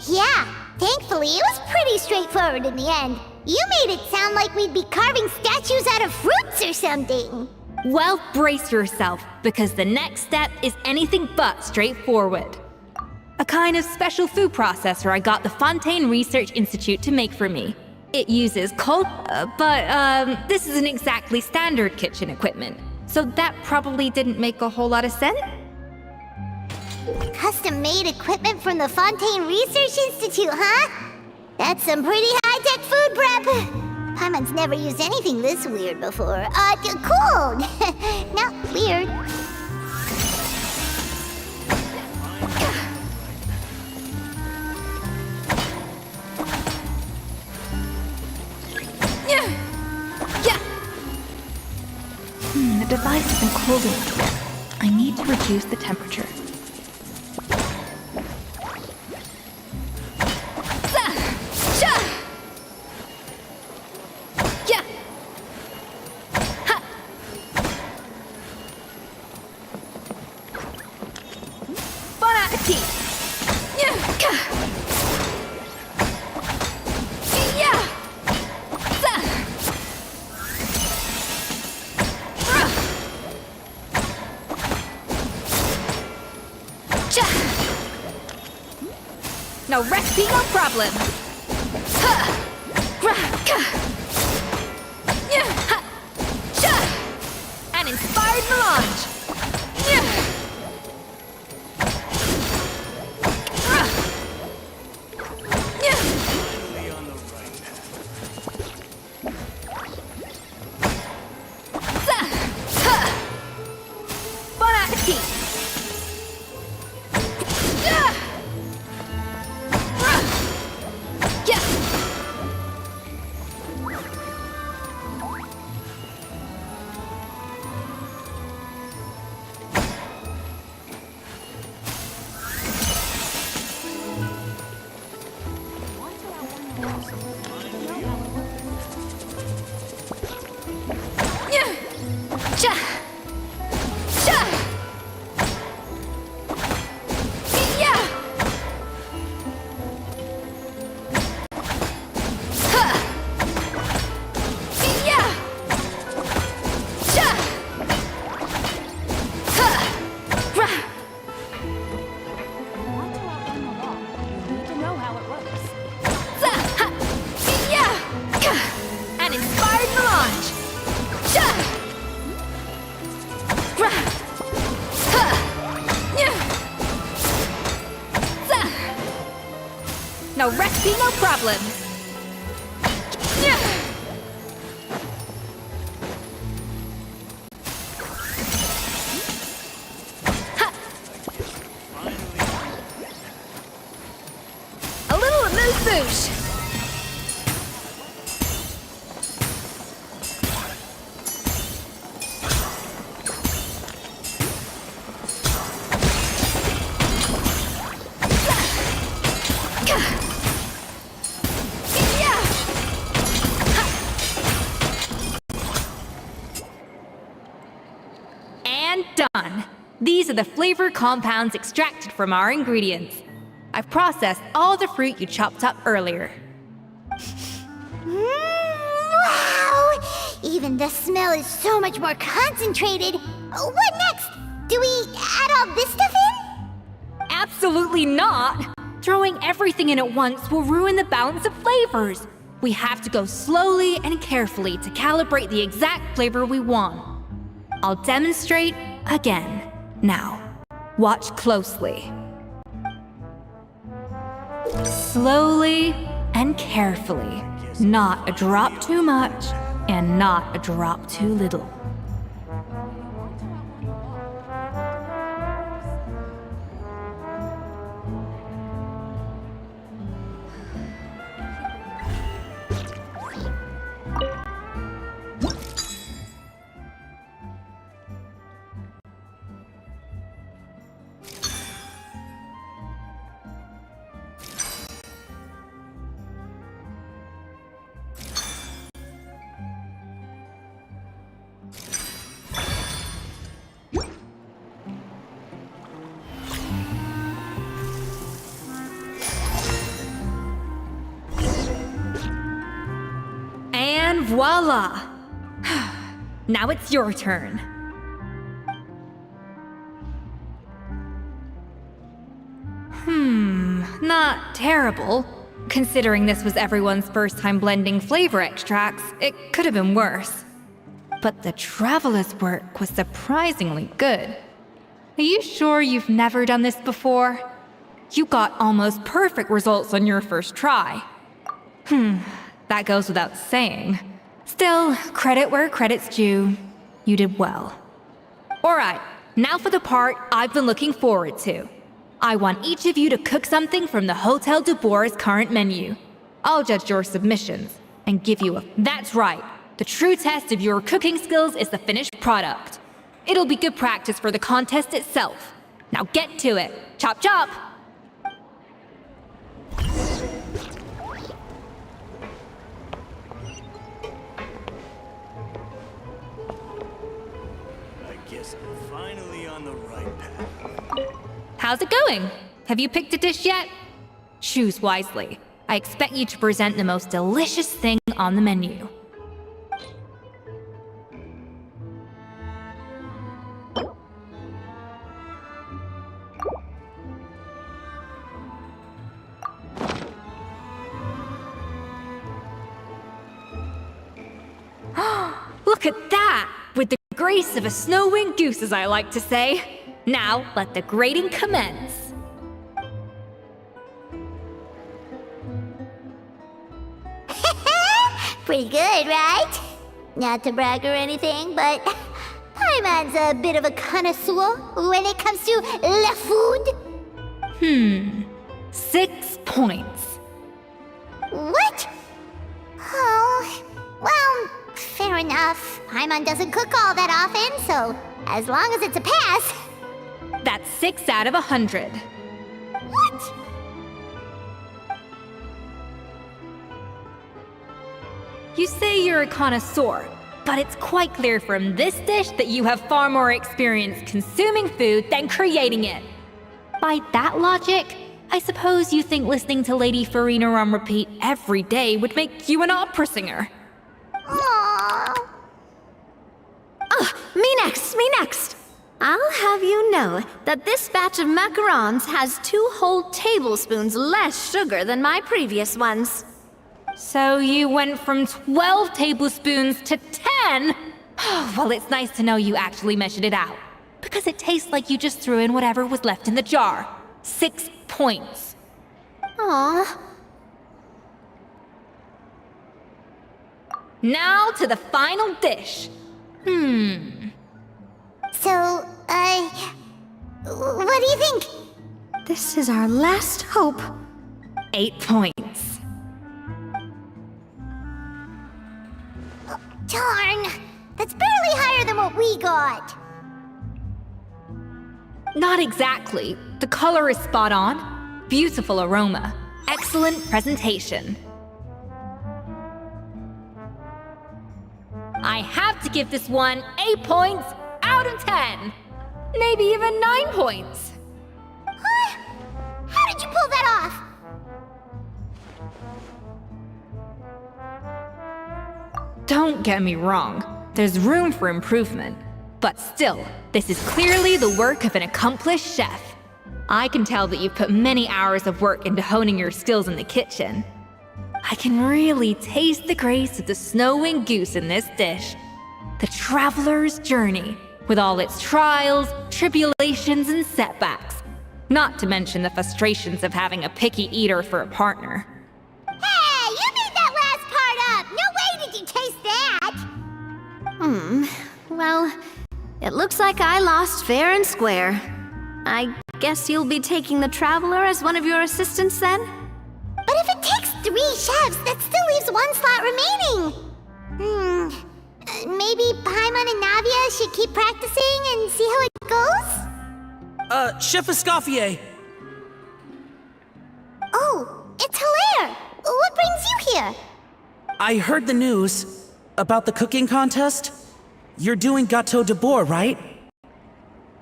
Yeah, thankfully it was pretty straightforward in the end. You made it sound like we'd be carving statues out of fruits or something.
Well, brace yourself, because the next step is anything but straightforward. A kind of special food processor I got the Fontaine Research Institute to make for me. It uses but this isn't exactly standard kitchen equipment, so that probably didn't make a whole lot of sense.
Custom-made equipment from the Fontaine Research Institute, huh? That's some pretty high-tech food prep. Paimon's never used anything this weird before. Cool! No, weird.
The device isn't cold enough yet. I need to reduce the temperature.
No recipe, no problem. An inspired melange. Bon appetit. An inspired melange. No recipe, no problem. A little amuse-bouche. And done! These are the flavor compounds extracted from our ingredients. I've processed all the fruit you chopped up earlier.
Wow! Even the smell is so much more concentrated. What next? Do we add all this stuff in?
Absolutely not! Throwing everything in at once will ruin the balance of flavors. We have to go slowly and carefully to calibrate the exact flavor we want. I'll demonstrate again. Now, watch closely. Slowly and carefully. Not a drop too much, and not a drop too little. And voila! Now it's your turn. Not terrible. Considering this was everyone's first time blending flavor extracts, it could have been worse. But the Traveler's work was surprisingly good. Are you sure you've never done this before? You got almost perfect results on your first try. That goes without saying. Still, credit where credit's due. You did well. Alright, now for the part I've been looking forward to. I want each of you to cook something from the Hotel de Boer's current menu. I'll judge your submissions and give you a... That's right! The true test of your cooking skills is the finished product. It'll be good practice for the contest itself. Now get to it. Chop chop!
I guess I'm finally on the right path.
How's it going? Have you picked a dish yet? Choose wisely. I expect you to present the most delicious thing on the menu. Look at that! With the grace of a snow-winged goose, as I like to say. Now, let the grating commence.
Pretty good, right? Not to brag or anything, but Paimon's a bit of a connoisseur when it comes to la food.
6 points.
What? Oh, well, fair enough. Paimon doesn't cook all that often, so as long as it's a pass.
That's 6 out of 100.
What?
You say you're a connoisseur, but it's quite clear from this dish that you have far more experience consuming food than creating it. By that logic, I suppose you think listening to Lady Farina on repeat every day would make you an opera singer.
Aww.
Me next! I'll have you know that this batch of macarons has 2 whole tablespoons less sugar than my previous ones.
So you went from 12 tablespoons to 10? Well, it's nice to know you actually measured it out. Because it tastes like you just threw in whatever was left in the jar. 6 points.
Aww.
Now to the final dish.
So, what do you think?
This is our last hope.
8 points.
Darn! That's barely higher than what we got.
Not exactly. The color is spot on. Beautiful aroma. Excellent presentation. I have to give this one 8 points out of 10. Maybe even 9 points.
Huh? How did you pull that off?
Don't get me wrong. There's room for improvement. But still, this is clearly the work of an accomplished chef. I can tell that you've put many hours of work into honing your skills in the kitchen. I can really taste the grace of the snow-winged goose in this dish. The traveler's journey, with all its trials, tribulations, and setbacks. Not to mention the frustrations of having a picky eater for a partner.
Hey, you made that last part up! No way did you taste that!
Well, it looks like I lost fair and square. I guess you'll be taking the Traveler as one of your assistants then?
But if it takes 3 chefs, that still leaves 1 slot remaining. Maybe Paimon and Navia should keep practicing and see how it goes?
Chef Escoffier!
Oh, it's Hilaire! What brings you here?
I heard the news about the cooking contest. You're doing Gâteau de Bourg, right?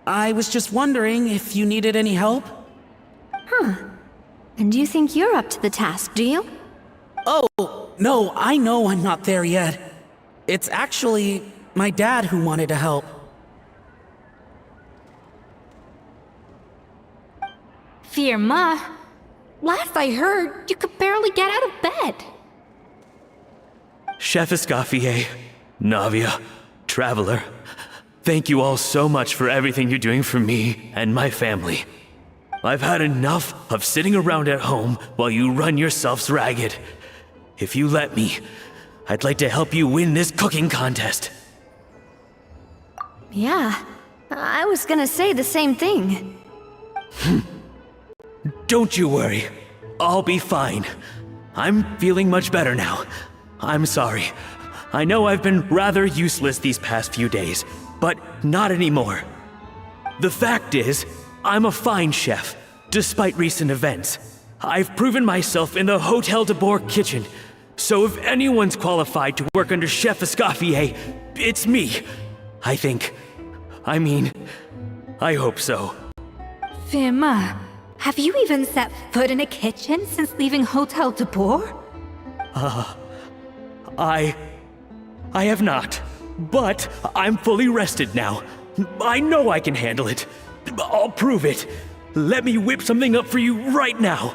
I was just wondering if you needed any help?
And you think you're up to the task, do you?
Oh, no, I know I'm not there yet. It's actually my dad who wanted to help.
Firma, last I heard, you could barely get out of bed.
Chef Escoffier, Navia, Traveler, thank you all so much for everything you're doing for me and my family. I've had enough of sitting around at home while you run yourselves ragged. If you let me, I'd like to help you win this cooking contest.
Yeah, I was gonna say the same thing.
Don't you worry. I'll be fine. I'm feeling much better now. I'm sorry. I know I've been rather useless these past few days, but not anymore. The fact is, I'm a fine chef, despite recent events. I've proven myself in the Hotel de Bourg kitchen, so if anyone's qualified to work under Chef Escoffier, it's me. I think. I mean, I hope so.
Firma, have you even set foot in a kitchen since leaving Hotel de Bourg?
I have not, but I'm fully rested now. I know I can handle it. I'll prove it. Let me whip something up for you right now.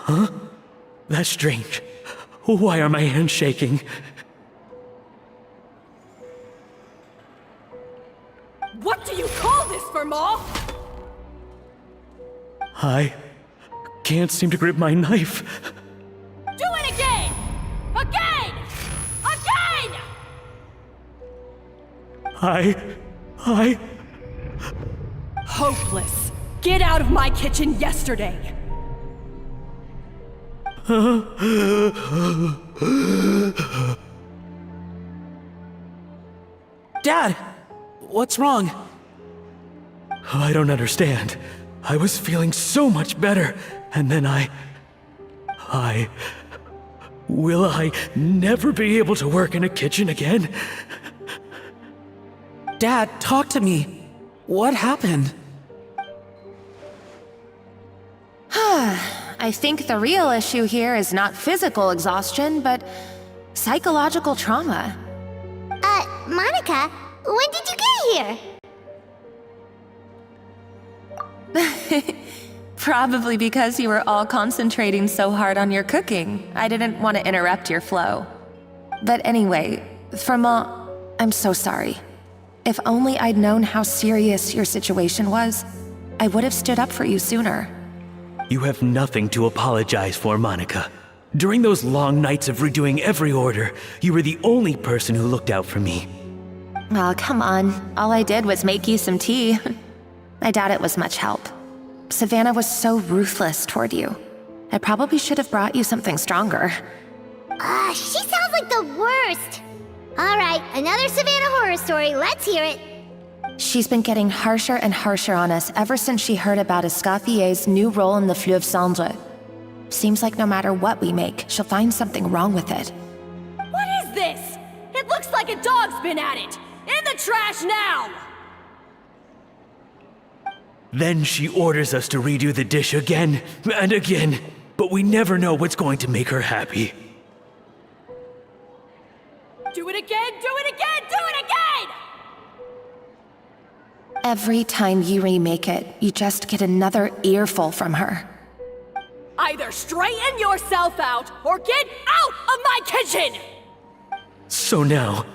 Huh? That's strange. Why are my hands shaking?
What do you call this, Verma?
I can't seem to grip my knife.
Do it again! Again! Again!
I...
Hopeless. Get out of my kitchen yesterday.
Dad! What's wrong?
I don't understand. I was feeling so much better, and then Will I never be able to work in a kitchen again?
Dad, talk to me. What happened?
I think the real issue here is not physical exhaustion, but psychological trauma.
Monica, when did you get here?
Probably because you were all concentrating so hard on your cooking. I didn't want to interrupt your flow. But anyway, Verma, I'm so sorry. If only I'd known how serious your situation was, I would have stood up for you sooner.
You have nothing to apologize for, Monica. During those long nights of redoing every order, you were the only person who looked out for me.
Oh, come on. All I did was make you some tea. I doubt it was much help. Savannah was so ruthless toward you. I probably should have brought you something stronger.
She sounds like the worst. All right, another Savannah horror story. Let's hear it.
She's been getting harsher and harsher on us ever since she heard about Escaffier's new role in the Fleuve Cendre. Seems like no matter what we make, she'll find something wrong with it.
What is this? It looks like a dog's been at it! In the trash now!
Then she orders us to redo the dish again and again, but we never know what's going to make her happy.
Do it again, do it again, do it again!
Every time you remake it, you just get another earful from her.
Either straighten yourself out, or get out of my kitchen!
So now,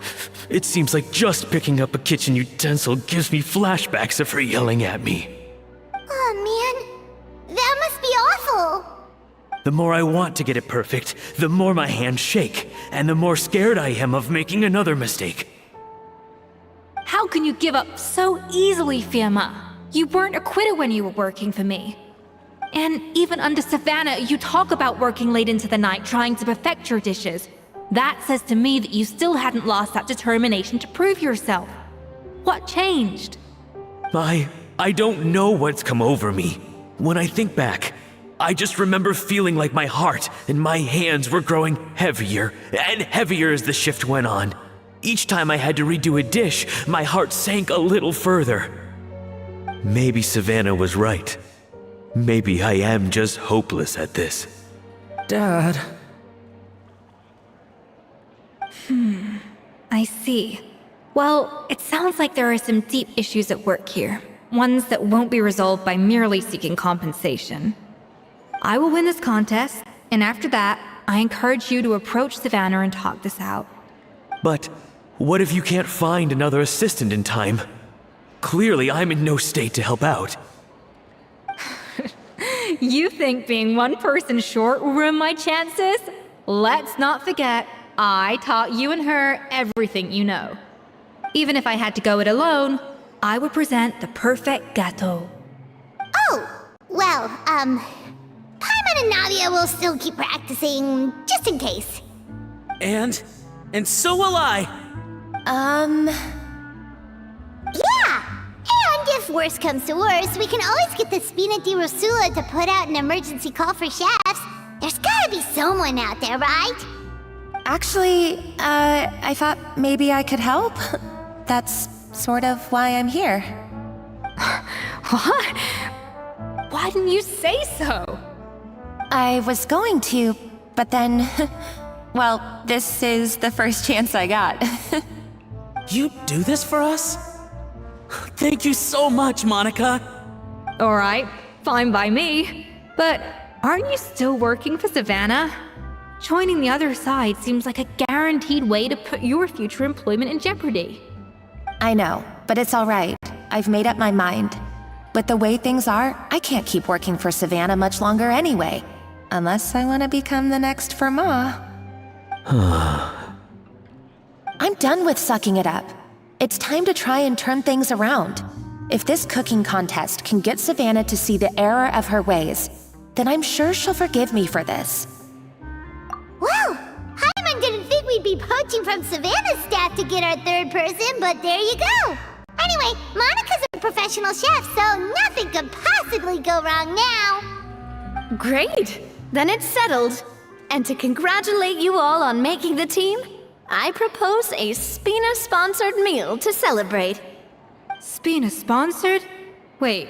it seems like just picking up a kitchen utensil gives me flashbacks of her yelling at me.
Oh man, that must be awful.
The more I want to get it perfect, the more my hands shake, and the more scared I am of making another mistake.
How can you give up so easily, Firma? You weren't a quitter when you were working for me. And even under Savannah, you talk about working late into the night trying to perfect your dishes. That says to me that you still hadn't lost that determination to prove yourself. What changed?
I don't know what's come over me. When I think back, I just remember feeling like my heart and my hands were growing heavier and heavier as the shift went on. Each time I had to redo a dish, my heart sank a little further. Maybe Savannah was right. Maybe I am just hopeless at this.
Dad.
I see. Well, it sounds like there are some deep issues at work here. Ones that won't be resolved by merely seeking compensation. I will win this contest, and after that, I encourage you to approach Savannah and talk this out.
But what if you can't find another assistant in time? Clearly, I'm in no state to help out.
You think being one person short will ruin my chances? Let's not forget, I taught you and her everything you know. Even if I had to go it alone, I would present the perfect gâteau.
Oh, well, Paimon and Nadia will still keep practicing, just in case.
And so will I.
Yeah! And if worse comes to worse, we can always get the Spina di Rosula to put out an emergency call for chefs. There's gotta be someone out there, right?
Actually, I thought maybe I could help. That's sort of why I'm here.
What? Why didn't you say so?
I was going to, but then... well, this is the first chance I got.
You do this for us? Thank you so much, Monica.
Alright, fine by me. But
aren't you still working for Savannah? Joining the other side seems like a guaranteed way to put your future employment in jeopardy.
I know, but it's all right. I've made up my mind. With the way things are, I can't keep working for Savannah much longer anyway. Unless I want to become the next Fermat. I'm done with sucking it up. It's time to try and turn things around. If this cooking contest can get Savannah to see the error of her ways, then I'm sure she'll forgive me for this.
Well, Hyman didn't think we'd be poaching from Savannah's staff to get our third person, but there you go. Anyway, Monica's a professional chef, so nothing could possibly go wrong now.
Great! Then it's settled. And to congratulate you all on making the team, I propose a Spina-sponsored meal to celebrate.
Spina-sponsored? Wait,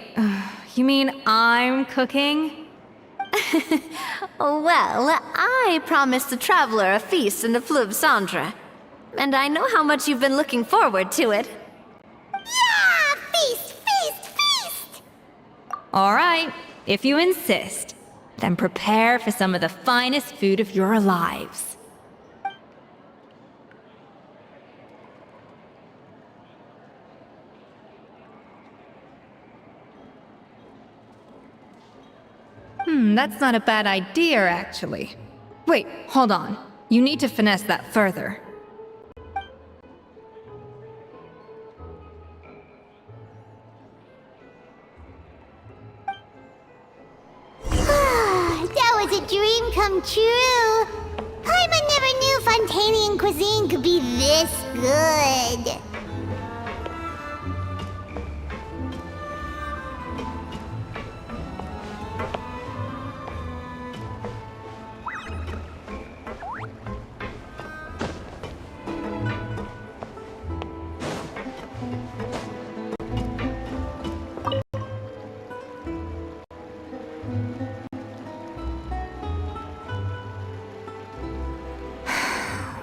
you mean I'm cooking?
Well, I promised the traveler a feast in the Fleuve Cendre. And I know how much you've been looking forward to it.
Yeah! Feast, feast, feast!
All right, if you insist, then prepare for some of the finest food of your lives. That's not a bad idea, actually. Wait, hold on. You need to finesse that further.
That was a dream come true. Paimon never knew Fontanian cuisine could be this good.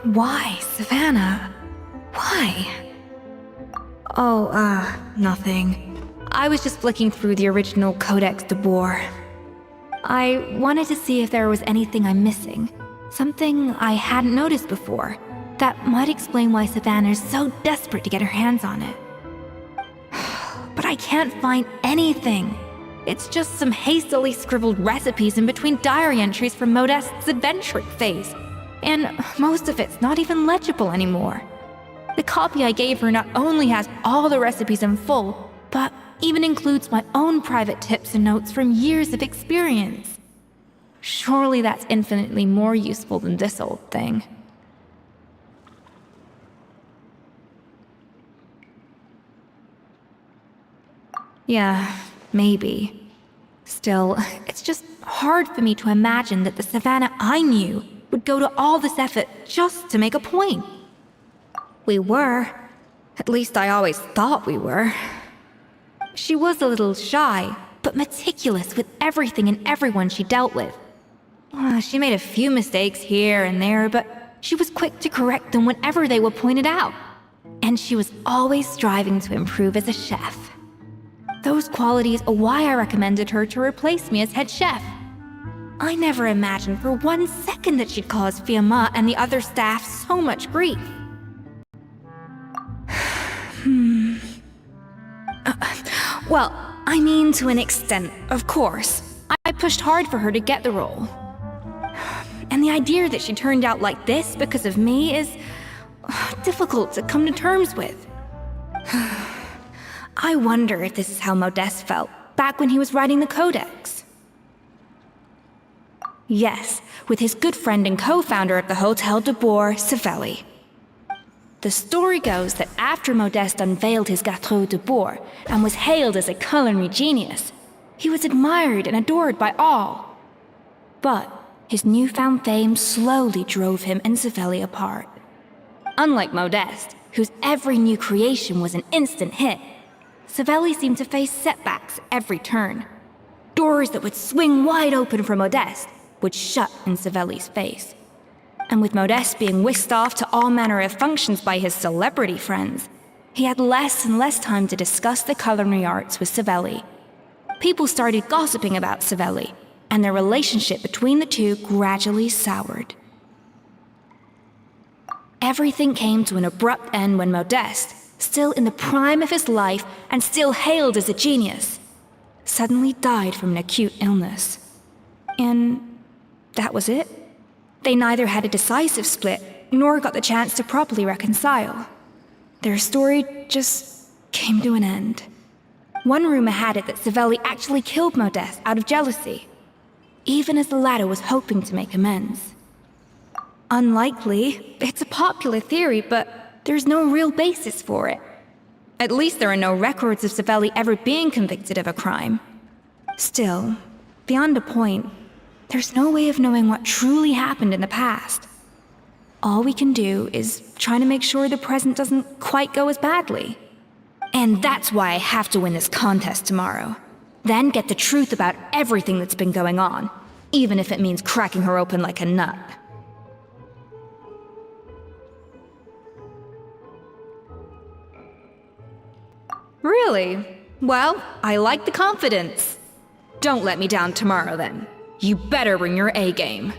Why, Savannah? Why? Oh, nothing. I was just flicking through the original Codex de Boer. I wanted to see if there was anything I'm missing. Something I hadn't noticed before. That might explain why Savannah's so desperate to get her hands on it. But I can't find anything. It's just some hastily scribbled recipes in between diary entries from Modeste's adventuring phase. And most of it's not even legible anymore. The copy I gave her not only has all the recipes in full, but even includes my own private tips and notes from years of experience. Surely that's infinitely more useful than this old thing. Yeah, maybe. Still, it's just hard for me to imagine that the Savannah I knew would go to all this effort just to make a point. We were. At least I always thought we were. She was a little shy, but meticulous with everything and everyone she dealt with. She made a few mistakes here and there, but she was quick to correct them whenever they were pointed out. And she was always striving to improve as a chef. Those qualities are why I recommended her to replace me as head chef. I never imagined for 1 second that she'd cause Fiamma and the other staff so much grief. Well, I mean to an extent, of course. I pushed hard for her to get the role. And the idea that she turned out like this because of me is difficult to come to terms with. I wonder if this is how Modeste felt back when he was writing the Codex. Yes, with his good friend and co-founder of the Hotel de Boer, Savelli. The story goes that after Modeste unveiled his Gâteau de Boer and was hailed as a culinary genius, he was admired and adored by all. But his newfound fame slowly drove him and Savelli apart. Unlike Modeste, whose every new creation was an instant hit, Savelli seemed to face setbacks at every turn. Doors that would swing wide open for Modeste would shut in Savelli's face. And with Modeste being whisked off to all manner of functions by his celebrity friends, he had less and less time to discuss the culinary arts with Savelli. People started gossiping about Savelli, and their relationship between the two gradually soured. Everything came to an abrupt end when Modeste, still in the prime of his life and still hailed as a genius, suddenly died from an acute illness. And that was it. They neither had a decisive split, nor got the chance to properly reconcile. Their story just came to an end. One rumor had it that Savelli actually killed Modeste out of jealousy, even as the latter was hoping to make amends. Unlikely, it's a popular theory, but there's no real basis for it. At least there are no records of Savelli ever being convicted of a crime. Still, beyond a point, there's no way of knowing what truly happened in the past. All we can do is try to make sure the present doesn't quite go as badly. And that's why I have to win this contest tomorrow. Then get the truth about everything that's been going on, even if it means cracking her open like a nut. Really? Well, I like the confidence. Don't let me down tomorrow, then. You better bring your A game.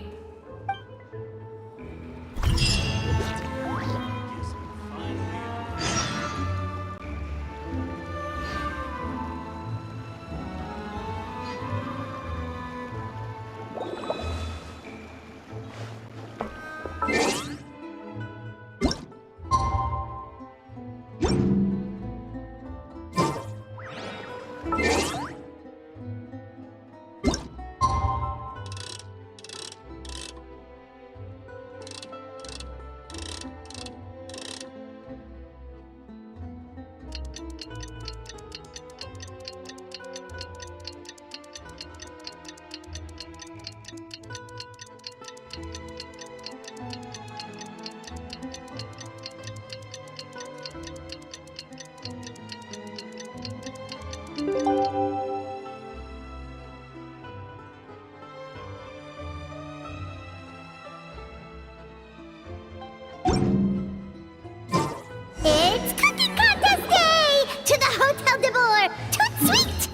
It's Cooking Contest Day! To the Hotel de Boer! Toot sweet!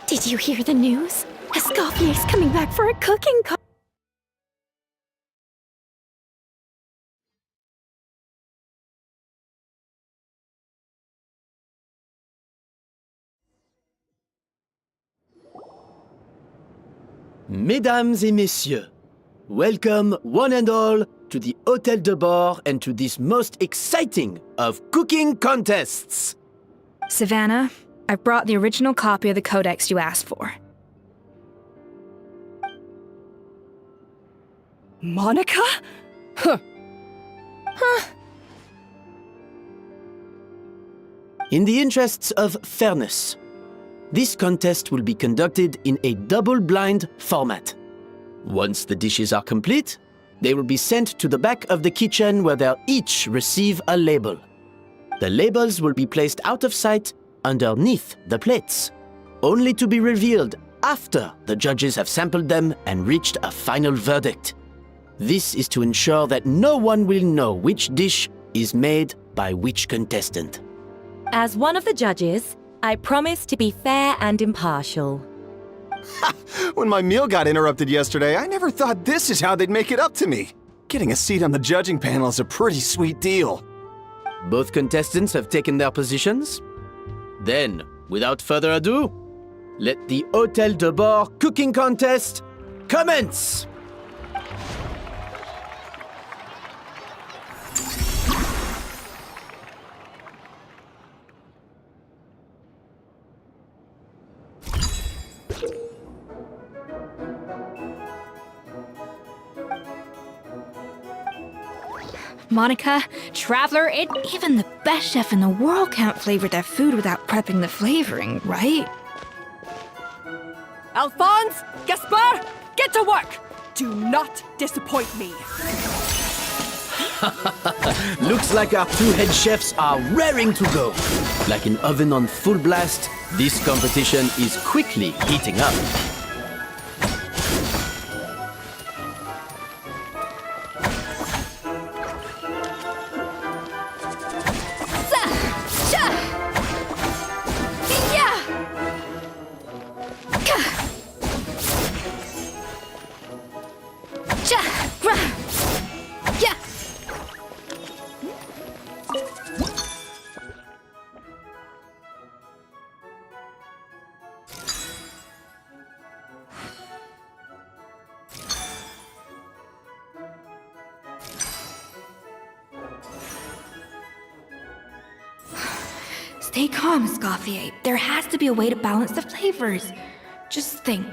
Did you hear the news? Escoffier's coming back for a cooking contest.
Mesdames et messieurs, welcome one and all to the Hôtel de Bord and to this most exciting of cooking contests.
Savannah, I've brought the original copy of the codex you asked for.
Monica? Huh.
In the interests of fairness, this contest will be conducted in a double-blind format. Once the dishes are complete, they will be sent to the back of the kitchen where they'll each receive a label. The labels will be placed out of sight underneath the plates, only to be revealed after the judges have sampled them and reached a final verdict. This is to ensure that no one will know which dish is made by which contestant.
As one of the judges, I promise to be fair and impartial.
When my meal got interrupted yesterday, I never thought this is how they'd make it up to me. Getting a seat on the judging panel is a pretty sweet deal.
Both contestants have taken their positions. Then, without further ado, let the Hôtel de Bord cooking contest commence!
Monica, Traveler, even the best chef in the world can't flavor their food without prepping the flavoring, right?
Alphonse, Gaspard, get to work! Do not disappoint me.
Looks like our two head chefs are raring to go. Like an oven on full blast, this competition is quickly heating up.
Stay calm, Escoffier. There has to be a way to balance the flavors. Just think.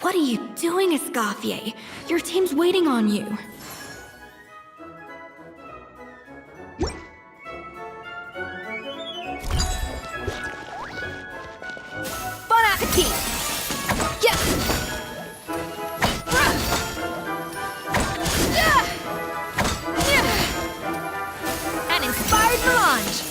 What are you doing, Escoffier? Your team's waiting on you.
Bon appetit! Yeah! An inspired melange!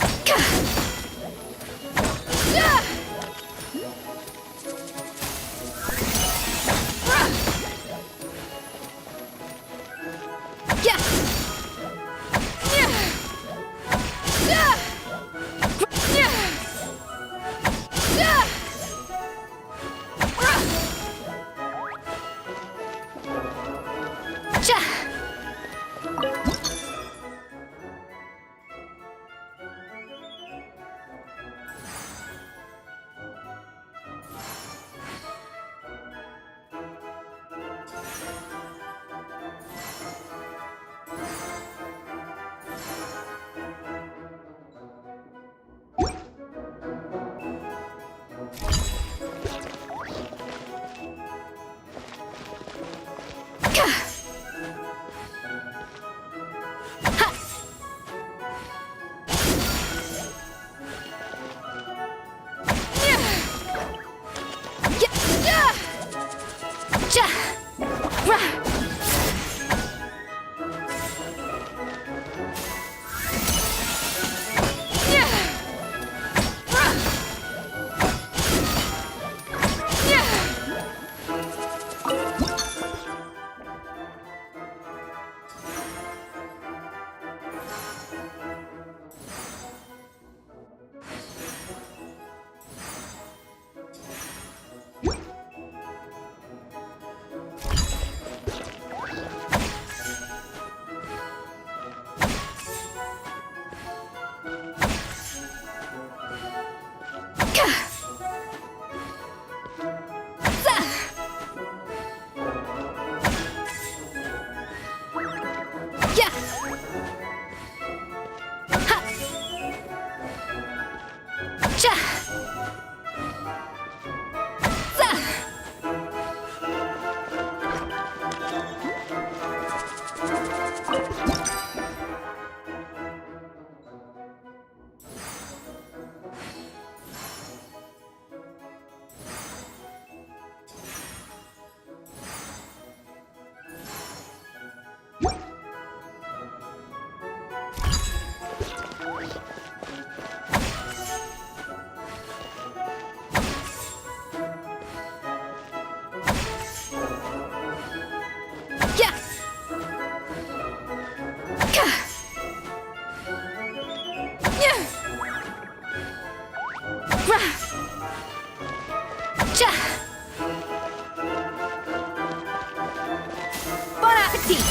Bon appetit!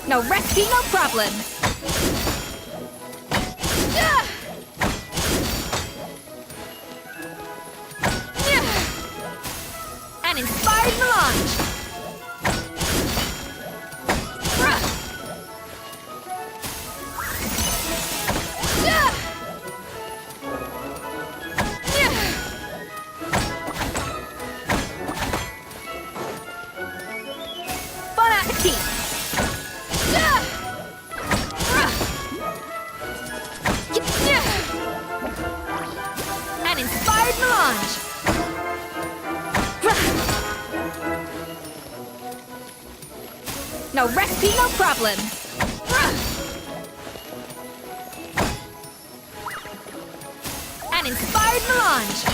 No recipe, no problem. An inspired melange. Bon appetit! An inspired melange. No recipe, no problem. An inspired melange.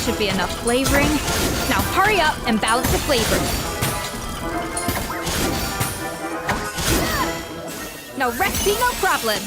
should be enough flavoring. Now hurry up and balance the flavors. No recipe, no problem.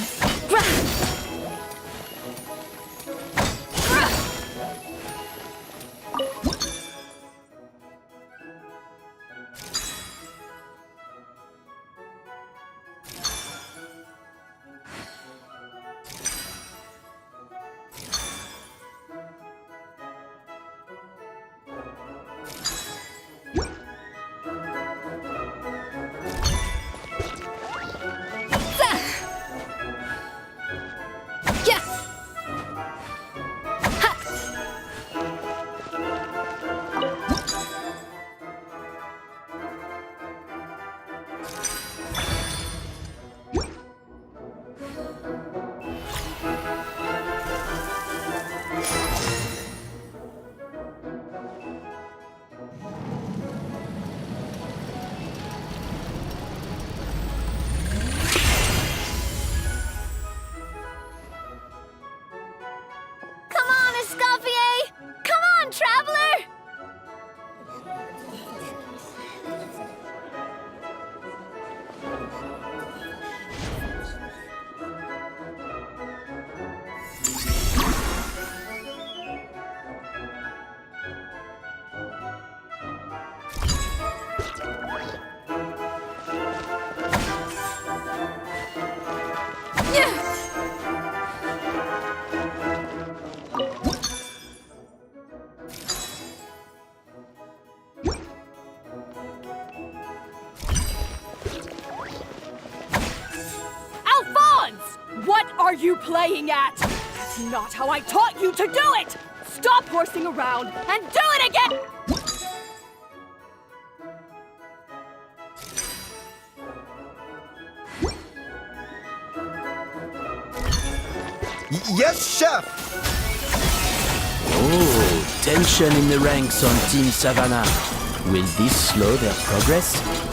are you playing at? That's not how I taught you to do it! Stop horsing around and do it again!
Yes, Chef!
Oh, tension in the ranks on Team Savannah. Will this slow their progress?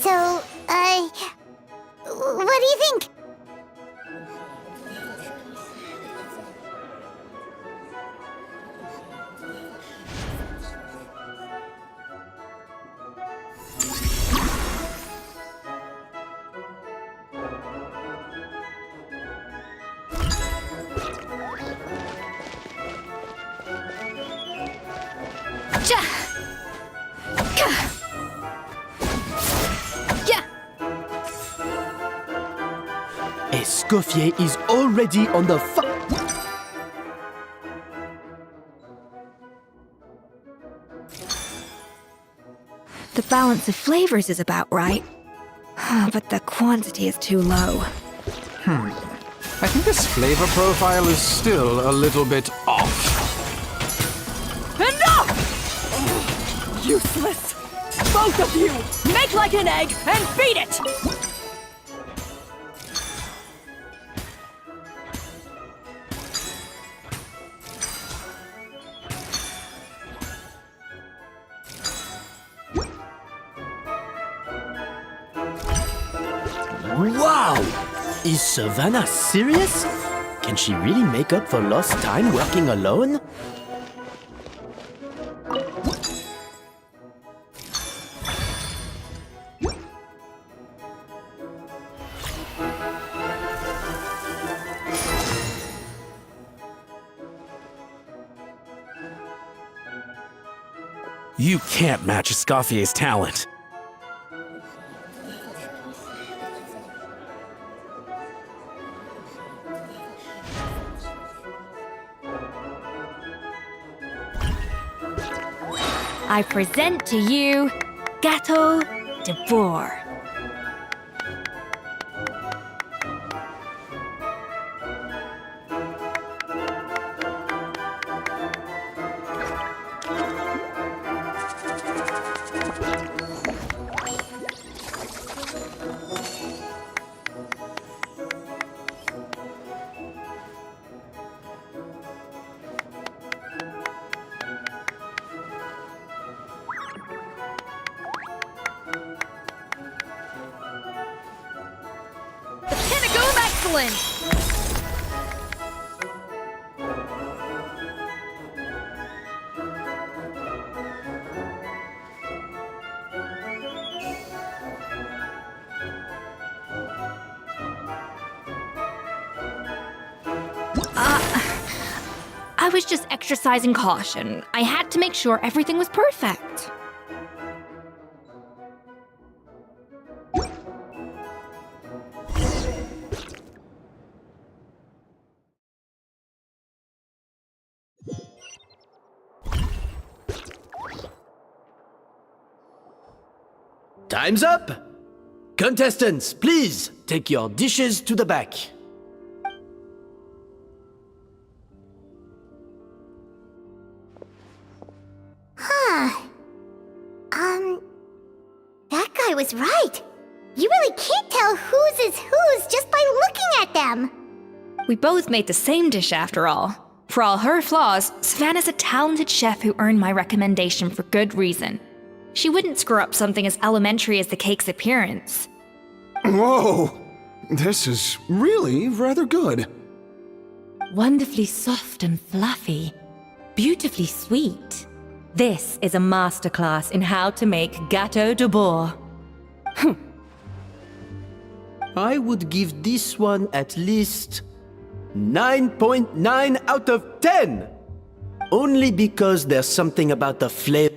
So, what do you think?
Escoffier is already on the
The balance of flavors is about right. But the quantity is too low.
I
think this flavor profile is still a little bit off.
Enough! Useless! Both of you! Make like an egg and beat it!
Wow! Is Savannah serious? Can she really make up for lost time working alone?
You can't match Escoffier's talent.
I present to you Gâteau de Bourg.
Excellent!
I was just exercising caution. I had to make sure everything was perfect.
Time's up! Contestants, please take your dishes to the back.
That guy was right. You really can't tell whose is whose just by looking at them.
We both made the same dish after all. For all her flaws, Savannah's a talented chef who earned my recommendation for good reason. She wouldn't screw up something as elementary as the cake's appearance.
Whoa! This is really rather good.
Wonderfully soft and fluffy. Beautifully sweet. This is a masterclass in how to make Gâteau de Bourg.
I would give this one at least 9.9 out of 10! Only because there's something about the flavor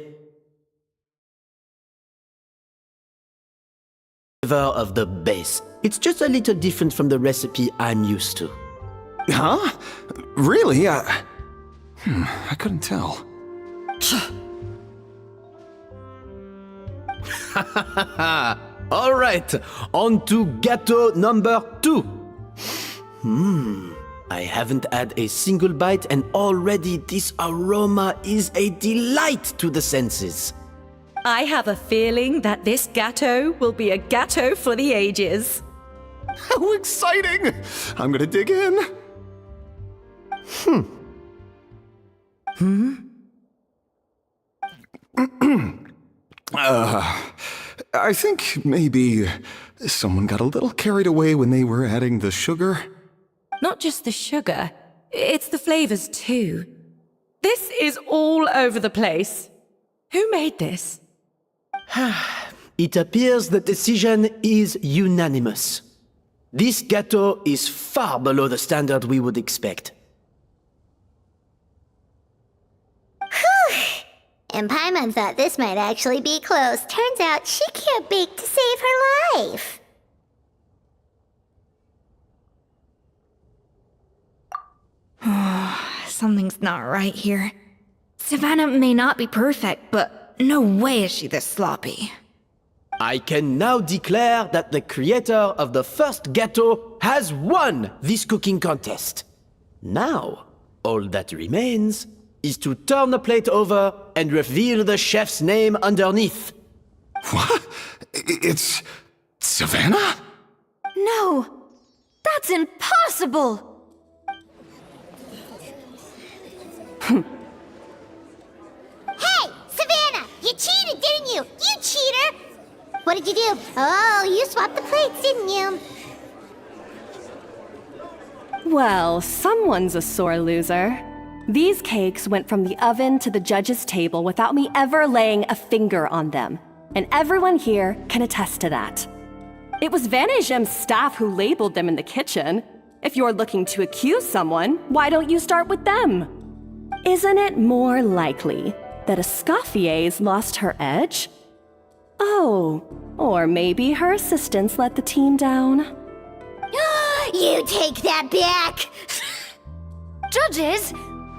of the base. It's just a little different from the recipe I'm used to.
Huh? Really? I couldn't tell.
All right, on to gâteau number 2. I haven't had a single bite and already this aroma is a delight to the senses.
I have a feeling that this gâteau will be a gâteau for the ages.
How exciting! I'm gonna dig in. I think maybe someone got a little carried away when they were adding the sugar.
Not just the sugar, it's the flavors too. This is all over the place. Who made this?
It appears the decision is unanimous. This gâteau is far below the standard we would expect.
And Paimon thought this might actually be close. Turns out she can't bake to save her life.
Something's not right here. Savannah may not be perfect, but no way is she this sloppy.
I can now declare that the creator of the first gâteau has won this cooking contest. Now, all that remains is to turn the plate over and reveal the chef's name underneath.
What? It's Savannah?
No, that's impossible!
Hey, Savannah! You cheated, didn't you? You cheater! What did you do? Oh, you swapped the plates, didn't you?
Well, someone's a sore loser. These cakes went from the oven to the judge's table without me ever laying a finger on them. And everyone here can attest to that. It was Van Gem's staff who labeled them in the kitchen. If you're looking to accuse someone, why don't you start with them? Isn't it more likely that Escoffier's lost her edge? Oh, or maybe her assistants let the team down.
You take that back!
Judges,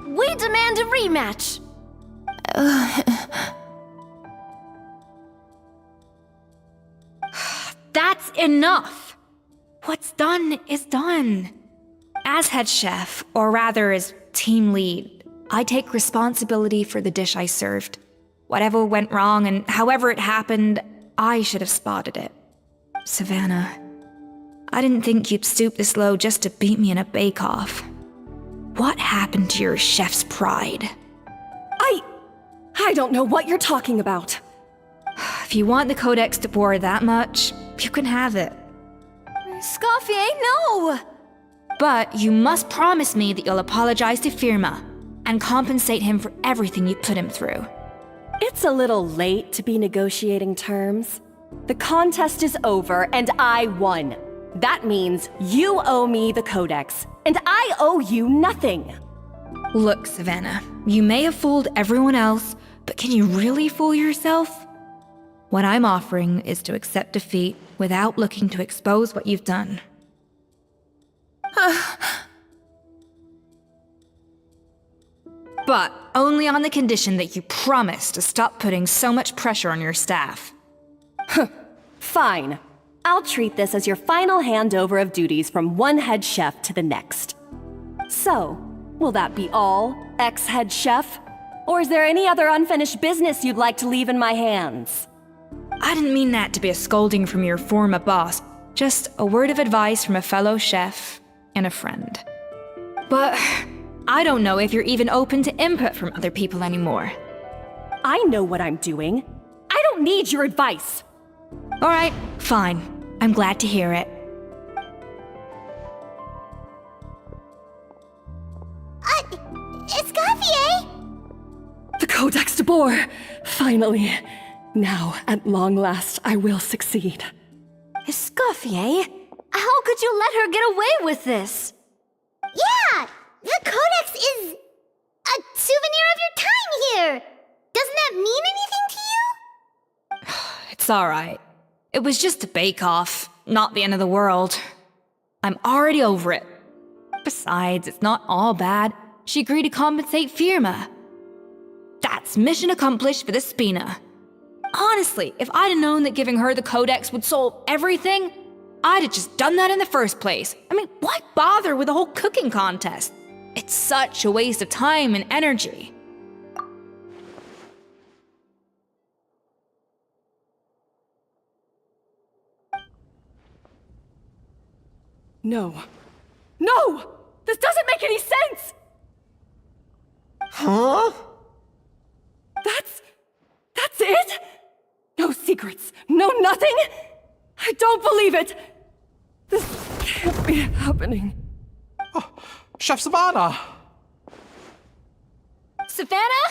we demand a rematch.
That's enough! What's done is done. As head chef, or rather as team lead, I take responsibility for the dish I served. Whatever went wrong and however it happened, I should have spotted it. Savannah, I didn't think you'd stoop this low just to beat me in a bake-off. What happened to your chef's pride?
I don't know what you're talking about.
If you want the Codex de Boer that much, you can have it.
Escoffier, no!
But you must promise me that you'll apologize to Firma and compensate him for everything you put him through.
It's a little late to be negotiating terms. The contest is over and I won. That means you owe me the Codex, and I owe you nothing.
Look, Savannah, you may have fooled everyone else, but can you really fool yourself? What I'm offering is to accept defeat without looking to expose what you've done. But only on the condition that you promise to stop putting so much pressure on your staff.
Fine. I'll treat this as your final handover of duties from one head chef to the next. So, will that be all, ex-head chef? Or is there any other unfinished business you'd like to leave in my hands?
I didn't mean that to be a scolding from your former boss, just a word of advice from a fellow chef and a friend. But I don't know if you're even open to input from other people anymore.
I know what I'm doing. I don't need your advice.
All right, fine. I'm glad to hear it.
Escoffier?
The Codex de Boer! Finally. Now, at long last, I will succeed.
Escoffier? How could you let her get away with this?
Yeah! The Codex is a souvenir of your time here! Doesn't that mean anything to you?
It's all right. It was just a bake-off, not the end of the world. I'm already over it. Besides, it's not all bad. She agreed to compensate Firma. That's mission accomplished for the Spina. Honestly, if I'd have known that giving her the Codex would solve everything, I'd have just done that in the first place. I mean, why bother with the whole cooking contest? It's such a waste of time and energy.
No. No! This doesn't make any sense!
Huh?
That's it? No secrets, no nothing? I don't believe it! This can't be happening.
Oh, Chef Savannah!
Savannah?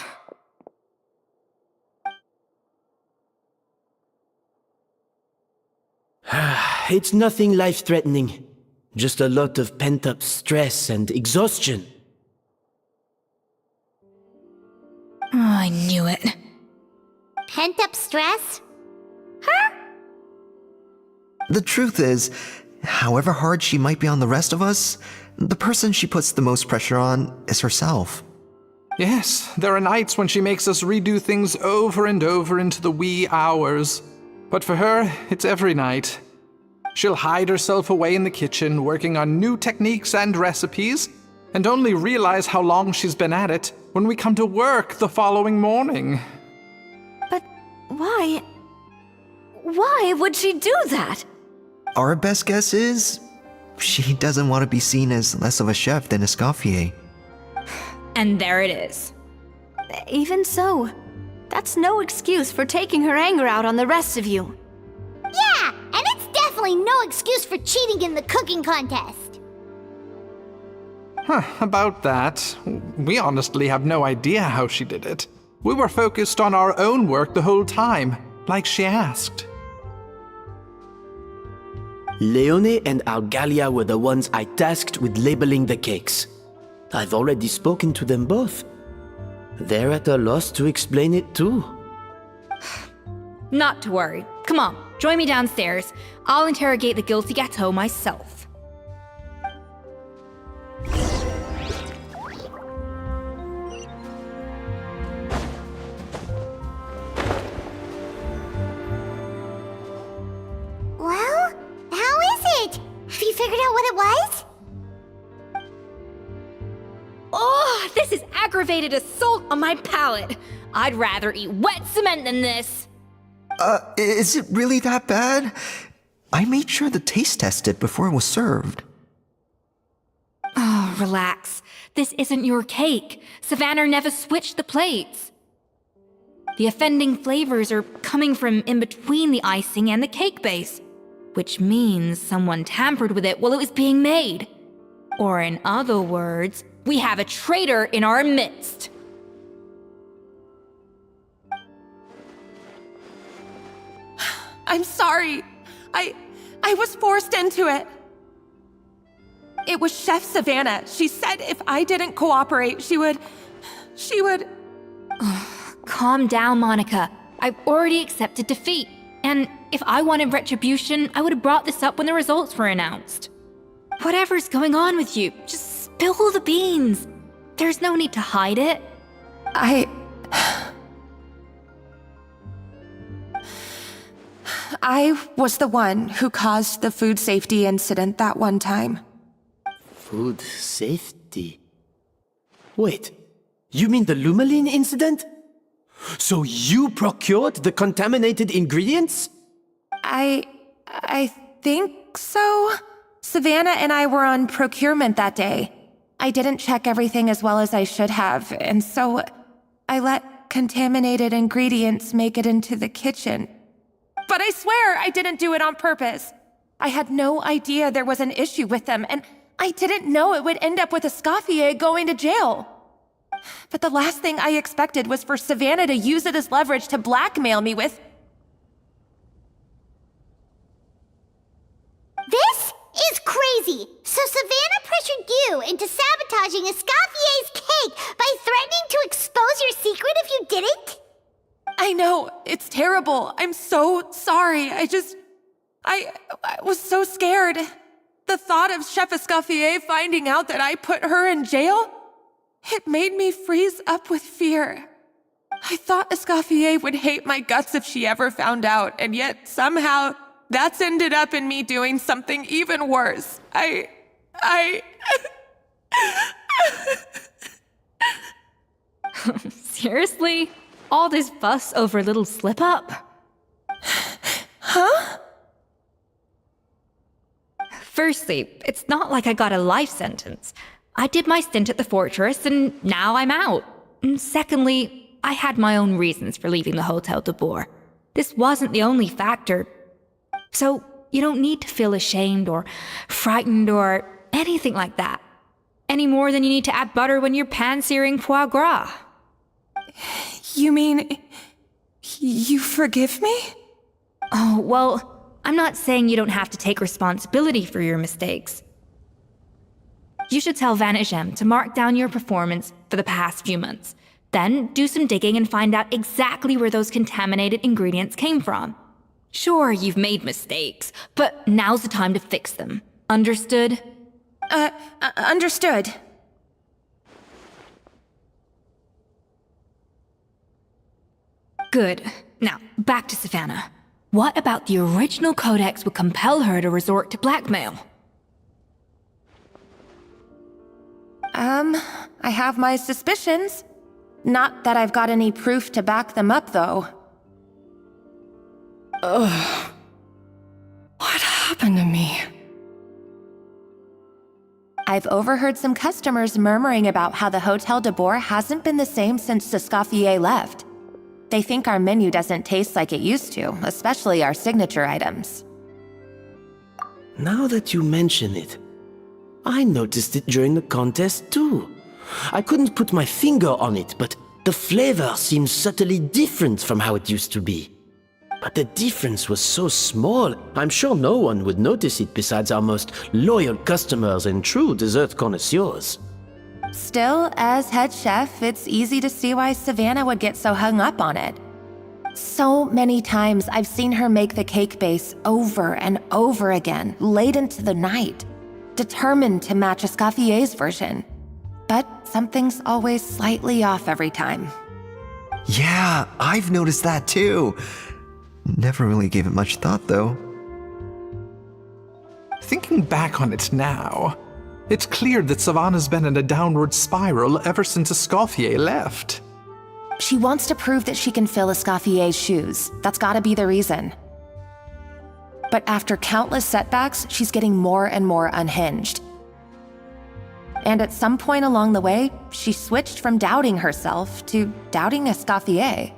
It's nothing life-threatening. Just a lot of pent-up stress and exhaustion.
Oh, I knew it.
Pent-up stress? Her?
The truth is, however hard she might be on the rest of us, the person she puts the most pressure on is herself.
Yes, there are nights when she makes us redo things over and over into the wee hours. But for her, it's every night.
She'll hide herself away in the kitchen, working on new techniques and recipes, and only realize how long she's been at it when we come to work the following morning.
But why? Why would she do that?
Our best guess is she doesn't want to be seen as less of a chef than Escoffier.
And there it is.
Even so, that's no excuse for taking her anger out on the rest of you.
Yeah, and it's definitely no excuse for cheating in the cooking contest.
About that, we honestly have no idea how she did it. We were focused on our own work the whole time, like she asked.
Leone and Algalia were the ones I tasked with labeling the cakes. I've already spoken to them both. They're at a loss to explain it too.
Not to worry. Come on, join me downstairs. I'll interrogate the guilty Gateau myself.
Well, how is it? Have you figured out what it was?
Oh, this is aggravated assault on my palate. I'd rather eat wet cement than this.
Is it really that bad? I made sure to taste test it before it was served.
Oh, relax. This isn't your cake. Savannah never switched the plates. The offending flavors are coming from in between the icing and the cake base, which means someone tampered with it while it was being made. Or in other words, we have a traitor in our midst.
I'm sorry. I was forced into it. It was Chef Savannah. She said if I didn't cooperate, she would...
Calm down, Monica. I've already accepted defeat. And if I wanted retribution, I would have brought this up when the results were announced. Whatever's going on with you, just spill the beans. There's no need to hide it.
I was the one who caused the food safety incident that one time.
Food safety? Wait, you mean the Lumaline incident? So you procured the contaminated ingredients?
I think so. Savannah and I were on procurement that day. I didn't check everything as well as I should have, and so I let contaminated ingredients make it into the kitchen. But I swear I didn't do it on purpose. I had no idea there was an issue with them, and I didn't know it would end up with Escoffier going to jail. But the last thing I expected was for Savannah to use it as leverage to blackmail me with...
This is crazy! So Savannah pressured you into sabotaging Escoffier's cake by threatening to expose your secret if you didn't?
I know, it's terrible. I'm so sorry. I was so scared. The thought of Chef Escoffier finding out that I put her in jail, it made me freeze up with fear. I thought Escoffier would hate my guts if she ever found out, and yet somehow that's ended up in me doing something even worse.
Seriously? All this fuss over a little slip-up?
Huh?
Firstly, it's not like I got a life sentence. I did my stint at the fortress, and now I'm out. And secondly, I had my own reasons for leaving the Hotel de Boer. This wasn't the only factor. So, you don't need to feel ashamed or frightened or anything like that. Any more than you need to add butter when you're pan-searing foie gras.
You mean... you forgive me?
Oh, well, I'm not saying you don't have to take responsibility for your mistakes. You should tell Vanagem to mark down your performance for the past few months. Then do some digging and find out exactly where those contaminated ingredients came from. Sure, you've made mistakes, but now's the time to fix them. Understood?
Understood.
Good. Now, back to Savannah. What about the original codex would compel her to resort to blackmail?
I have my suspicions. Not that I've got any proof to back them up, though. Ugh. What happened to me? I've overheard some customers murmuring about how the Hotel de Boer hasn't been the same since Escoffier left. They think our menu doesn't taste like it used to, especially our signature items.
Now that you mention it, I noticed it during the contest too. I couldn't put my finger on it, but the flavor seems subtly different from how it used to be. But the difference was so small, I'm sure no one would notice it besides our most loyal customers and true dessert connoisseurs.
Still, as head chef, it's easy to see why Savannah would get so hung up on it. So many times I've seen her make the cake base over and over again, late into the night, determined to match Escoffier's version. But something's always slightly off every time.
Yeah, I've noticed that too. Never really gave it much thought, though.
Thinking back on it now, it's clear that Savannah's been in a downward spiral ever since Escoffier left.
She wants to prove that she can fill Escoffier's shoes. That's gotta be the reason. But after countless setbacks, she's getting more and more unhinged. And at some point along the way, she switched from doubting herself to doubting Escoffier.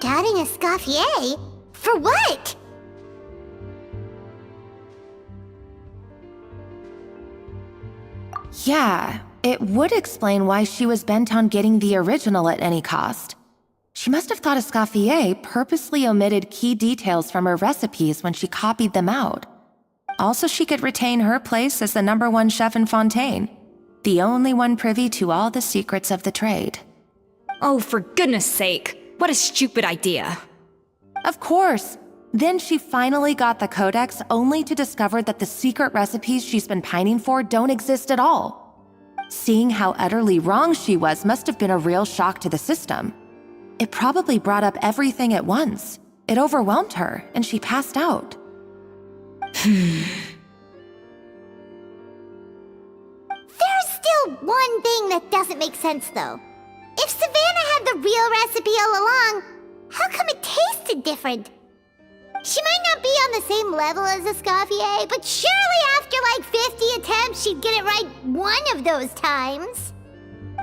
Doubting Escoffier? For what?
Yeah, it would explain why she was bent on getting the original at any cost. She must have thought Escoffier purposely omitted key details from her recipes when she copied them out. Also, she could retain her place as the #1 chef in Fontaine, the only one privy to all the secrets of the trade.
Oh, for goodness sake, what a stupid idea.
Of course. Then she finally got the codex only to discover that the secret recipes she's been pining for don't exist at all. Seeing how utterly wrong she was must have been a real shock to the system. It probably brought up everything at once. It overwhelmed her, and she passed out.
There's still one thing that doesn't make sense, though. If Savannah had the real recipe all along, how come it tasted different? She might not be on the same level as Escoffier, but surely after like 50 attempts, she'd get it right one of those times.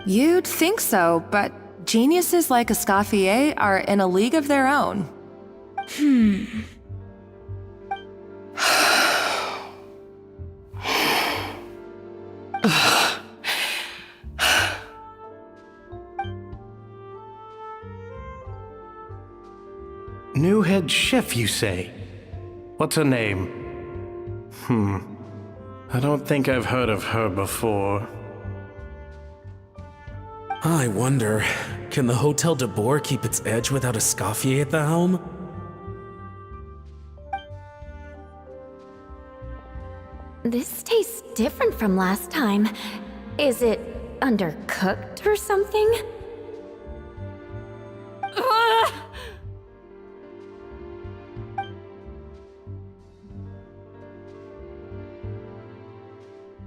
You'd think so, but geniuses like Escoffier are in a league of their own.
New head chef, you say? What's her name? I don't think I've heard of her before.
I wonder, can the Hotel de Boer keep its edge without Escoffier at the helm?
This tastes different from last time. Is it undercooked or something?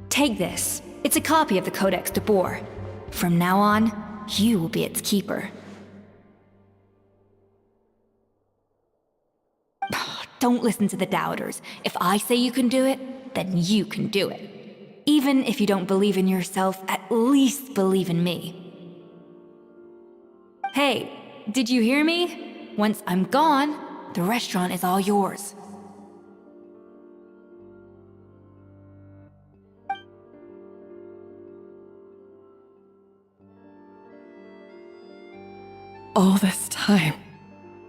Take this. It's a copy of the Codex de Boer. From now on, you will be its keeper. Don't listen to the doubters. If I say you can do it, then you can do it. Even if you don't believe in yourself, at least believe in me. Hey, did you hear me? Once I'm gone, the restaurant is all yours.
All this time,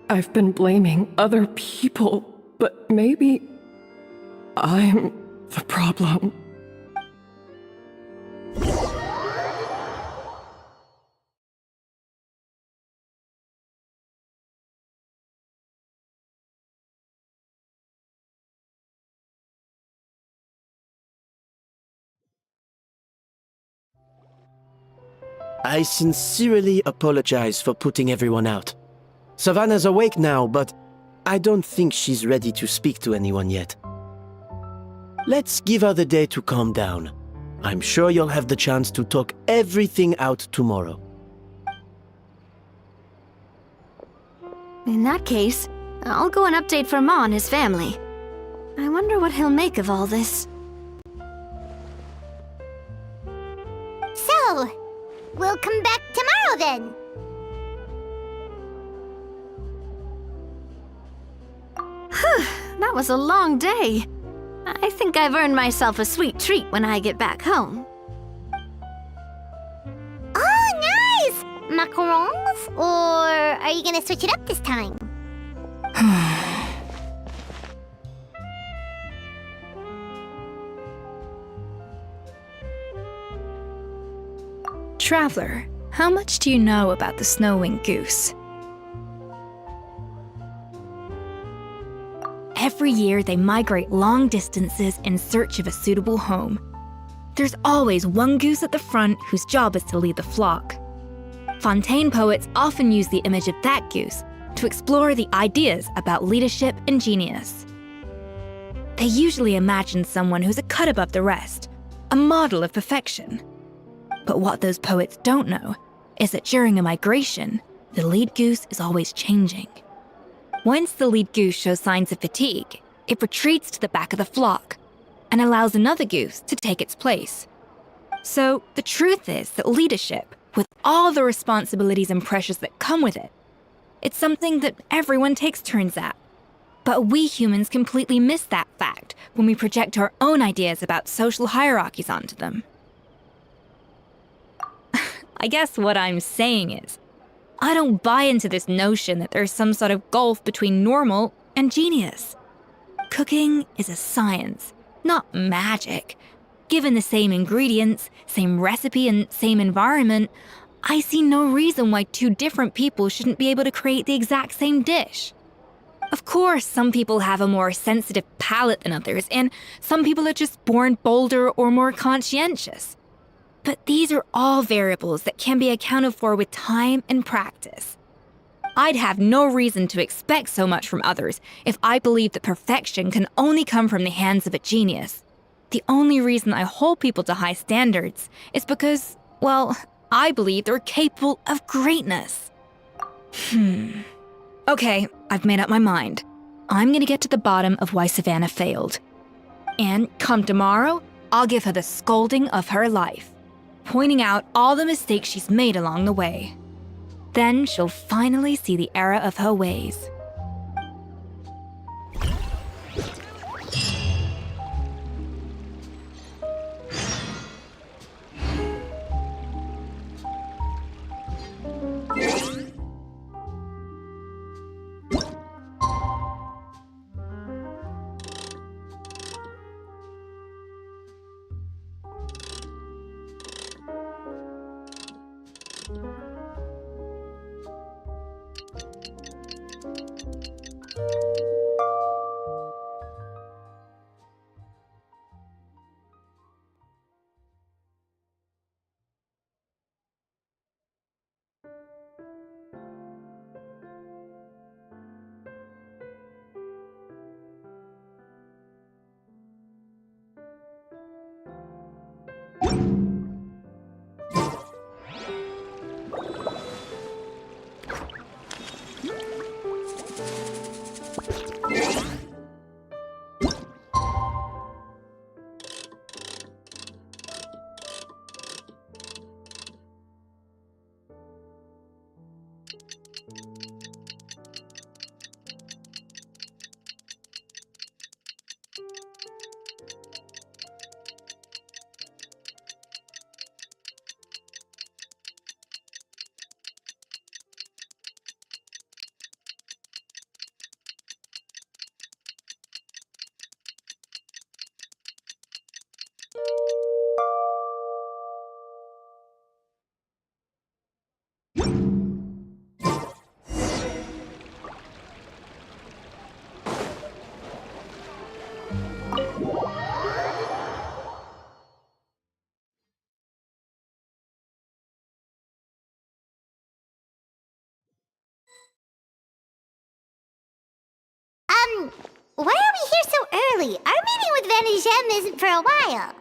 I've been blaming other people, but maybe I'm the problem.
I sincerely apologize for putting everyone out. Savannah's awake now, but I don't think she's ready to speak to anyone yet. Let's give her the day to calm down. I'm sure you'll have the chance to talk everything out tomorrow.
In that case, I'll go and update Verma and his family. I wonder what he'll make of all this.
So, we'll come back tomorrow then.
That was a long day. I think I've earned myself a sweet treat when I get back home.
Oh, nice! Macarons? Or are you gonna switch it up this time?
Traveler, how much do you know about the snow-winged goose? Every year, they migrate long distances in search of a suitable home. There's always one goose at the front whose job is to lead the flock. Fontaine poets often use the image of that goose to explore the ideas about leadership and genius. They usually imagine someone who's a cut above the rest, a model of perfection. But what those poets don't know is that during a migration, the lead goose is always changing. Once the lead goose shows signs of fatigue, it retreats to the back of the flock and allows another goose to take its place. So the truth is that leadership, with all the responsibilities and pressures that come with it, it's something that everyone takes turns at. But we humans completely miss that fact when we project our own ideas about social hierarchies onto them. I guess what I'm saying is, I don't buy into this notion that there's some sort of gulf between normal and genius. Cooking is a science, not magic. Given the same ingredients, same recipe, and same environment, I see no reason why two different people shouldn't be able to create the exact same dish. Of course, some people have a more sensitive palate than others, and some people are just born bolder or more conscientious. But these are all variables that can be accounted for with time and practice. I'd have no reason to expect so much from others if I believed that perfection can only come from the hands of a genius. The only reason I hold people to high standards is because, well, I believe they're capable of greatness. Okay, I've made up my mind. I'm gonna get to the bottom of why Savannah failed. And come tomorrow, I'll give her the scolding of her life, pointing out all the mistakes she's made along the way. Then she'll finally see the error of her ways.
Why are we here so early? Our meeting with Vanigem isn't for a while.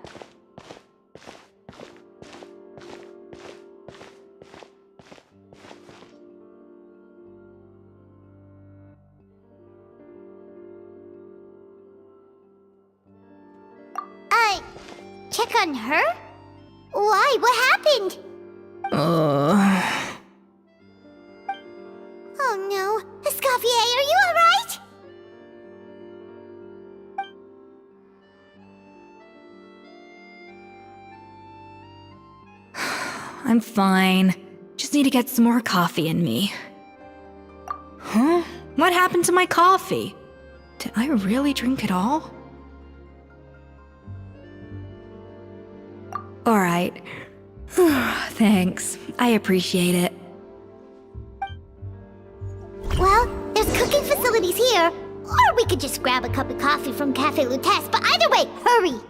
Check on her? Why? What happened? Oh no. Escoffier, are you alright?
I'm fine. Just need to get some more coffee in me. Huh? What happened to my coffee? Did I really drink it all? Alright. Thanks. I appreciate it.
Well, there's cooking facilities here. Or we could just grab a cup of coffee from Cafe Lutece, but either way, hurry!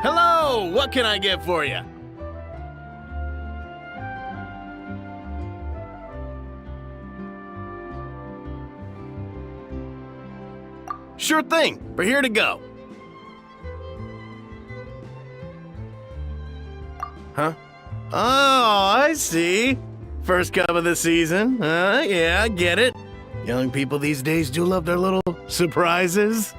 Hello! What can I get for you? Sure thing. We're here to go. Huh? Oh, I see. First cup of the season. Yeah, I get it. Young people these days do love their little surprises.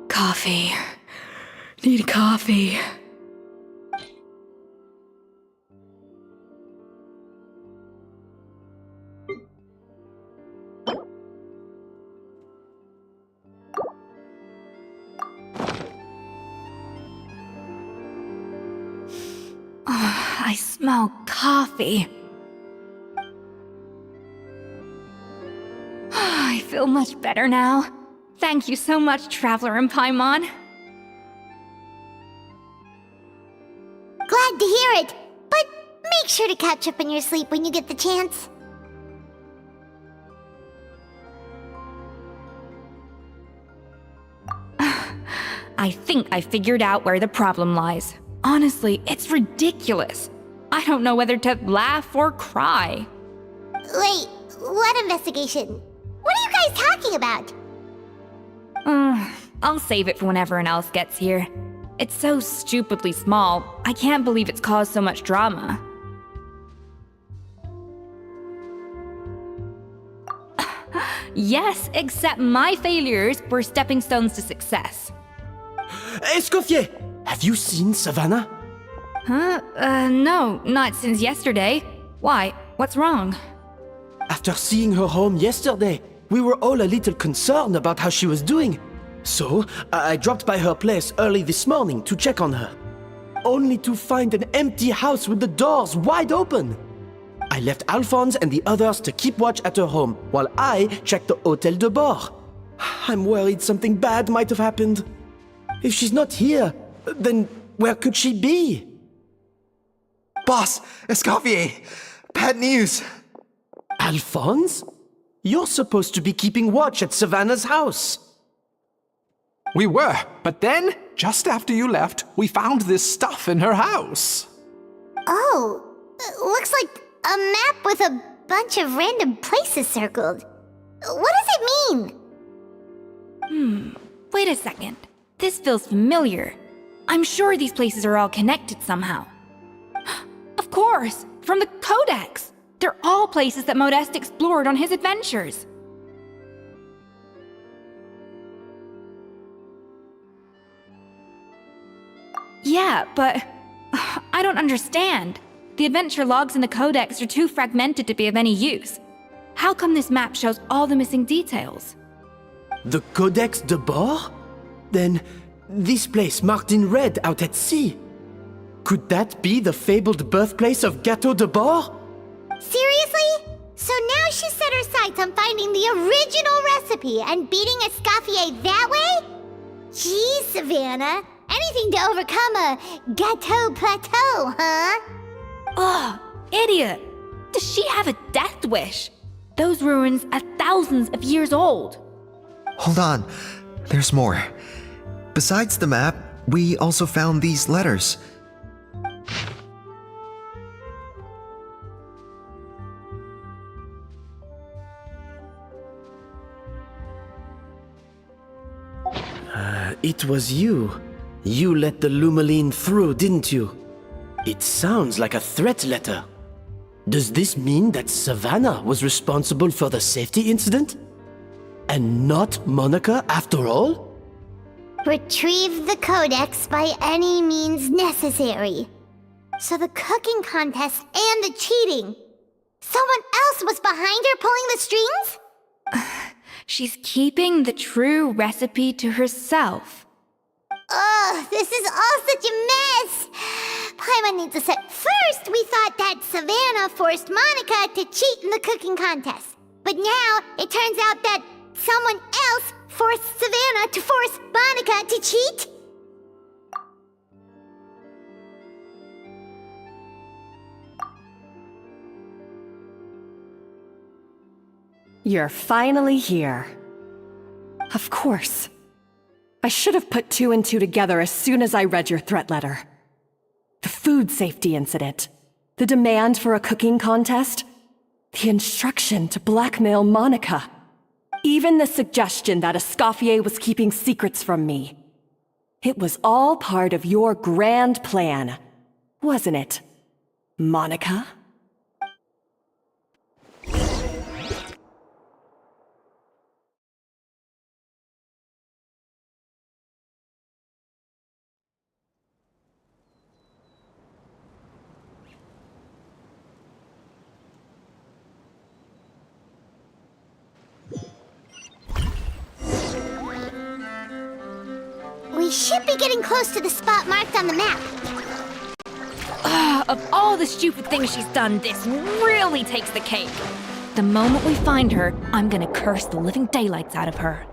Coffee. Need coffee. I smell coffee. I feel much better now. Thank you so much, Traveler and Paimon.
Glad to hear it, but make sure to catch up on your sleep when you get the chance.
I think I figured out where the problem lies. Honestly, it's ridiculous. I don't know whether to laugh or cry.
Wait, what investigation? What are you guys talking about?
I'll save it for when everyone else gets here. It's so stupidly small, I can't believe it's caused so much drama. Yes, except my failures were stepping stones to success.
Escoffier, have you seen Savannah?
Huh? No, not since yesterday. Why? What's wrong?
After seeing her home yesterday, we were all a little concerned about how she was doing. So, I dropped by her place early this morning to check on her, only to find an empty house with the doors wide open. I left Alphonse and the others to keep watch at her home while I checked the Hôtel de Bord. I'm worried something bad might have happened. If she's not here, then where could she be?
Boss, Escoffier, bad news.
Alphonse? You're supposed to be keeping watch at Savannah's house.
We were, but then, just after you left, we found this stuff in her house.
Oh, looks like a map with a bunch of random places circled. What does it mean?
Wait a second. This feels familiar. I'm sure these places are all connected somehow. Of course, from the Codex. They're all places that Modeste explored on his adventures. Yeah, but I don't understand. The adventure logs in the Codex are too fragmented to be of any use. How come this map shows all the missing details?
The Codex de Bord? Then, this place marked in red out at sea. Could that be the fabled birthplace of Gâteau de Bord?
Seriously? So now she set her sights on finding the original recipe and beating Escoffier that way? Geez, Savannah. Anything to overcome a Gâteau plateau, huh?
Ugh, idiot! Does she have a death wish? Those ruins are thousands of years old.
Hold on, there's more. Besides the map, we also found these letters.
It was you. You let the Lumaline through, didn't you? It sounds like a threat letter. Does this mean that Savannah was responsible for the safety incident? And not Monica after all?
Retrieve the Codex by any means necessary. So the cooking contest and the cheating. Someone else was behind her pulling the strings?
She's keeping the true recipe to herself.
Ugh, this is all such a mess! Paimon needs a set. First, we thought that Savannah forced Monica to cheat in the cooking contest. But now, it turns out that someone else forced Savannah to force Monica to cheat?
You're finally here. Of course. I should have put two and two together as soon as I read your threat letter. The food safety incident, the demand for a cooking contest, the instruction to blackmail Monica, even the suggestion that Escoffier was keeping secrets from me. It was all part of your grand plan, wasn't it, Monica?
We should be getting close to the spot marked on the map.
Of all the stupid things she's done, this really takes the cake. The moment we find her, I'm gonna curse the living daylights out of her.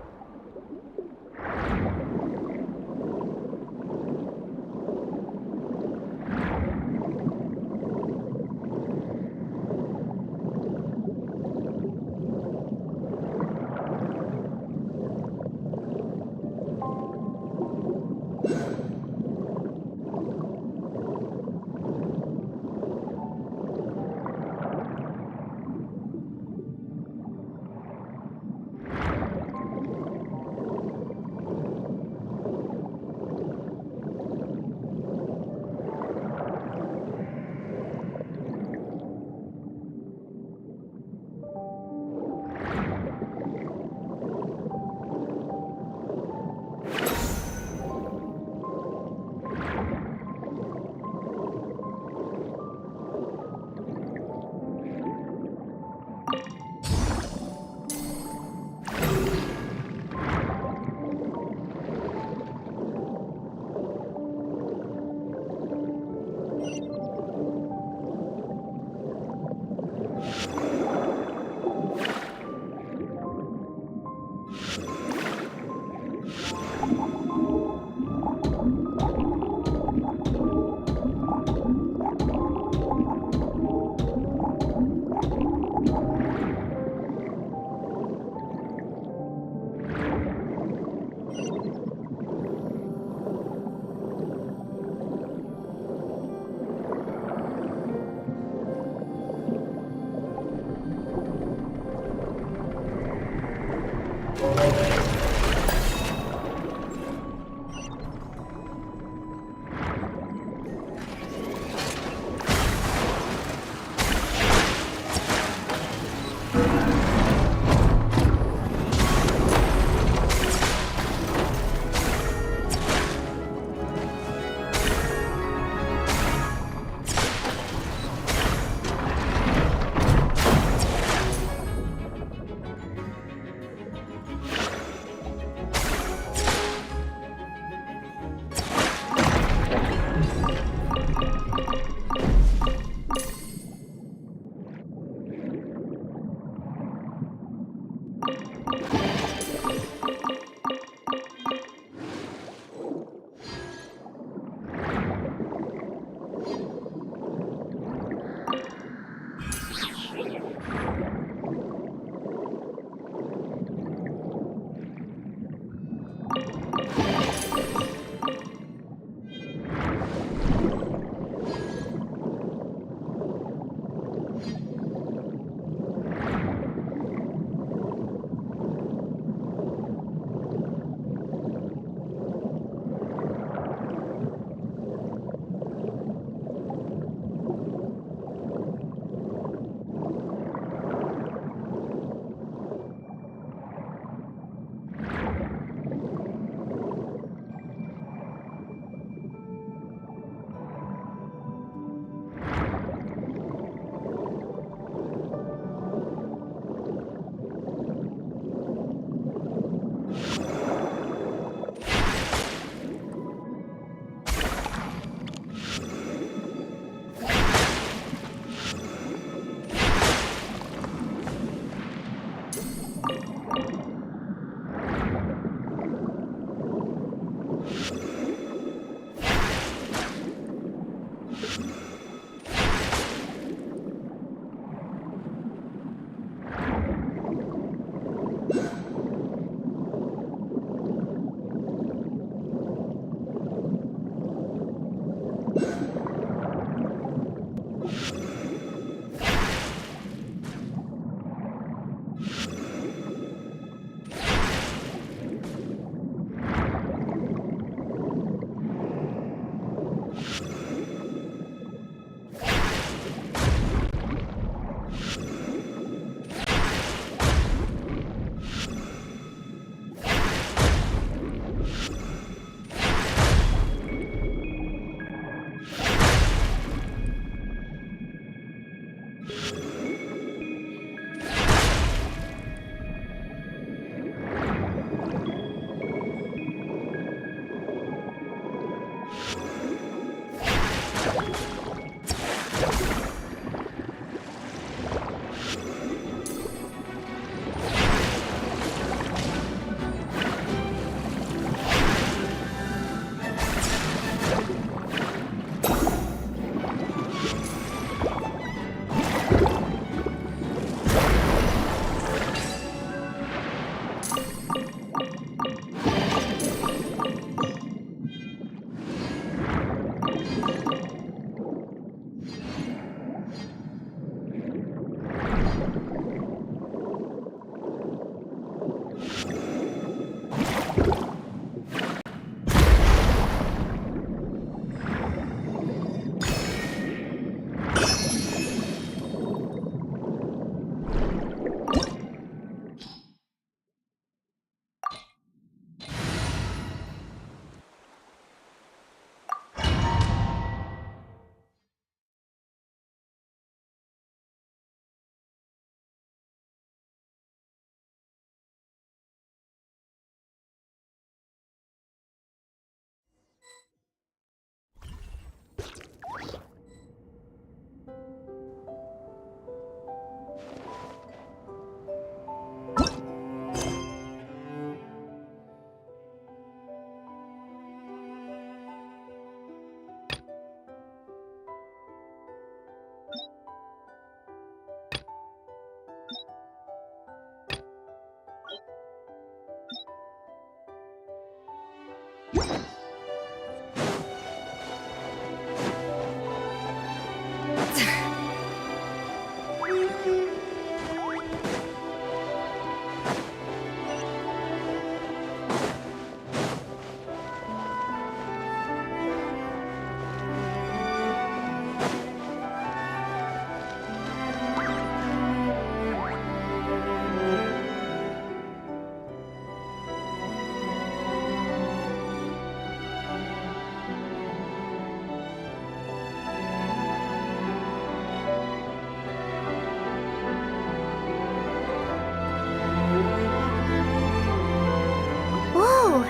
Whoa!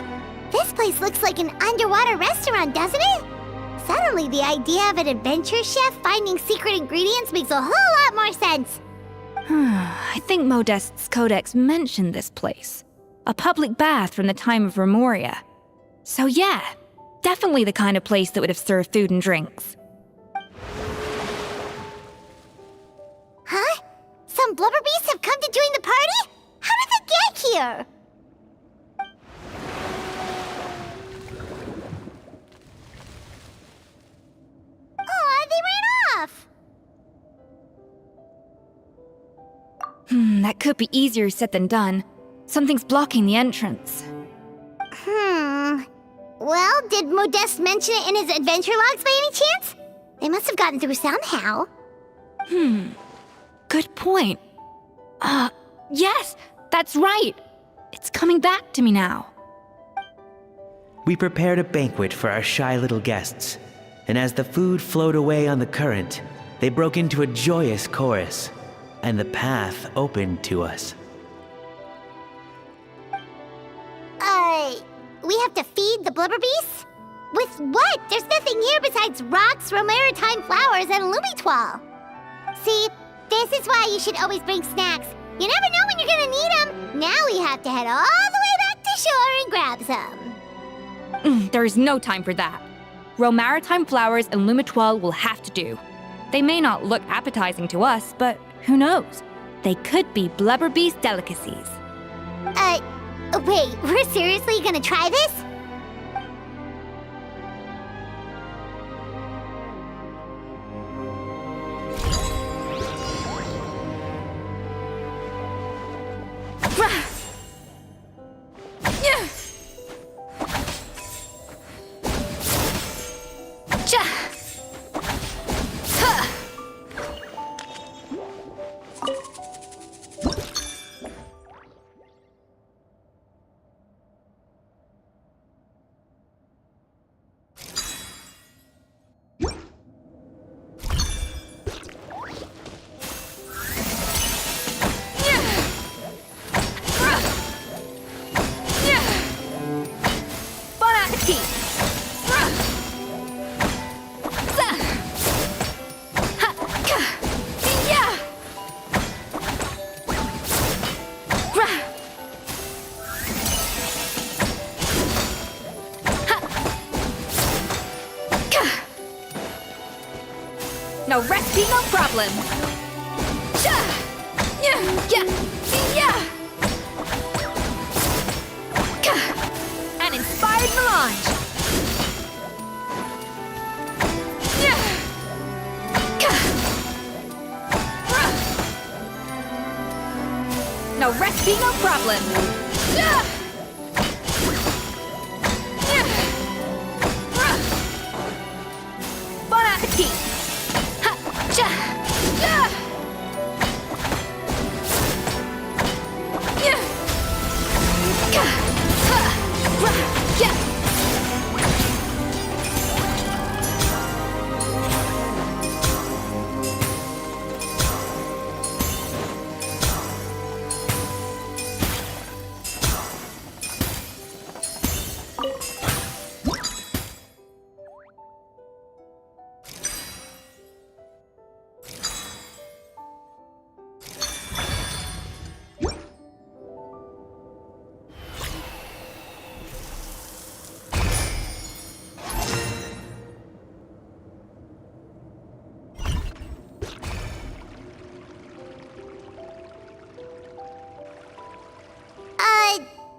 This place looks like an underwater restaurant, doesn't it? Suddenly, the idea of an adventure chef finding secret ingredients makes a whole lot more sense.
I think Modest's codex mentioned this place. A public bath from the time of Remoria. So yeah, definitely the kind of place that would have served food and drinks.
Huh? Some blubber beasts have come to join the party? How did they get here? Aw, they ran off!
That could be easier said than done. Something's blocking the entrance.
Well, did Modeste mention it in his adventure logs by any chance? They must have gotten through somehow.
Good point. Yes, that's right. It's coming back to me now.
We prepared a banquet for our shy little guests, and as the food flowed away on the current, they broke into a joyous chorus, and the path opened to us.
We have to feed the blubber beasts? With what? There's nothing here besides rocks, romaritime flowers, and lumitoile. See, this is why you should always bring snacks. You never know when you're gonna need them. Now we have to head all the way back to shore and grab some.
There is no time for that. Romaritime flowers and lumitoile will have to do. They may not look appetizing to us, but who knows? They could be blubber beast delicacies.
Wait, we're seriously gonna try this?
No recipe, no problem. An inspired melange. No recipe, no problem. Bon appetit.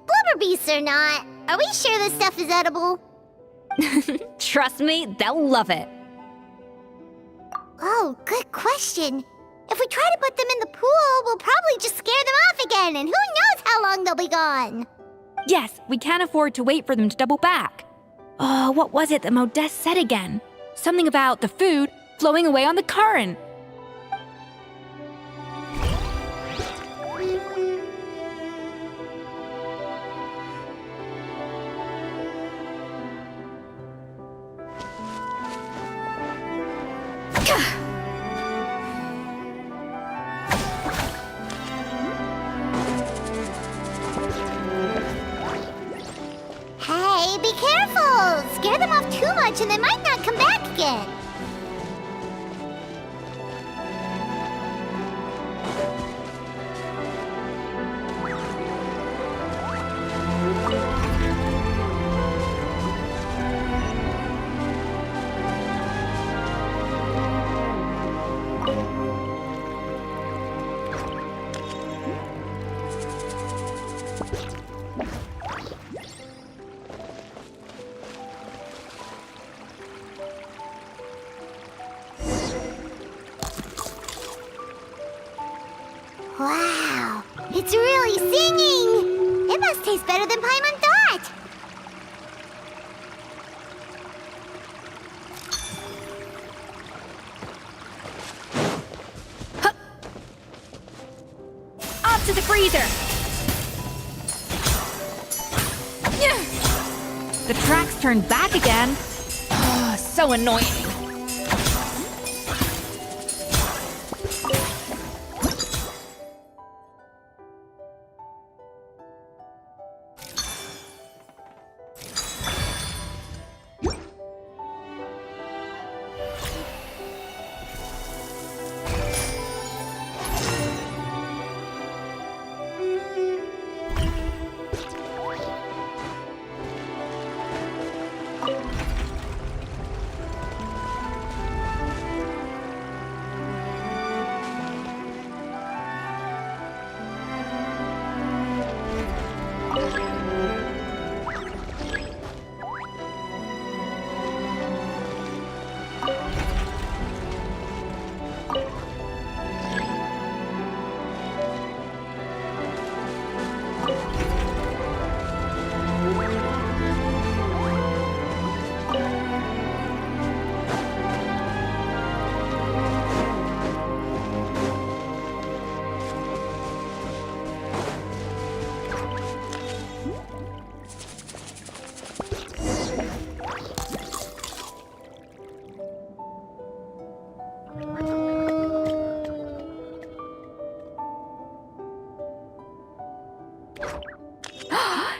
Blubber beasts or not,
Are we sure this stuff is edible?
Trust me, they'll love it.
Oh, good question. If we try to put them in the pool, we'll probably just scare them off again, and who knows how long they'll be gone.
Yes, we can't afford to wait for them to double back. Oh, what was it that Modeste said again? Something about the food flowing away on the current.
Hey, be careful! Scare them off too much and they might not come back again. Wow, it's really singing! It must taste better than Paimon thought!
Up to the freezer! The tracks turned back again. Oh, so annoying.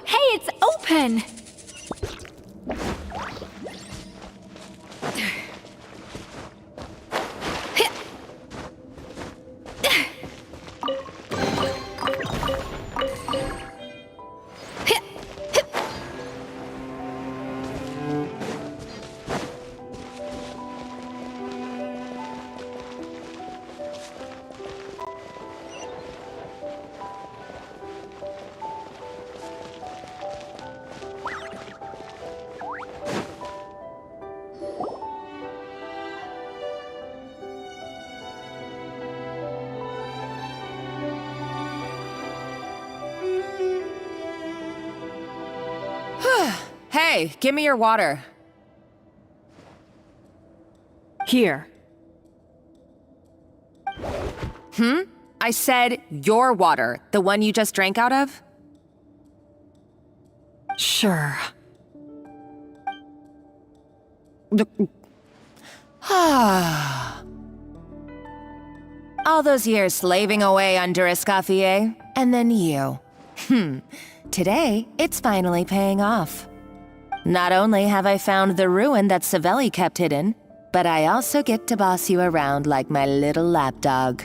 Hey, it's open!
Hey, give me your water.
Here.
I said your water, the one you just drank out of?
Sure.
All those years slaving away under Escoffier, and then you. Today, it's finally paying off. Not only have I found the ruin that Savelli kept hidden, but I also get to boss you around like my little lapdog.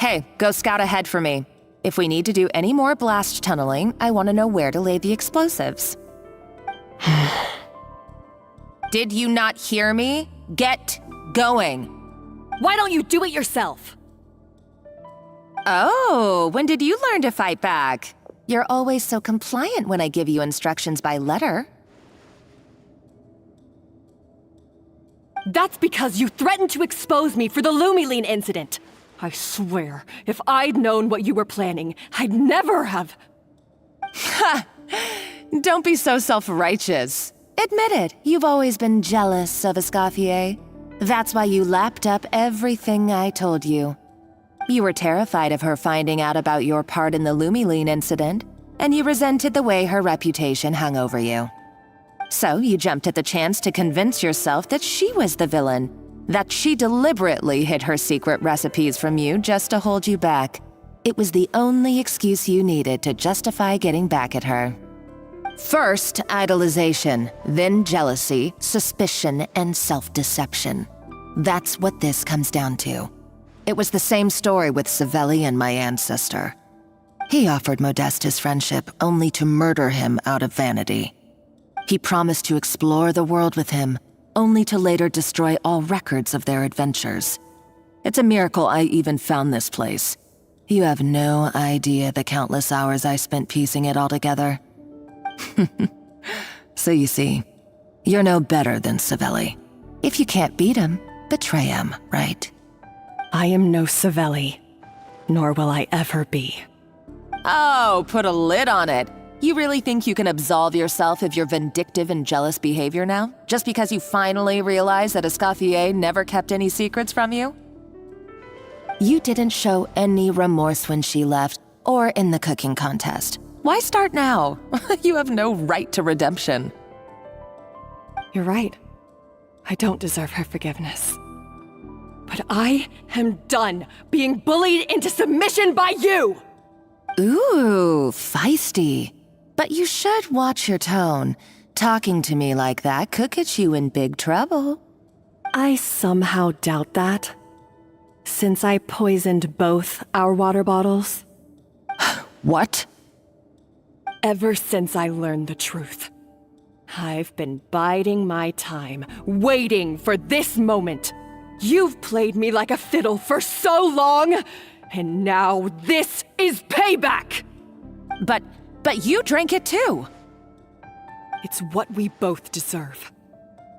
Hey, go scout ahead for me. If we need to do any more blast tunneling, I want to know where to lay the explosives. Did you not hear me? Get going.
Why don't you do it yourself?
Oh, when did you learn to fight back?
You're always so compliant when I give you instructions by letter.
That's because you threatened to expose me for the Lumiline incident. I swear, if I'd known what you were planning, I'd never have...
Ha! Don't be so self-righteous. Admit it, you've always been jealous of Escoffier. That's why you lapped up everything I told you. You were terrified of her finding out about your part in the Lumiline incident, and you resented the way her reputation hung over you. So you jumped at the chance to convince yourself that she was the villain, that she deliberately hid her secret recipes from you just to hold you back. It was the only excuse you needed to justify getting back at her. First, idolization, then jealousy, suspicion, and self-deception. That's what this comes down to. It was the same story with Savelli and my ancestor. He offered Modeste his friendship only to murder him out of vanity. He promised to explore the world with him, only to later destroy all records of their adventures. It's a miracle I even found this place. You have no idea the countless hours I spent piecing it all together. So you see, you're no better than Savelli. If you can't beat him, betray him, right?
I am no Savelli, nor will I ever be.
Oh, put a lid on it. You really think you can absolve yourself of your vindictive and jealous behavior now? Just because you finally realize that Escoffier never kept any secrets from you? You didn't show any remorse when she left, or in the cooking contest. Why start now? You have no right to redemption.
You're right. I don't deserve her forgiveness. But I am done being bullied into submission by you!
Ooh, feisty. But you should watch your tone. Talking to me like that could get you in big trouble.
I somehow doubt that. Since I poisoned both our water bottles.
What?
Ever since I learned the truth, I've been biding my time, waiting for this moment. You've played me like a fiddle for so long, and now this is payback!
But you drank it too!
It's what we both deserve.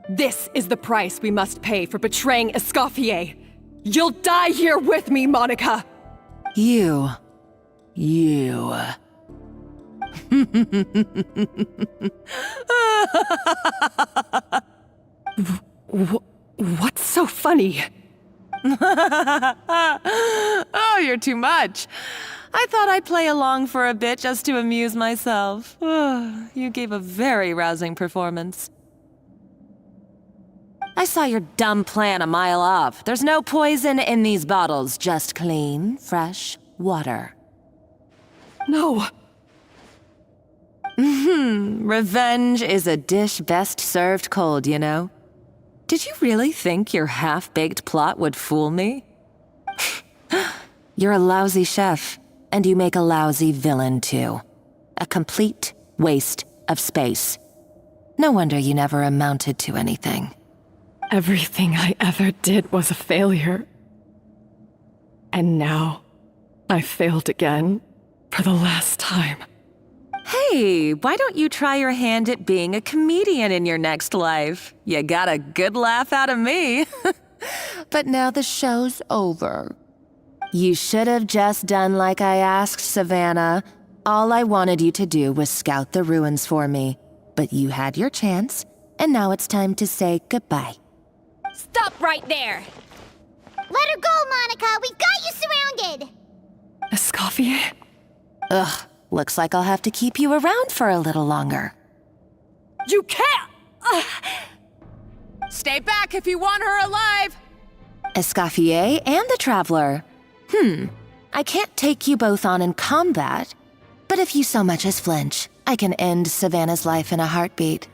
This is the price we must pay for betraying Escoffier. You'll die here with me, Monica!
You.
What's so funny?
Oh, you're too much. I thought I'd play along for a bit just to amuse myself. You gave a very rousing performance. I saw your dumb plan a mile off. There's no poison in these bottles, just clean, fresh water.
No.
Revenge is a dish best served cold, you know? Did you really think your half-baked plot would fool me? You're a lousy chef, and you make a lousy villain, too. A complete waste of space. No wonder you never amounted to anything.
Everything I ever did was a failure. And now, I failed again, for the last time.
Hey, why don't you try your hand at being a comedian in your next life? You got a good laugh out of me. But now the show's over. You should have just done like I asked, Savannah. All I wanted you to do was scout the ruins for me. But you had your chance, and now it's time to say goodbye.
Stop right there!
Let her go, Monica! We've got you surrounded!
Escoffier?
Ugh, looks like I'll have to keep you around for a little longer.
You can't!
Stay back if you want her alive! Escoffier and the Traveler. I can't take you both on in combat, but if you so much as flinch, I can end Savannah's life in a heartbeat.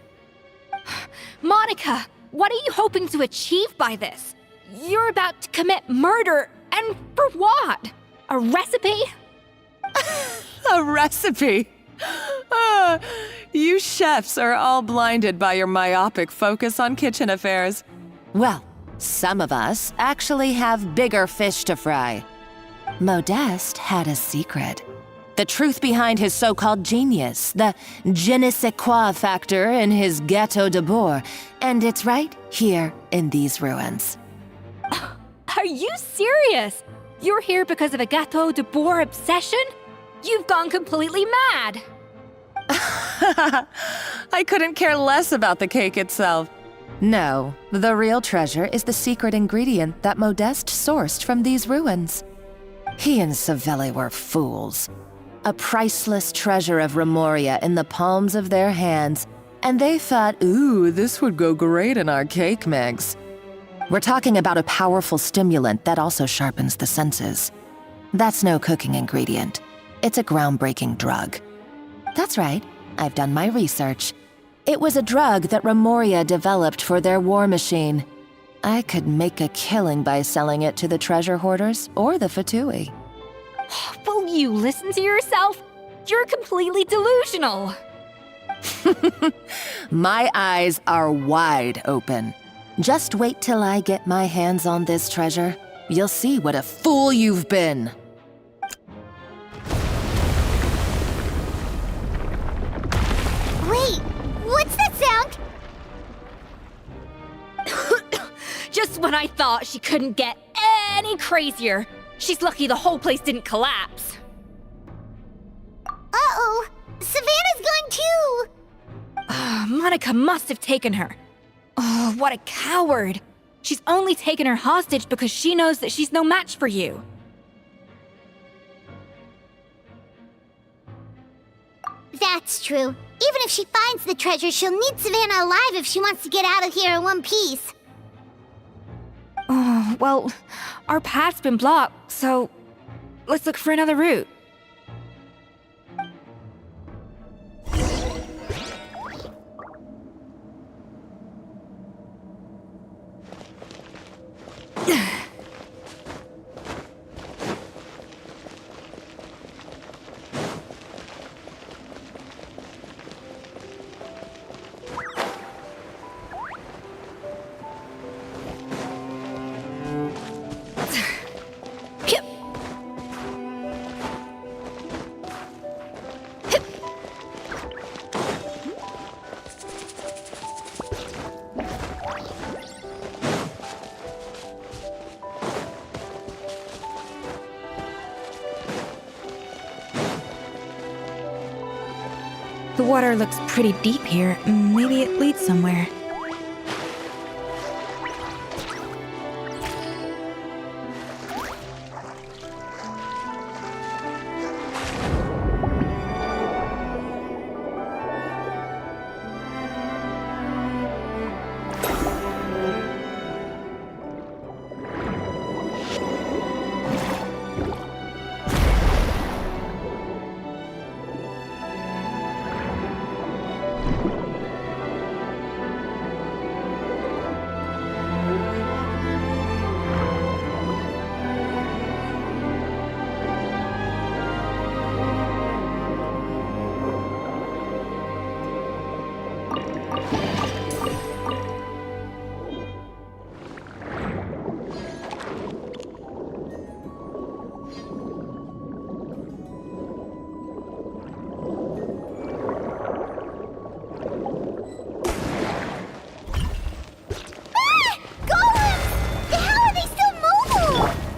Monica, what are you hoping to achieve by this? You're about to commit murder, and for what? A recipe?
A recipe? You chefs are all blinded by your myopic focus on kitchen affairs. Well, some of us actually have bigger fish to fry. Modeste had a secret. The truth behind his so-called genius, the je ne sais quoi factor in his Gâteau de Bourg, and it's right here in these ruins.
Are you serious? You're here because of a Gâteau de Bourg obsession? You've gone completely mad!
I couldn't care less about the cake itself. No, the real treasure is the secret ingredient that Modeste sourced from these ruins. He and Savelli were fools. A priceless treasure of Remoria in the palms of their hands, and they thought, ooh, this would go great in our cake mix. We're talking about a powerful stimulant that also sharpens the senses. That's no cooking ingredient. It's a groundbreaking drug. That's right, I've done my research. It was a drug that Remoria developed for their war machine. I could make a killing by selling it to the treasure hoarders or the Fatui.
Will you listen to yourself? You're completely delusional.
My eyes are wide open. Just wait till I get my hands on this treasure. You'll see what a fool you've been.
Wait, what's that sound?
Just when I thought she couldn't get any crazier. She's lucky the whole place didn't collapse.
Uh-oh, Savannah's gone too!
Monica must have taken her. Oh, what a coward. She's only taken her hostage because she knows that she's no match for you.
That's true. Even if she finds the treasure, she'll need Savannah alive if she wants to get out of here in one piece.
Oh, well, our path's been blocked, so let's look for another route. The water looks pretty deep here. Maybe it leads somewhere.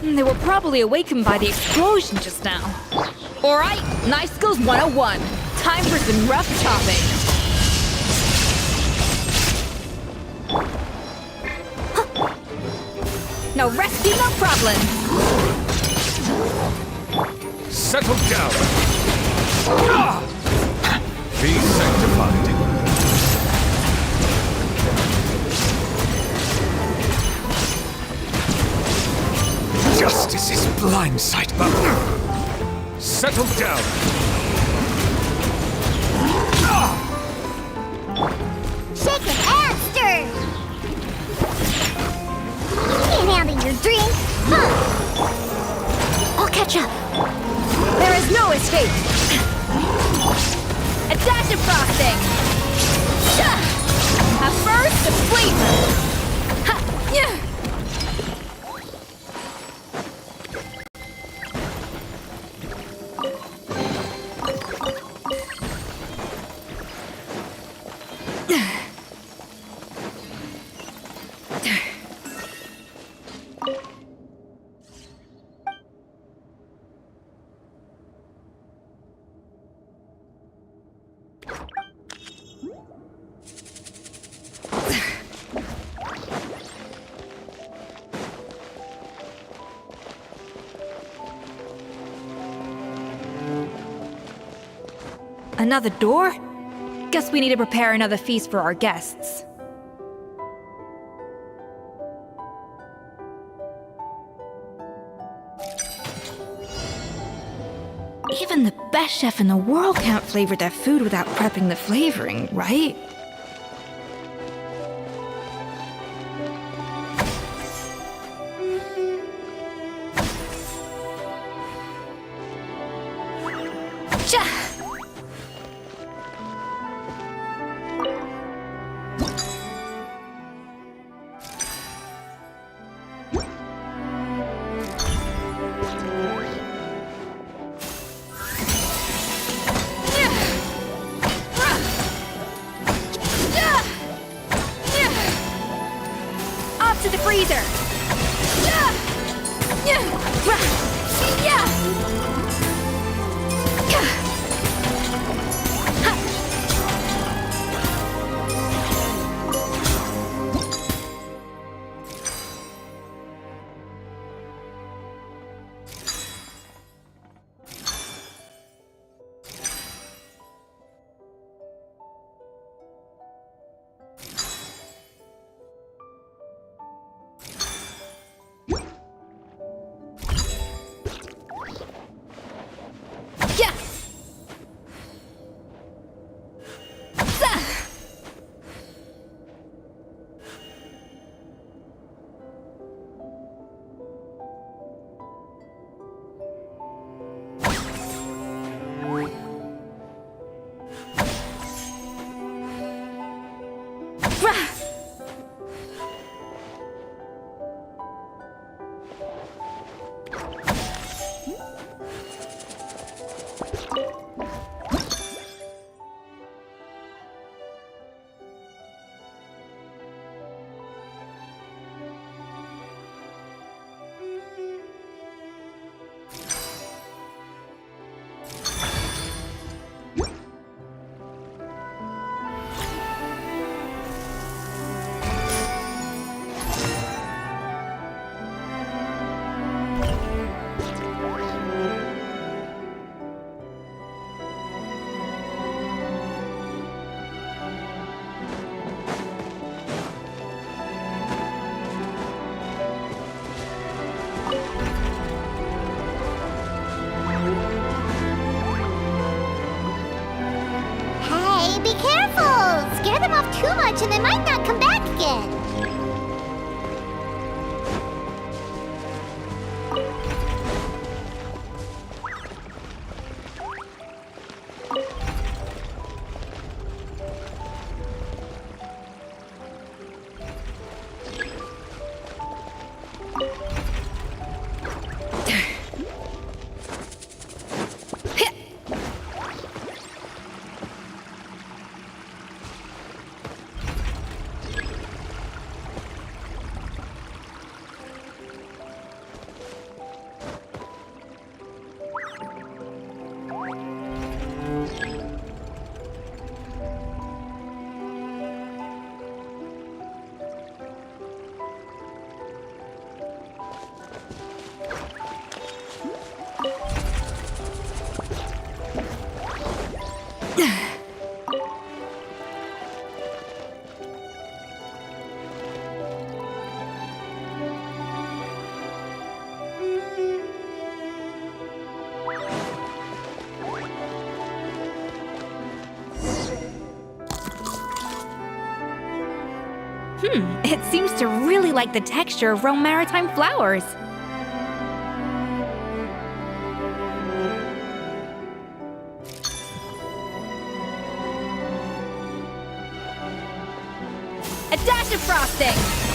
They were probably awakened by the explosion just now. Alright, Knife Skills 101. Time for some rough chopping. No rescue, no problem.
Settle down. Be sanctified. Justice is blindsight, but settle down.
Shaken and stirred. Can't handle your drink. I'll catch up.
There is no escape.
A dash of frosting. A burst of flavor. Ha! Yeah.
Another door? Guess we need to prepare another feast for our guests. Even the best chef in the world can't flavor their food without prepping the flavoring, right? Off to the freezer!
Hey, be careful! Scare them off too much and they might not come back again.
It seems to really like the texture of Rome maritime flowers. A dash of frosting!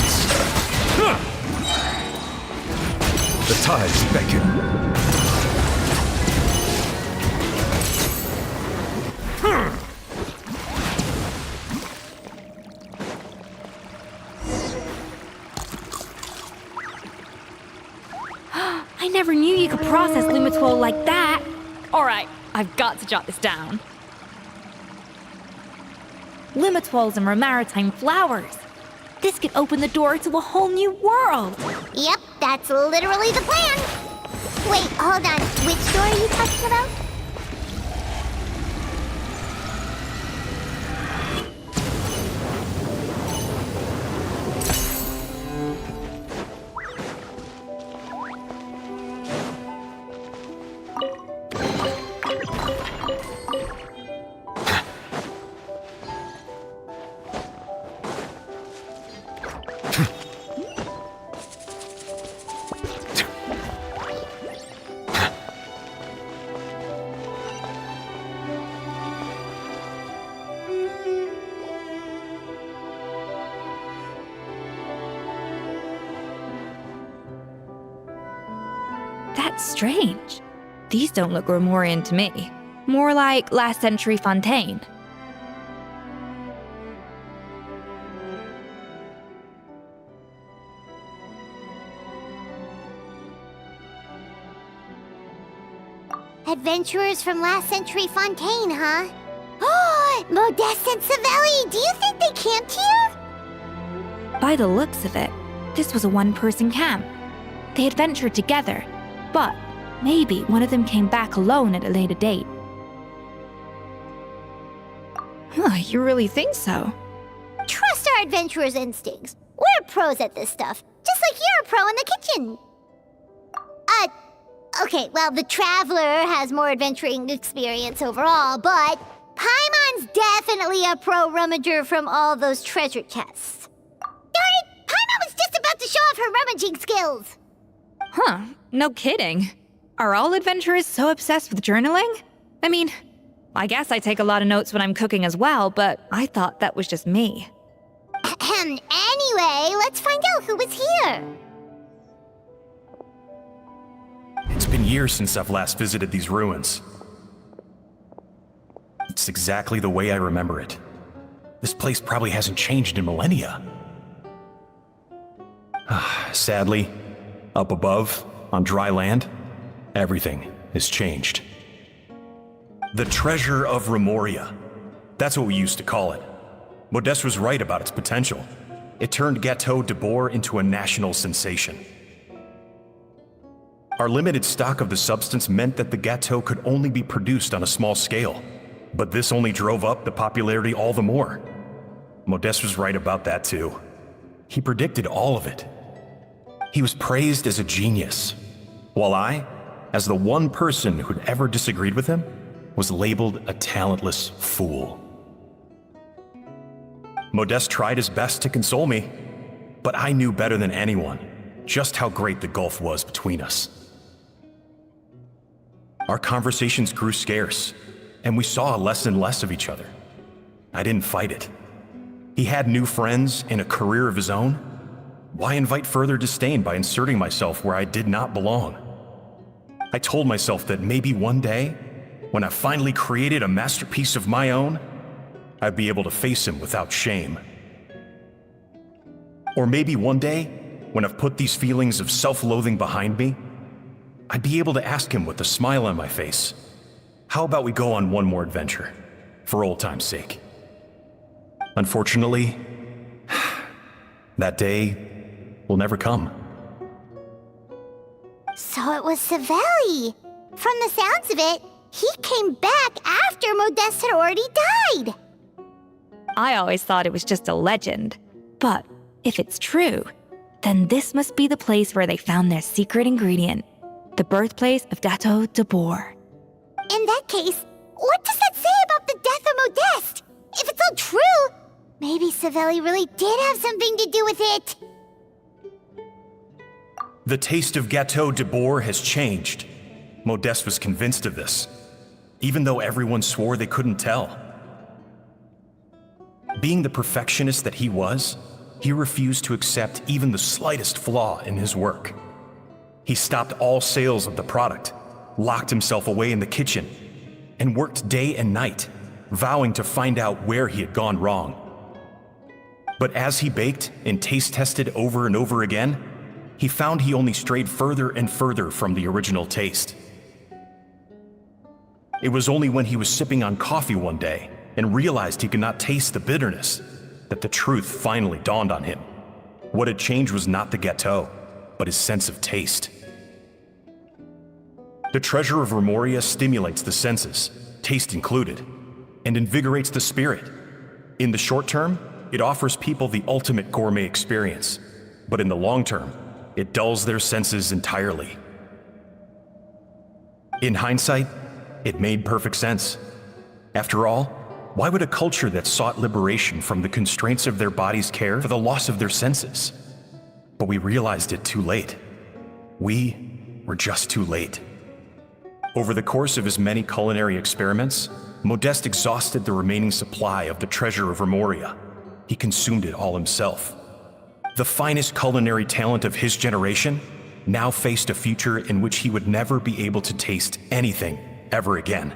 chance! The tides beckon.
I never knew you could process Lumitwol like that. Alright, I've got to jot this down. Lumitwols and maritime flowers. This could open the door to a whole new world.
Yep, that's literally the plan. Wait, hold on. Which door are you talking about?
That's strange. These don't look Grimoirian to me. More like last century Fontaine.
Adventurers from last century Fontaine, huh? Oh, Modeste and Savelli, do you think they camped here?
By the looks of it, this was a one-person camp. They adventured together, but maybe one of them came back alone at a later date. Huh, you really think so?
Trust our adventurers' instincts. We're pros at this stuff, just like you're a pro in the kitchen. Okay, well, the Traveler has more adventuring experience overall, but Paimon's definitely a pro rummager from all those treasure chests. Darn it! Paimon was just about to show off her rummaging skills!
Huh, no kidding. Are all adventurers so obsessed with journaling? I mean, I guess I take a lot of notes when I'm cooking as well, but I thought that was just me.
Anyway, let's find out who was here.
It's been years since I've last visited these ruins. It's exactly the way I remember it. This place probably hasn't changed in millennia. Sadly, up above, on dry land, everything has changed. The treasure of Remoria. That's what we used to call it. Modeste was right about its potential. It turned Gâteau de Bourg into a national sensation. Our limited stock of the substance meant that the gâteau could only be produced on a small scale, but this only drove up the popularity all the more. Modeste was right about that too. He predicted all of it. He was praised as a genius, while I, as the one person who'd ever disagreed with him, was labeled a talentless fool. Modeste tried his best to console me, but I knew better than anyone just how great the gulf was between us. Our conversations grew scarce, and we saw less and less of each other. I didn't fight it. He had new friends and a career of his own. Why invite further disdain by inserting myself where I did not belong? I told myself that maybe one day, when I finally created a masterpiece of my own, I'd be able to face him without shame. Or maybe one day, when I've put these feelings of self-loathing behind me, I'd be able to ask him with a smile on my face, how about we go on one more adventure, for old time's sake? Unfortunately, that day will never come.
So it was Savelli. From the sounds of it, he came back after Modeste had already died.
I always thought it was just a legend. But if it's true, then this must be the place where they found their secret ingredient, the birthplace of Gâteau de Bourg.
In that case, what does that say about the death of Modeste? If it's all true, maybe Savelli really did have something to do with it.
The taste of Gâteau de Bourg has changed. Modeste was convinced of this, even though everyone swore they couldn't tell. Being the perfectionist that he was, he refused to accept even the slightest flaw in his work. He stopped all sales of the product, locked himself away in the kitchen, and worked day and night, vowing to find out where he had gone wrong. But as he baked and taste tested over and over again, he found he only strayed further and further from the original taste. It was only when he was sipping on coffee one day and realized he could not taste the bitterness that the truth finally dawned on him. What had changed was not the gâteau, but his sense of taste. The treasure of Remoria stimulates the senses, taste included, and invigorates the spirit. In the short term, it offers people the ultimate gourmet experience, but in the long term, it dulls their senses entirely. In hindsight, it made perfect sense. After all, why would a culture that sought liberation from the constraints of their bodies care for the loss of their senses? But we realized it too late. We were just too late. Over the course of his many culinary experiments, Modeste exhausted the remaining supply of the treasure of Remoria. He consumed it all himself. The finest culinary talent of his generation now faced a future in which he would never be able to taste anything ever again.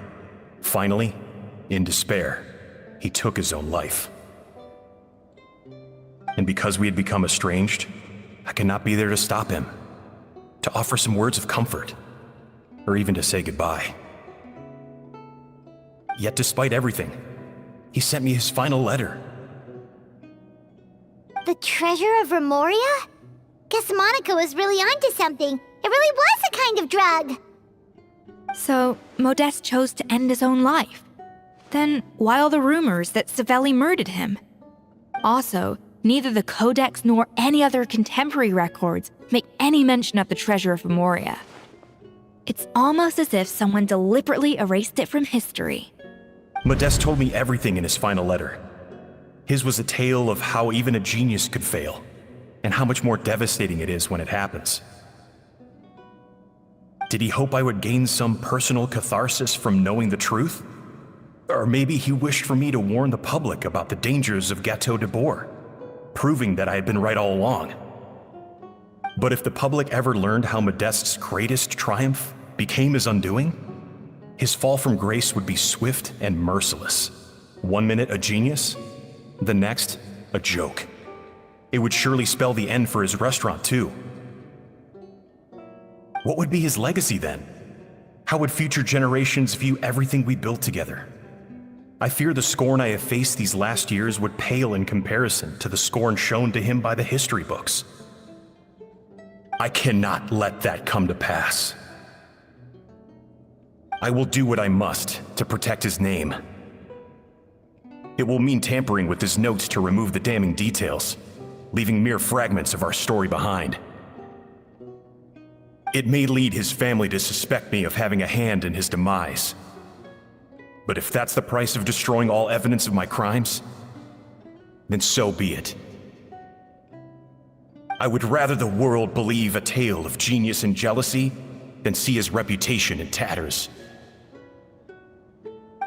Finally, in despair, he took his own life. And because we had become estranged, I could not be there to stop him, to offer some words of comfort, or even to say goodbye. Yet despite everything, he sent me his final letter.
The treasure of Remoria? Guess Monica was really onto something. It really was a kind of drug.
So, Modeste chose to end his own life. Then, why all the rumors that Savelli murdered him? Also, neither the Codex nor any other contemporary records make any mention of the treasure of Remoria. It's almost as if someone deliberately erased it from history.
Modeste told me everything in his final letter. His was a tale of how even a genius could fail, and how much more devastating it is when it happens. Did he hope I would gain some personal catharsis from knowing the truth? Or maybe he wished for me to warn the public about the dangers of Gâteau de Bourg, proving that I had been right all along. But if the public ever learned how Modeste's greatest triumph became his undoing, his fall from grace would be swift and merciless. 1 minute a genius, the next a joke. It would surely spell the end for his restaurant too. What would be his legacy then? How would future generations view everything we built together? I fear the scorn I have faced these last years would pale in comparison to the scorn shown to him by the history books. I cannot let that come to pass. I will do what I must to protect his name. It will mean tampering with his notes to remove the damning details, leaving mere fragments of our story behind. It may lead his family to suspect me of having a hand in his demise. But if that's the price of destroying all evidence of my crimes, then so be it. I would rather the world believe a tale of genius and jealousy than see his reputation in tatters.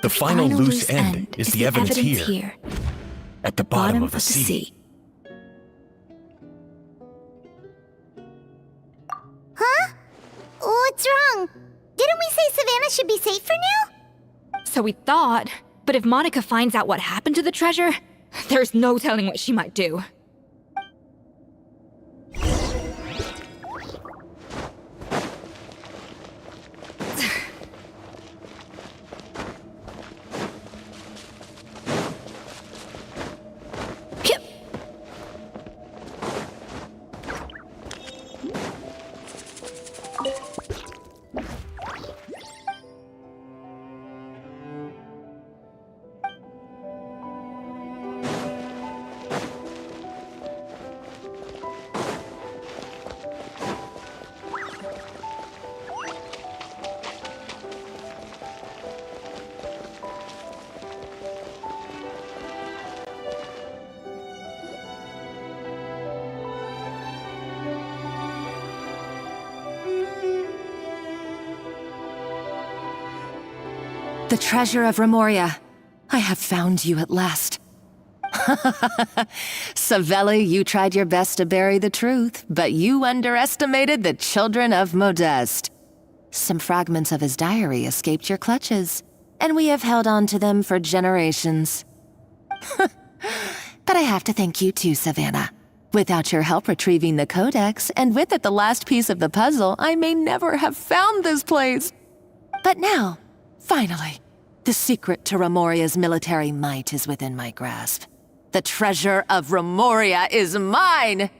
The final loose end is the evidence here, at the bottom of the sea.
Huh? What's wrong? Didn't we say Savannah should be safe for now?
So we thought, but if Monica finds out what happened to the treasure, there's no telling what she might do.
The treasure of Remoria. I have found you at last. Savelli, you tried your best to bury the truth, but you underestimated the children of Modeste. Some fragments of his diary escaped your clutches, and we have held on to them for generations. But I have to thank you too, Savannah. Without your help retrieving the codex, and with it the last piece of the puzzle, I may never have found this place. But now, finally, the secret to Remoria's military might is within my grasp. The treasure of Remoria is mine!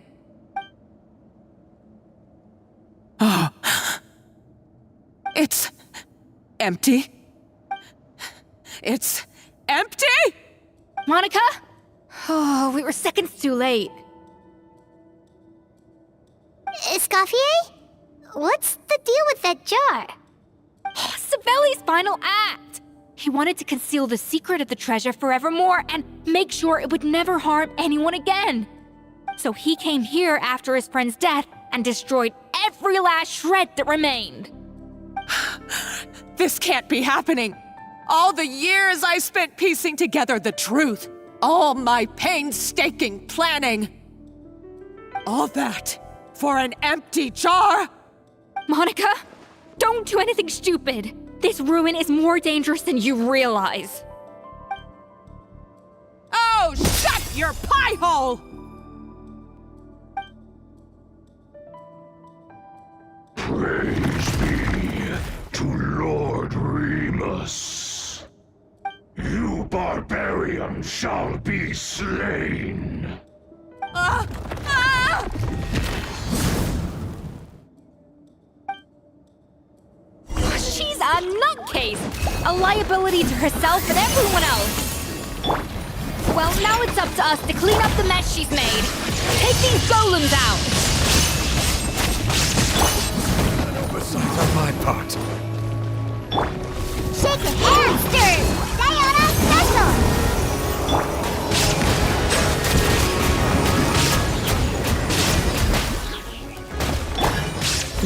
Oh. It's empty. It's empty?
Monica? Oh, we were seconds too late.
Escoffier? What's the deal with that jar?
Savelli's final act! He wanted to conceal the secret of the treasure forevermore and make sure it would never harm anyone again. So he came here after his friend's death and destroyed every last shred that remained.
This can't be happening. All the years I spent piecing together the truth. All my painstaking planning. All that for an empty jar?
Monica, don't do anything stupid. This ruin is more dangerous than you realize.
Oh, shut your pie hole!
Praise be to Lord Remus. You barbarian shall be slain.
She's a nutcase! A liability to herself and everyone else! Well, now it's up to us to clean up the mess she's made. Take these golems out!
An oversight on my part.
Shaking hamsters! Stay on our special!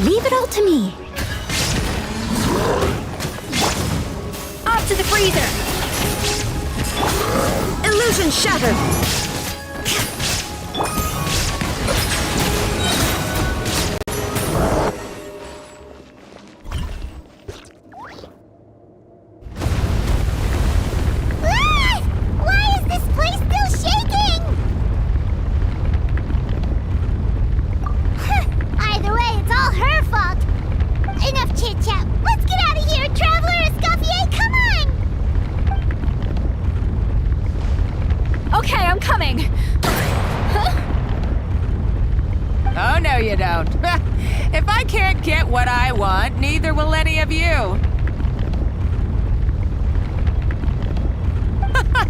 Leave it all to me.
Up to the freezer!
Illusion shattered!
Why is this place still shaking? Either way, it's all her fault. Enough chit-chat. Let's get out of here, Traveler Escoffier, come on!
Okay, I'm coming.
Oh, no you don't. If I can't get what I want, neither will any of you.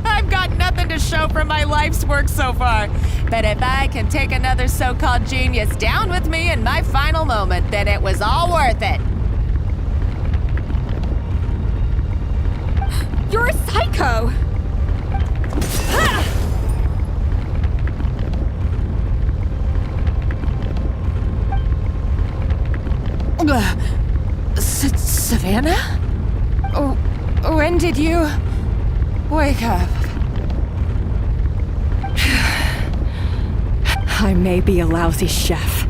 I've got nothing to show for my life's work so far. But if I can take another so-called genius down with me in my final moment, then it was all worth it.
You're a psycho!
Savannah? Oh, when did you wake up?
I may be a lousy chef,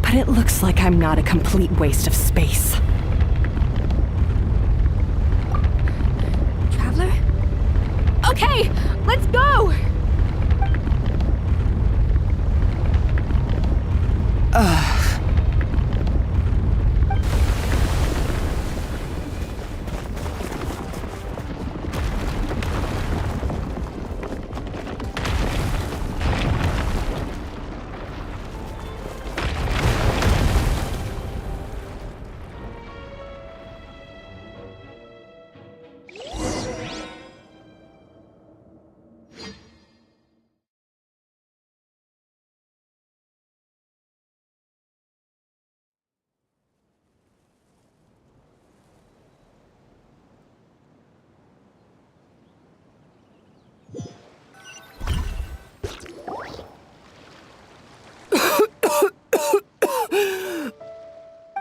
but it looks like I'm not a complete waste of space.
Traveler? Okay, let's go!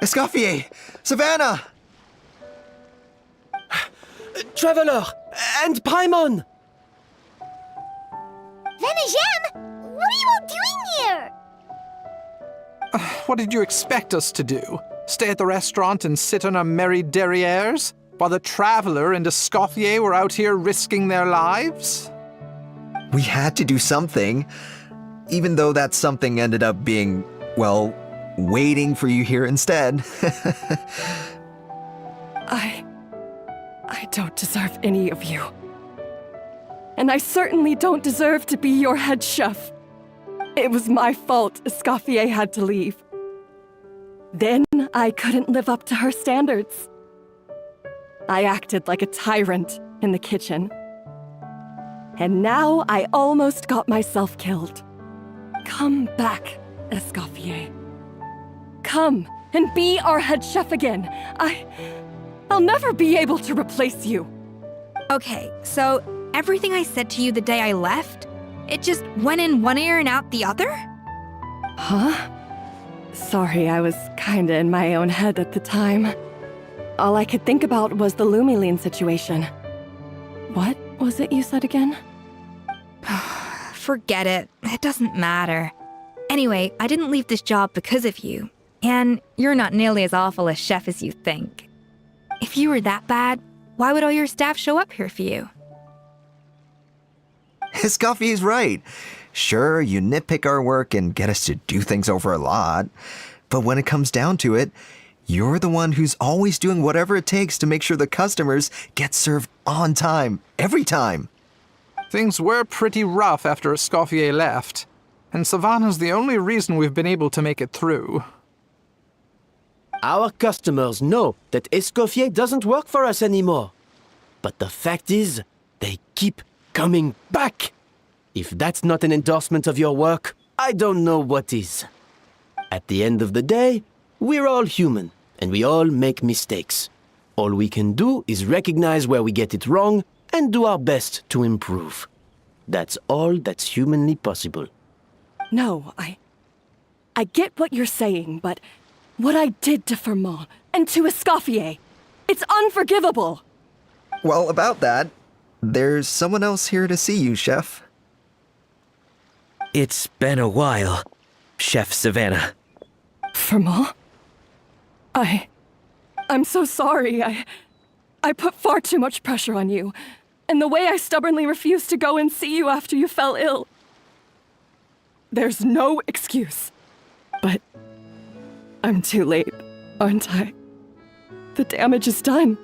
Escoffier! Savannah!
Traveler! And Paimon!
Venejem, what are you all doing here?
What did you expect us to do? Stay at the restaurant and sit on our merry derrieres? While the Traveler and Escoffier were out here risking their lives?
We had to do something, even though that something ended up being, well, waiting for you here instead.
I don't deserve any of you. And I certainly don't deserve to be your head chef. It was my fault Escoffier had to leave. Then I couldn't live up to her standards. I acted like a tyrant in the kitchen. And now I almost got myself killed. Come back, Escoffier. Come and be our head chef again. I'll never be able to replace you.
Okay, so everything I said to you the day I left, it just went in one ear and out the other?
Huh? Sorry, I was kinda in my own head at the time. All I could think about was the Lumiline situation. What was it you said again?
Forget it. It doesn't matter. Anyway, I didn't leave this job because of you. And you're not nearly as awful a chef as you think. If you were that bad, why would all your staff show up here for you?
Escoffier's right. Sure, you nitpick our work and get us to do things over a lot. But when it comes down to it, you're the one who's always doing whatever it takes to make sure the customers get served on time, every time.
Things were pretty rough after Escoffier left, and Savannah's the only reason we've been able to make it through.
Our customers know that Escoffier doesn't work for us anymore. But the fact is, they keep coming back. If that's not an endorsement of your work, I don't know what is. At the end of the day, we're all human, and we all make mistakes. All we can do is recognize where we get it wrong and do our best to improve. That's all that's humanly possible.
No, I get what you're saying, but what I did to Firmont and to Escoffier, it's unforgivable.
Well, about that, there's someone else here to see you, Chef.
It's been a while, Chef Savannah.
Firmont? I'm so sorry. I put far too much pressure on you. And the way I stubbornly refused to go and see you after you fell ill. There's no excuse. But I'm too late, aren't I? The damage is done.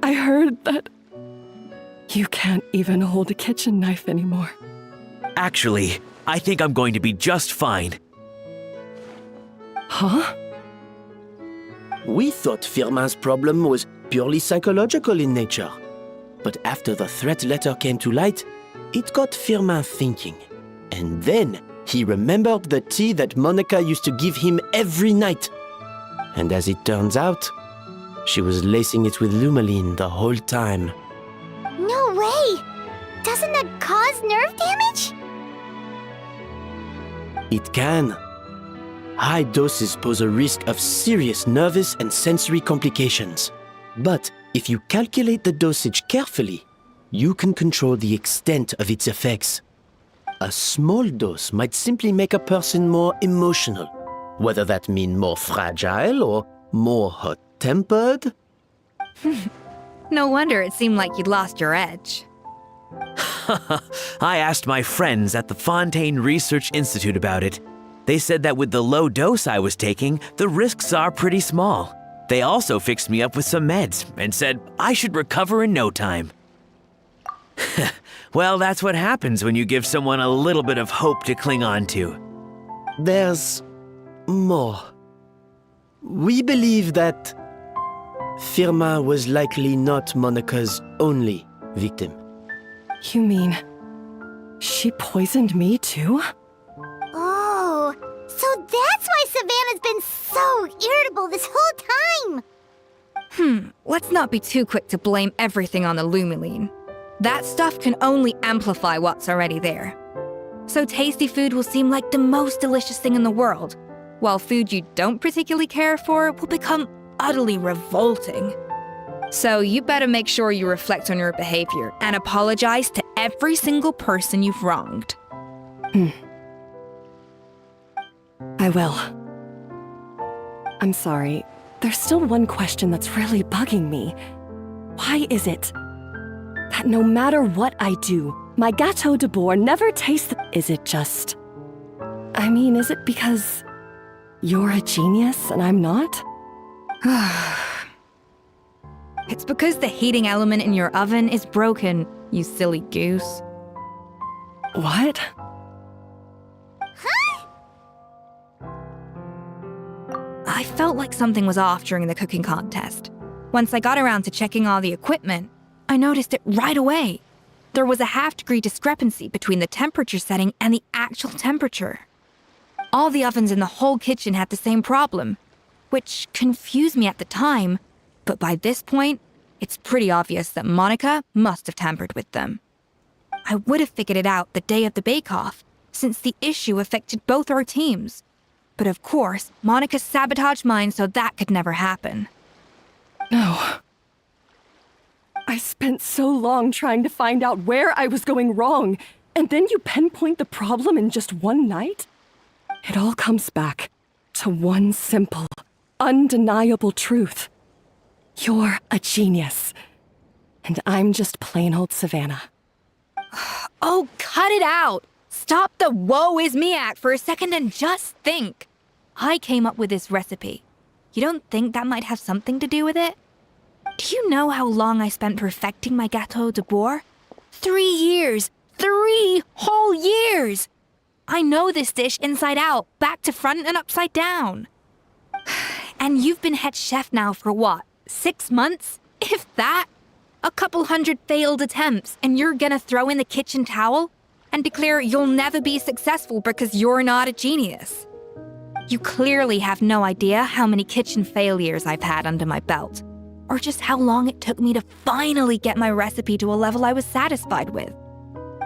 I heard that you can't even hold a kitchen knife anymore.
Actually, I think I'm going to be just fine.
Huh?
We thought Firmin's problem was purely psychological in nature. But after the threat letter came to light, it got Firmin thinking. And then he remembered the tea that Monica used to give him every night. And as it turns out, she was lacing it with Lumiline the whole time.
No way! Doesn't that cause nerve damage?
It can. High doses pose a risk of serious nervous and sensory complications. But if you calculate the dosage carefully, you can control the extent of its effects. A small dose might simply make a person more emotional, whether that means more fragile or more hot-tempered.
No wonder it seemed like you'd lost your edge.
I asked my friends at the Fontaine Research Institute about it. They said that with the low dose I was taking, the risks are pretty small. They also fixed me up with some meds and said I should recover in no time. Well, that's what happens when you give someone a little bit of hope to cling on to.
There's more. We believe that Firmin was likely not Monica's only victim.
You mean she poisoned me too?
Oh, so that's why Savannah's been so irritable this whole time!
Let's not be too quick to blame everything on the Lumiline. That stuff can only amplify what's already there. So tasty food will seem like the most delicious thing in the world, while food you don't particularly care for will become utterly revolting. So you better make sure you reflect on your behavior and apologize to every single person you've wronged.
I will. I'm sorry. There's still one question that's really bugging me. Why is it that no matter what I do, my Gâteau de Bourg never tastes Is it just... I mean, is it because you're a genius and I'm not?
It's because the heating element in your oven is broken, you silly goose.
What?
I felt like something was off during the cooking contest. Once I got around to checking all the equipment, I noticed it right away. There was a half-degree discrepancy between the temperature setting and the actual temperature. All the ovens in the whole kitchen had the same problem, which confused me at the time, but by this point, it's pretty obvious that Monica must have tampered with them. I would have figured it out the day of the bake-off, since the issue affected both our teams. But of course, Monica sabotaged mine so that could never happen.
No. I spent so long trying to find out where I was going wrong, and then you pinpoint the problem in just one night? It all comes back to one simple, undeniable truth. You're a genius, and I'm just plain old Savannah.
Oh, cut it out! Stop the woe is me act for a second and just think. I came up with this recipe. You don't think that might have something to do with it? Do you know how long I spent perfecting my Gâteau de Bourg? 3 years! 3 whole years! I know this dish inside out, back to front and upside down. And you've been head chef now for what, 6 months? If that? A couple hundred failed attempts, and you're gonna throw in the kitchen towel and declare you'll never be successful because you're not a genius. You clearly have no idea how many kitchen failures I've had under my belt, or just how long it took me to finally get my recipe to a level I was satisfied with.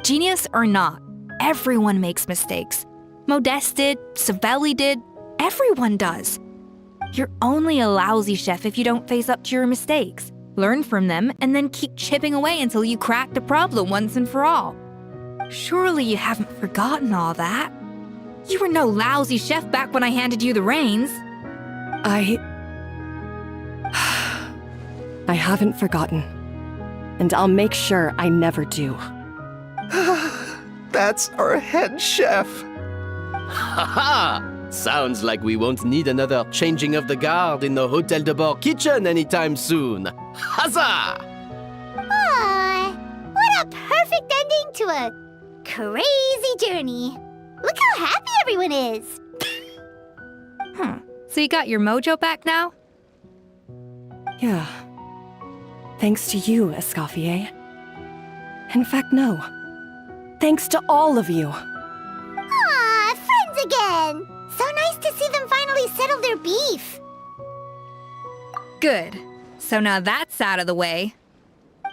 Genius or not, everyone makes mistakes. Modeste did, Savelli did, everyone does. You're only a lousy chef if you don't face up to your mistakes, learn from them, and then keep chipping away until you crack the problem once and for all. Surely you haven't forgotten all that. You were no lousy chef back when I handed you the reins.
I haven't forgotten. And I'll make sure I never do.
That's our head chef.
Haha! Sounds like we won't need another changing of the guard in the Hôtel de Bord kitchen anytime soon. Huzzah!
Aw, what a perfect ending to a crazy journey. Look how happy everyone is.
So you got your mojo back now?
Yeah. Thanks to you, Escoffier. In fact, no. Thanks to all of you.
Aw, friends again. So nice to see them finally settle their beef.
Good. So now that's out of the way.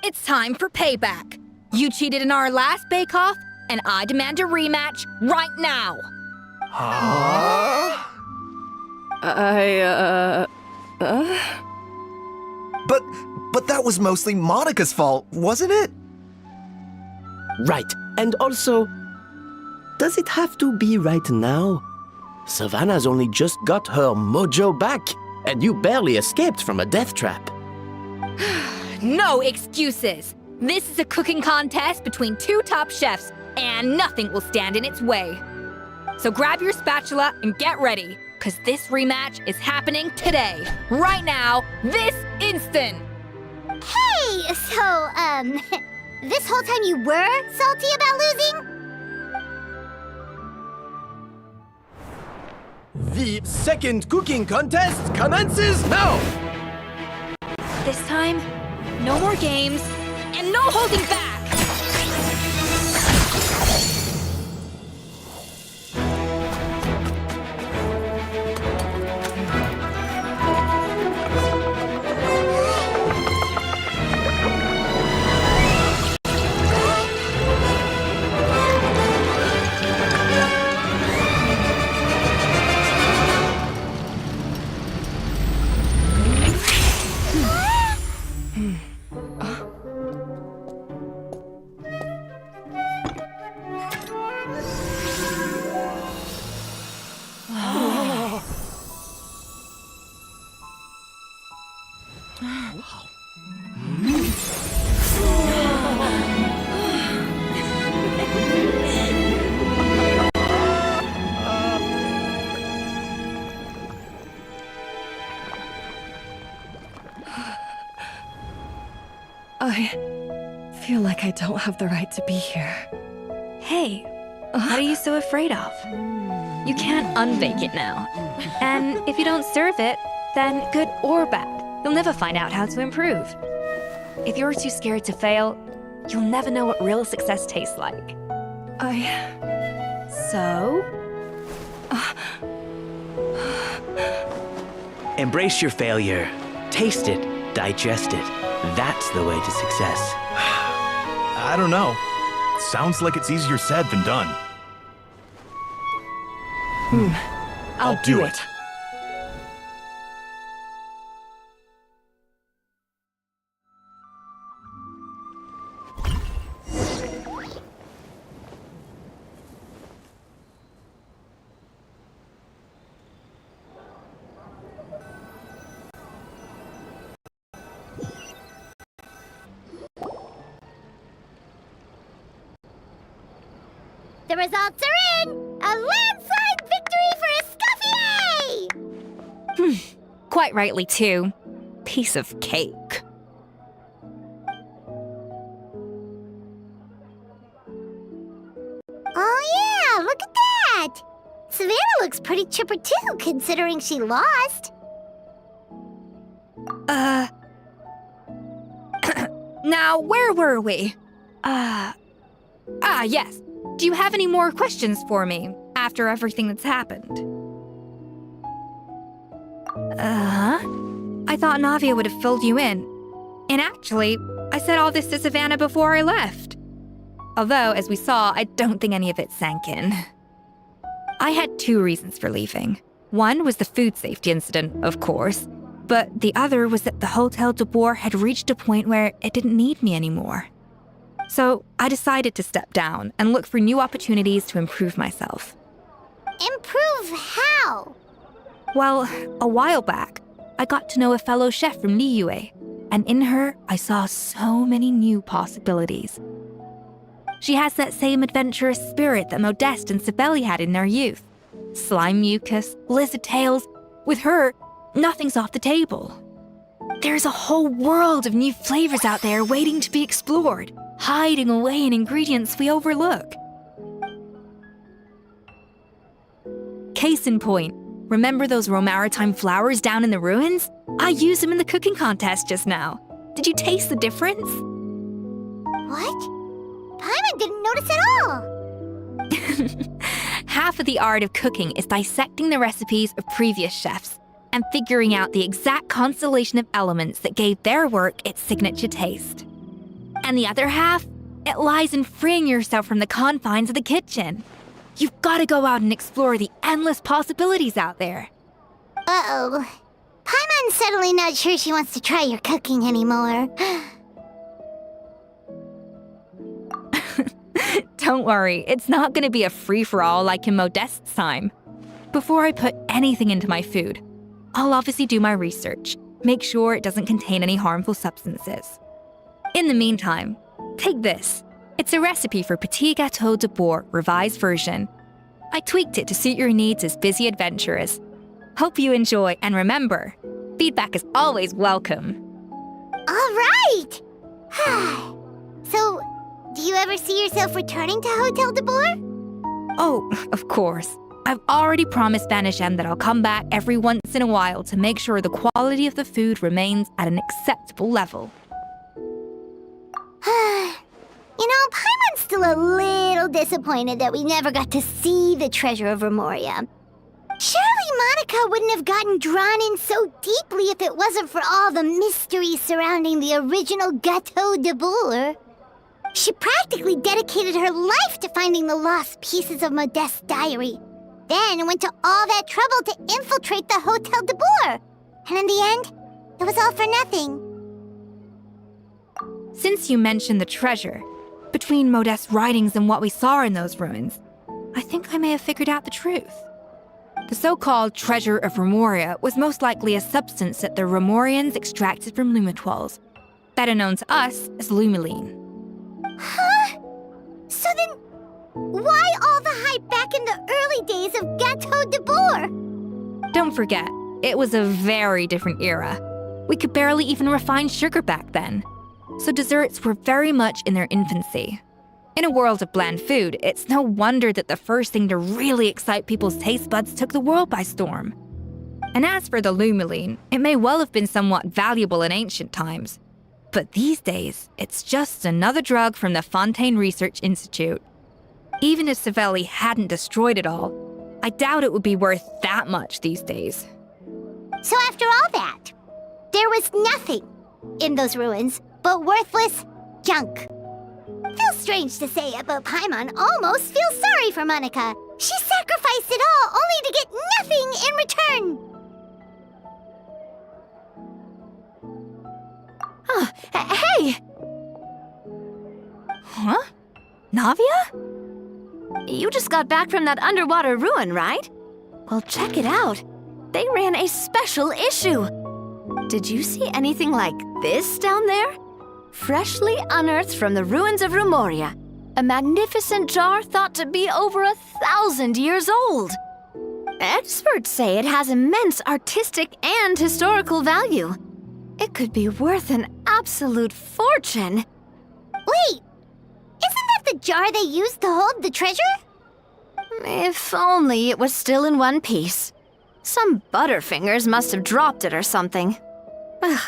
It's time for payback. You cheated in our last bake-off, and I demand a rematch right now.
Huh? But that was mostly Monica's fault, wasn't it?
Right. And also, does it have to be right now? Savannah's only just got her mojo back, and you barely escaped from a death trap.
No excuses. This is a cooking contest between 2 top chefs, and nothing will stand in its way. So grab your spatula and get ready, because this rematch is happening today, right now, this instant.
Hey, so, this whole time you were salty about losing?
The second cooking contest commences now!
This time, no more games, and no holding back!
I feel like I don't have the right to be here.
Hey, what are you so afraid of? You can't unbake it now. And if you don't serve it, then good or bad, you'll never find out how to improve. If you're too scared to fail, you'll never know what real success tastes like. So?
Embrace your failure. Taste it. Digest it. That's the way to success.
I don't know. Sounds like it's easier said than done.
I'll do it.
The results are in! A landslide victory for Escoffier!
Quite rightly, too. Piece of cake.
Oh yeah, look at that! Savannah looks pretty chipper too, considering she lost.
Now, where were we? Yes. Do you have any more questions for me after everything that's happened? I thought Navia would have filled you in. And actually, I said all this to Savannah before I left. Although, as we saw, I don't think any of it sank in. I had 2 reasons for leaving. One was the food safety incident, of course, but the other was that the Hotel de Boer had reached a point where it didn't need me anymore. So I decided to step down and look for new opportunities to improve myself.
Improve how?
Well, a while back, I got to know a fellow chef from Liyue, and in her, I saw so many new possibilities. She has that same adventurous spirit that Modeste and Sibeli had in their youth. Slime mucus, lizard tails. With her, nothing's off the table. There's a whole world of new flavors out there waiting to be explored, hiding away in ingredients we overlook. Case in point, remember those Romaritime flowers down in the ruins? I used them in the cooking contest just now. Did you taste the difference?
What? Paimon didn't notice at all!
Half of the art of cooking is dissecting the recipes of previous chefs and figuring out the exact constellation of elements that gave their work its signature taste. And the other half, it lies in freeing yourself from the confines of the kitchen. You've got to go out and explore the endless possibilities out there.
Uh-oh. Paimon's suddenly not sure she wants to try your cooking anymore.
Don't worry, it's not going to be a free-for-all like in Modeste's time. Before I put anything into my food, I'll obviously do my research, make sure it doesn't contain any harmful substances. In the meantime, take this. It's a recipe for Petit Gâteau de Boer revised version. I tweaked it to suit your needs as busy adventurers. Hope you enjoy, and remember, feedback is always welcome.
All right! So, do you ever see yourself returning to Hotel de Boer?
Oh, of course. I've already promised Vanishem that I'll come back every once in a while to make sure the quality of the food remains at an acceptable level.
You know, Paimon's still a little disappointed that we never got to see the treasure of Remoria. Surely Monica wouldn't have gotten drawn in so deeply if it wasn't for all the mystery surrounding the original Gâteau de Boer. She practically dedicated her life to finding the lost pieces of Modeste's diary. Then went to all that trouble to infiltrate the Hotel de Boer. And in the end, it was all for nothing.
Since you mentioned the treasure, between Modeste's writings and what we saw in those ruins, I think I may have figured out the truth. The so-called treasure of Remoria was most likely a substance that the Remorians extracted from Lumitoiles, better known to us as Lumiline.
Huh? So then, why all the hype back in the early days of Gâteau de Boer?
Don't forget, it was a very different era. We could barely even refine sugar back then. so desserts were very much in their infancy. In a world of bland food, it's no wonder that the first thing to really excite people's taste buds took the world by storm. And as for the Lumiline, it may well have been somewhat valuable in ancient times. But these days, it's just another drug from the Fontaine Research Institute. Even if Savelli hadn't destroyed it all, I doubt it would be worth that much these days.
So after all that, there was nothing in those ruins but worthless junk. Feels strange to say it, but Paimon almost feels sorry for Monica. She sacrificed it all only to get nothing in return.
Hey!
Huh? Navia?
You just got back from that underwater ruin, right? Well, check it out. They ran a special issue. Did you see anything like this down there? Freshly unearthed from the ruins of Rumoria. A magnificent jar thought to be over 1,000 years old. Experts say it has immense artistic and historical value. It could be worth an absolute fortune.
Wait! Isn't that the jar they used to hold the treasure?
If only it was still in one piece. Some butterfingers must have dropped it or something. Ugh,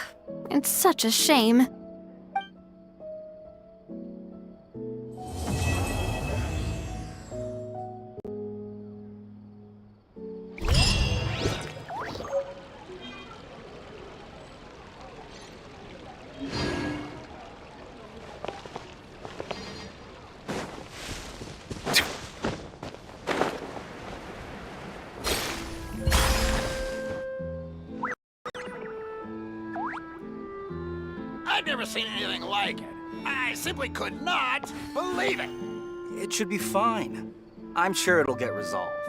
it's such a shame.
I've never seen anything like it. I simply could not believe it.
It should be fine. I'm sure it'll get resolved.